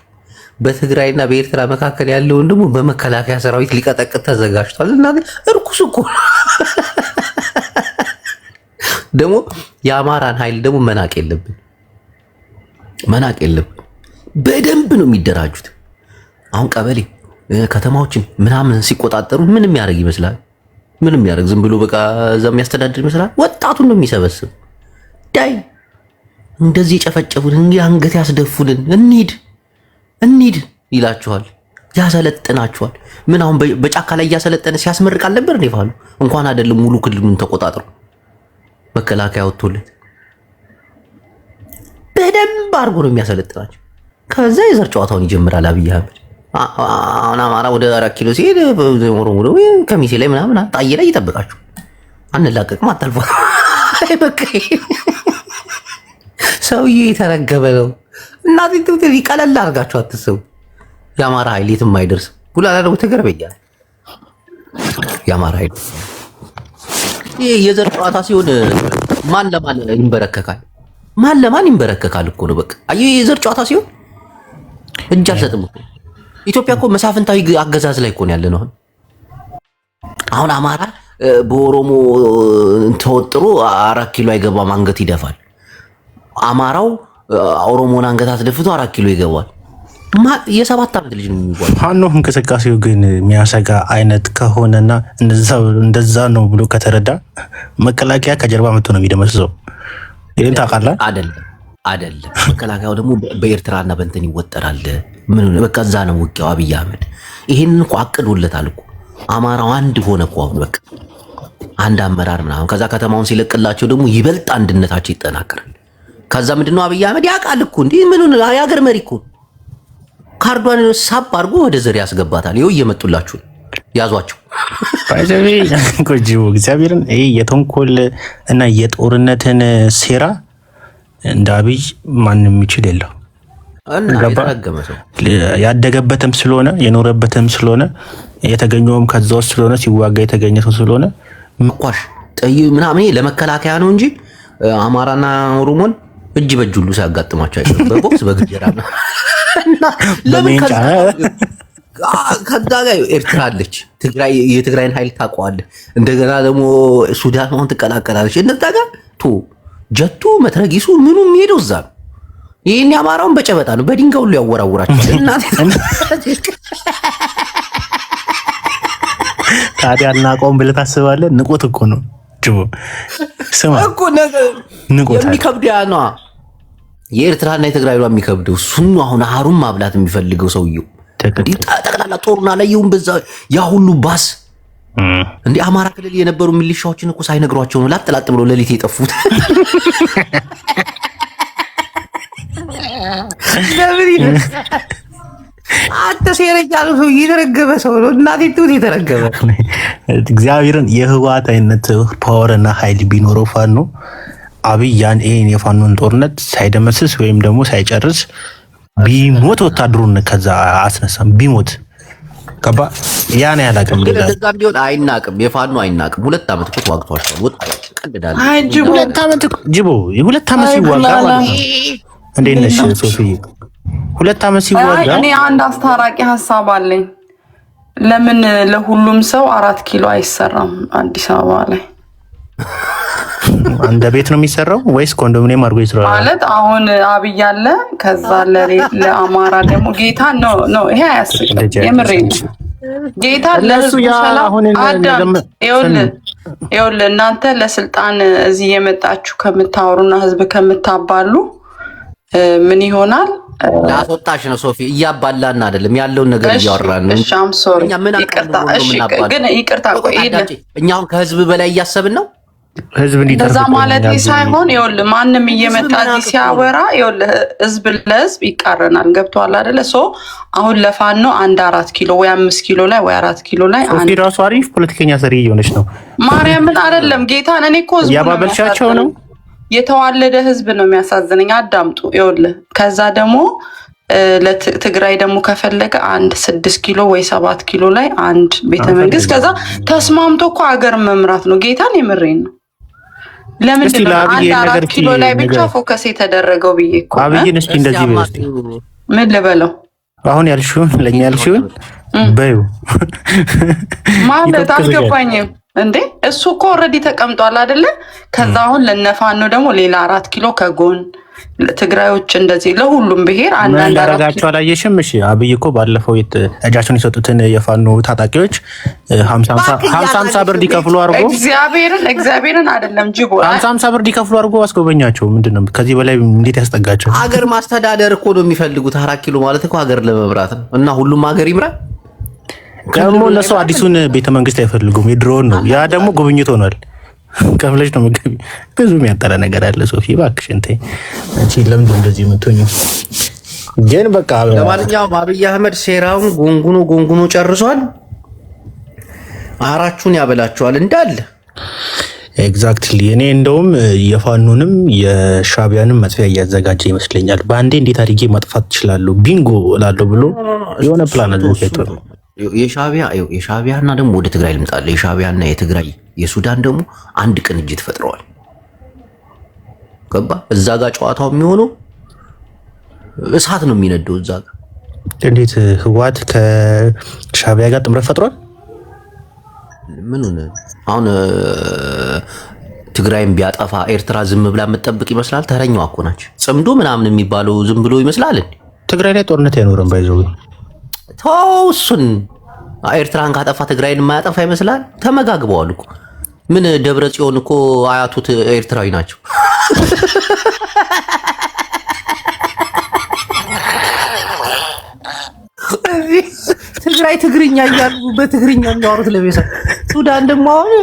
በትግራይና በኤርትራ መካከል ያለውን ደግሞ በመከላከያ ሰራዊት ሊቀጠቅጥ ተዘጋጅቷል። እና እርኩስ እኮ ደግሞ የአማራን ኃይል ደግሞ መናቅ የለብን። በደንብ ነው የሚደራጁት። አሁን ቀበሌ ከተማዎችን ምናምን ሲቆጣጠሩ ምንም ያደርግ ይመስላል? ምንም ያደርግ ዝም ብሎ በቃ እዛ የሚያስተዳድር ይመስላል? ወጣቱን ነው የሚሰበስብ። ዳይ እንደዚህ የጨፈጨፉን አንገት ያስደፉንን እንሂድ ይላችኋል፣ ያሰለጥናችኋል። ምን አሁን በጫካ ላይ እያሰለጠነ ሲያስመርቅ አልነበር እንዴ? ፋኖ እንኳን አይደለም ሙሉ ክልሉን ተቆጣጥሮ መከላከያ ወጥቶለት በደንብ አድርጎ ነው የሚያሰለጥናቸው። ከዛ የዘር ጨዋታውን ይጀምራል አብይ አህመድ። አሁን አማራ ወደ 4 ኪሎ ሲሄድ ኦሮሞ ነው ከሚሴ ላይ ምናምን ጣዬ ላይ ይጠብቃችሁ። አንላቀቅም አታልፎ በቃ ሰውዬ የተረገበ ነው። እናቴ ትውልድ ይቀለል አድርጋችሁ አትሰቡ። የአማራ ኃይል የትም አይደርስ። ቡላላ ደግሞ ተገርበኛል። የአማራ ኃይል ይሄ የዘር ጨዋታ ሲሆን ማን ለማን ይንበረከካል? ማን ለማን ይንበረከካል እኮ ነው። በቃ አየሁ የዘር ጨዋታ ሲሆን እጅ አልሰጥም እኮ። ኢትዮጵያ እኮ መሳፍንታዊ አገዛዝ ላይ እኮ ነው ያለነው። አሁን አማራ በኦሮሞ ተወጥሮ 4 ኪሎ አይገባም፣ አንገት ይደፋል። አማራው ኦሮሞን አንገት አስደፍቶ 4 ኪሎ ይገባል። የ7 ዓመት ልጅ ነው የሚባለው። ፋኖ እንቅስቃሴው ግን የሚያሰጋ አይነት ከሆነና እንደዛ ነው ብሎ ከተረዳ መከላከያ ከጀርባ መጥቶ ነው የሚደመስሰው። ይሄን ታውቃለህ? አይደለም መከላከያው ደግሞ በኤርትራና በእንትን ይወጠራል። ምን በቃ እዛ ነው ውጊያው። አብይ አህመድ ይሄንን እኮ አቅዶለታል እኮ። አማራው አንድ ሆነ እኮ አሁን በቃ አንድ አመራር ምናምን። ከዛ ከተማውን ሲለቅላቸው ደግሞ ይበልጥ አንድነታቸው ይጠናከራል። ከዛ ምንድነው አብይ አህመድ ያውቃል እኮ እንዴ ምን የሀገር መሪ እኮ ካርዷን ሳብ አድርጎ ወደ ዘር ያስገባታል። ይኸው እየመጡላችሁ ያዟቸው። ባይዘቤ ቆጂ እግዚአብሔርን ይሄ የተንኮል እና የጦርነትን ሴራ እንደ አብይ ማንም የሚችል የለው። ያደገበትም ስለሆነ የኖረበትም ስለሆነ የተገኘውም ከዛ ውስጥ ስለሆነ ሲዋጋ የተገኘ ሰው ስለሆነ መኳሽ ጠይ ምናምን ለመከላከያ ነው እንጂ አማራና ኦሮሞን እጅ በእጅ ሁሉ ሲያጋጥማቸው አይደለም። በቦክስ በግጀራና ለምን ከዛ ጋር ኤርትራ አለች፣ ትግራይ የትግራይን ኃይል ታውቀዋለህ። እንደገና ደግሞ ሱዳን አሁን ትቀላቀላለች። እነዛ ጋር ጀቱ መትረጊሱ ምኑ የሚሄደው እዛ ነው። ይሄን ያማራውን በጨበጣ ነው፣ በድንጋይ ሁሉ ያወራውራቸዋል። እናቴ ታዲያ እናቆም ብለህ ታስባለህ? ንቆት እኮ ነው ጅቦ። ስማ እኮ ነገር የሚከብድ ያ ነው የኤርትራና የትግራይ ነው የሚከብደው። እሱን ነው አሁን አሩን ማብላት የሚፈልገው ሰውየው። ጠቅላላ ጦሩና ላይ ይሁን በዛ ያ ሁሉ ባስ እንዴ አማራ ክልል የነበሩ ሚሊሻዎችን እኮ ሳይነግሯቸው ነው ላጥላጥ ብሎ ለሊት የጠፉት። ለምን አንተ ሴረኛ ነው ሰው የተረገበ ሰው ነው። እናቴ ትውት የተረገበ እግዚአብሔርን የህወሓት አይነት ፓወርና ኃይል ቢኖረው ፋኖ አብይ ያን ይሄን የፋኖን ጦርነት ሳይደመስስ ወይም ደግሞ ሳይጨርስ ቢሞት ወታደሩን ከዛ አስነሳም ቢሞት ከባ ያን ያላቀም ለዛም ቢሆን አይናቅም። የፋኖ አይናቅም። 2 ዓመት እኮ ተዋግቷል። ወጣ ቀደዳለ አይ ጅቦ 2 ዓመት ጅቦ የ2 ዓመት ሲዋጋ ማለት ነው። እንዴት ነሽ ሶፊ? 2 ዓመት ሲዋጋ እኔ አንድ አስታራቂ ሐሳብ አለኝ። ለምን ለሁሉም ሰው 4 ኪሎ አይሰራም አዲስ አበባ ላይ? አንድ ቤት ነው የሚሰራው ወይስ ኮንዶሚኒየም አድርጎ ይሰራል? ማለት አሁን አብይ አለ፣ ከዛ ለአማራ ደግሞ ጌታ ነው። ይሄ አያስቅም። የምሬን ጌታ ለሱ ሰላም አዳም ይኸውልህ እናንተ ለስልጣን እዚህ የመጣችሁ ከምታወሩና ህዝብ ከምታባሉ ምን ይሆናል? ላስወጣሽ ነው ሶፊ። እያባላን አይደለም ያለውን ነገር እያወራን ነው። እሺ አም ሶሪ ይቅርታ። እሺ ግን ይቅርታ ቆይ እኛ አሁን ከህዝብ በላይ እያሰብን ነው። ህዝብ እንዲተርፍ እንደዛ ማለት ሳይሆን ይኸውልህ ማንም እየመጣ እዚህ ሲያወራ ይኸውልህ ህዝብ ለህዝብ ይቃረናል። ገብቶሃል አይደለ? ሶ አሁን ለፋኖ አንድ 4 ኪሎ ወይ 5 ኪሎ ላይ ወይ 4 ኪሎ ላይ አንድ ራሱ አሪፍ ፖለቲከኛ ሰሪ እየሆነች ነው። ማርያምን አይደለም ጌታን እኔ እኮ ህዝብ ያባበልሻቸው ነው። የተዋለደ ህዝብ ነው የሚያሳዝነኝ። አዳምጡ ይኸውልህ ከዛ ደግሞ ለትግራይ ደግሞ ከፈለገ አንድ 6 ኪሎ ወይ 7 ኪሎ ላይ አንድ ቤተ መንግስት ከዛ ተስማምቶ እኮ ሀገር መምራት ነው። ጌታን የምሬን ነው። ለምንድን ነው አንድ 4 ኪሎ ላይ ብቻ ፎከስ የተደረገው ብዬ እኮ አብይን እስኪ እንደዚህ በስቲ ምን ልበለው? አሁን ያልሽውን ለኛ ያልሽውን በዩ ማለት አልገባኝም እንዴ። እሱ እኮ ኦልሬዲ ተቀምጧል አይደለ? ከዛ አሁን ለነፋኖ ደግሞ ሌላ 4 ኪሎ ከጎን ትግራዮች እንደዚህ ለሁሉም ብሄር አንዳንድ አረጋቸው አላየሽም? እሺ አብይ እኮ ባለፈው እጃቸውን የሰጡትን የፋኖ ታጣቂዎች 50 ብር ዲከፍሉ አርጎ እግዚአብሔርን አይደለም ጅቦ 50 ብር ዲከፍሉ አርጎ አስጎበኛቸው። ምንድነው ከዚህ በላይ እንዴት ያስጠጋቸው? ሀገር ማስተዳደር እኮ ነው የሚፈልጉት። 4 ኪሎ ማለት እኮ ሀገር ለመምራት ነው እና ሁሉም ሀገር ይምራ። ደግሞ እነሱ አዲሱን ቤተመንግስት አይፈልጉም፣ የድሮውን ነው። ያ ደግሞ ጉብኝት ሆኗል። ከፍለሽ ነው ምግብ ብዙ የሚያጠራ ነገር አለ። ሶፊ እባክሽ እንተይ አንቺ ለምን እንደዚህ የምትሆኚው? ግን በቃ ለማንኛውም አብይ አህመድ ሴራውን ጎንጉኖ ጨርሷል። አራቹን ያበላቸዋል እንዳለ ኤግዛክትሊ። እኔ እንደውም የፋኖንም የሻቢያንም መጥፊያ እያዘጋጀ ይመስለኛል። በአንዴ እንዴት አድርጌ ማጥፋት እችላለሁ ቢንጎ እላለሁ ብሎ የሆነ ፕላን አዘጋጅቶ ነው። የሻቢያና ደግሞ ወደ ትግራይ ልምጣለ። የሻቢያና የትግራይ የሱዳን ደግሞ አንድ ቅንጅት ፈጥረዋል። ገባ? እዛ ጋር ጨዋታው የሚሆነው እሳት ነው የሚነደው እዛ ጋር። እንዴት ህወሓት ከሻቢያ ጋር ጥምረት ፈጥሯል? ምን ሆነ አሁን? ትግራይም ቢያጠፋ ኤርትራ ዝም ብላ የምትጠብቅ ይመስላል? ተረኛዋ እኮ ናች። ጽምዶ ምናምን የሚባለው ዝም ብሎ ይመስላል። ትግራይ ላይ ጦርነት አይኖርም ባይዘው ተውሱን። ኤርትራን ካጠፋ ትግራይን የማያጠፋ ይመስላል? ተመጋግበዋል እኮ። ምን ደብረ ጽዮን እኮ አያቱት ኤርትራዊ ናቸው። ትግራይ ትግርኛ እያሉ በትግርኛ የሚያወሩት ለቤሳ። ሱዳን ደግሞ አሁን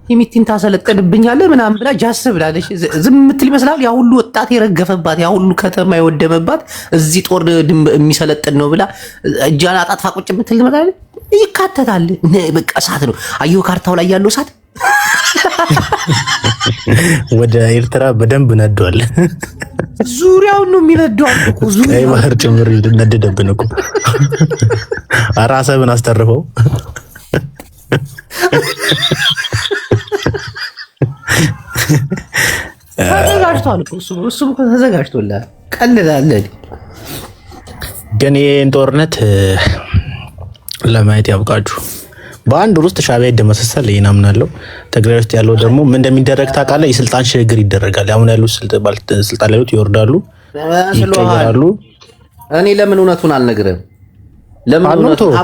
የሚቲን ታሰለጥንብኛለህ ምናምን ብላ ጃስ ብላለች። ዝም የምትል ይመስላል? ያ ሁሉ ወጣት የረገፈባት፣ ያ ሁሉ ከተማ የወደመባት እዚህ ጦር የሚሰለጥን ነው ብላ እጇን አጣጥፋ ቁጭ የምትል ይመስላል? ይካተታል። በቃ እሳት ነው። አየሁ ካርታው ላይ ያለው እሳት ወደ ኤርትራ በደንብ ነዷል። ዙሪያውን ነው የሚነደው እኮ ቀይ ባህር ጭምር ነደደብን እኮ። ኧረ አሰብን አስተርፈው። ተዘጋጅቷል እኮ እሱም እኮ ተዘጋጅቶላል። ቀልዳለን። ግን ይሄን ጦርነት ለማየት ያብቃችሁ። በአንድ ውስጥ ሻዕቢያ ይደመሰሳል እናምናለሁ። ትግራይ ውስጥ ያለው ደግሞ ምን እንደሚደረግ ታውቃለህ? የስልጣን ሽግግር ይደረጋል። አሁን ያሉት ስልጣን ላይ ይወርዳሉ፣ ይቀየራሉ። እኔ ለምን እውነቱን አልነግርህም?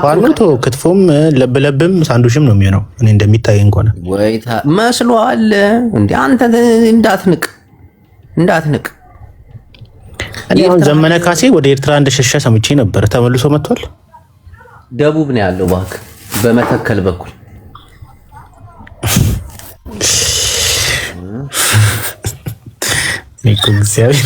ፋኖቶ ክትፎም ለብለብም ሳንዱሽም ነው የሚሆነው። እኔ እንደሚታየኝ እንኳን ወይታ መስሎሃል እንዴ? አንተ እንዳትንቅ። አሁን ዘመነ ካሴ ወደ ኤርትራ እንደሸሸ ሰምቼ ነበር። ተመልሶ መጥቷል። ደቡብ ነው ያለው እባክህ፣ በመተከል በኩል እኮ እግዚአብሔር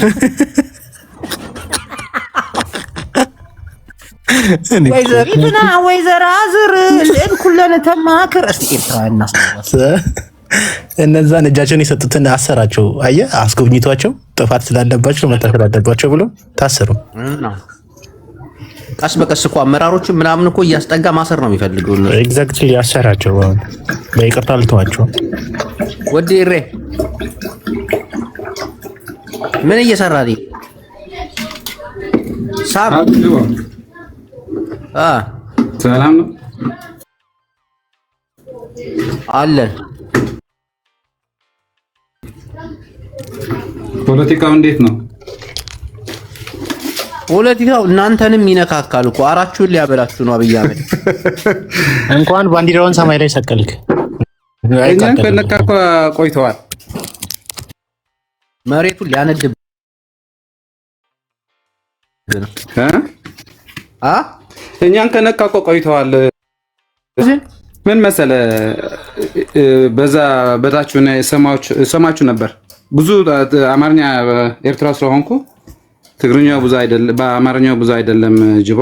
ወይዘር አዝር ለኩለን ተማከር እስቲ ኤርትራ እናስታውስ። እነዛን እጃቸውን የሰጡትን አሰራቸው። አየህ፣ አስጎብኝቷቸው ጥፋት ስላለባቸው መታሰር አለባቸው ብሎ ታሰሩ። ቀስ በቀስ እኮ አመራሮችን ምናምን እኮ እያስጠጋ ማሰር ነው የሚፈልገው። ኤግዛክትሊ ያሰራቸው። አሁን በይቅርታ ልተዋቸው። ወዴሬ ምን እየሰራ ነው? ሳም ሰላም ነው አለን። ፖለቲካው እንዴት ነው? ፖለቲካው እናንተንም ይነካካል እኮ። አራችሁን ሊያበላችሁ ነው አብይ አህመድ። እንኳን ባንዲራውን ሰማይ ላይ ሰቀልክ። እኛን ከነካካ ቆይተዋል። መሬቱን ሊያነድብ እኛን ከነካካ ቆይተዋል። ምን መሰለ፣ በዛ በታችሁ ሰማችሁ ነበር። ብዙ አማርኛ ኤርትራ ስለሆንኩ ትግርኛው ብዙ አይደለም፣ በአማርኛው ብዙ አይደለም። ጅቦ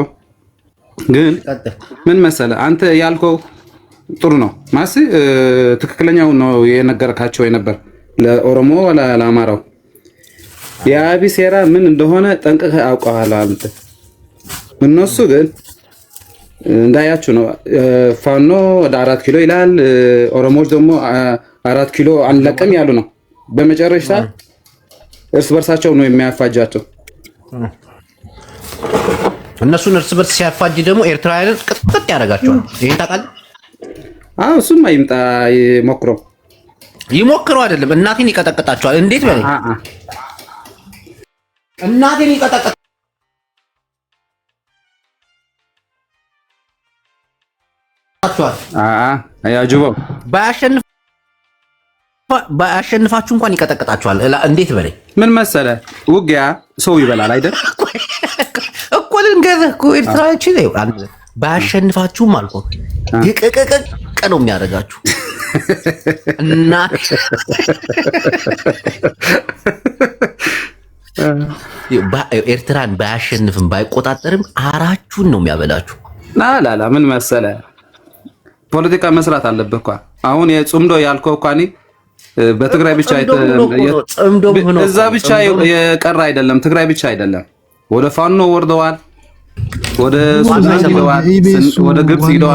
ግን ምን መሰለ፣ አንተ ያልከው ጥሩ ነው ማሲ፣ ትክክለኛው ነው የነገርካቸው የነበር ለኦሮሞ ወላ ለአማራው። የአብይ ሴራ ምን እንደሆነ ጠንቅቀህ አውቀዋል አንተ። እነሱ ግን እንዳያችሁ ነው። ፋኖ ወደ 4 ኪሎ ይላል፣ ኦሮሞዎች ደግሞ 4 ኪሎ አንለቅም ያሉ ነው። በመጨረሻ እርስ በርሳቸው ነው የሚያፋጃቸው። እነሱን እርስ በርስ ሲያፋጅ ደግሞ ኤርትራውያንን ቅጥቅጥ ያደርጋቸዋል። ይሄን ታውቃለህ? አዎ፣ እሱማ ይምጣ ይሞክረው አይደለም፣ እናቴን ይቀጠቅጣቸዋል። እንዴት በለኝ፣ እናቴን ይቀጠቅጣቸዋል። ያጅቦ ባያሸንፋችሁ እንኳን ይቀጠቅጣችኋል። እንዴት በለኝ። ምን መሰለ፣ ውጊያ ሰው ይበላል አይደል እኮ። ልንገርህ እኮ ኤርትራዎች ባያሸንፋችሁም አልኩ ይቀቀቀ ነው የሚያደርጋችሁ። እና ኤርትራን ባያሸንፍም ባይቆጣጠርም አራችሁን ነው የሚያበላችሁ። ላላ ምን መሰለ፣ ፖለቲካ መስራት አለብህ እኮ። አሁን የጽምዶ ያልከው እኮ በትግራይ ብቻ እዛ ብቻ የቀረ አይደለም፣ ትግራይ ብቻ አይደለም። ወደ ፋኖ ወርደዋል፣ ወደ ሱዳን ሄደዋል፣ ወደ ግብጽ ሄደዋል።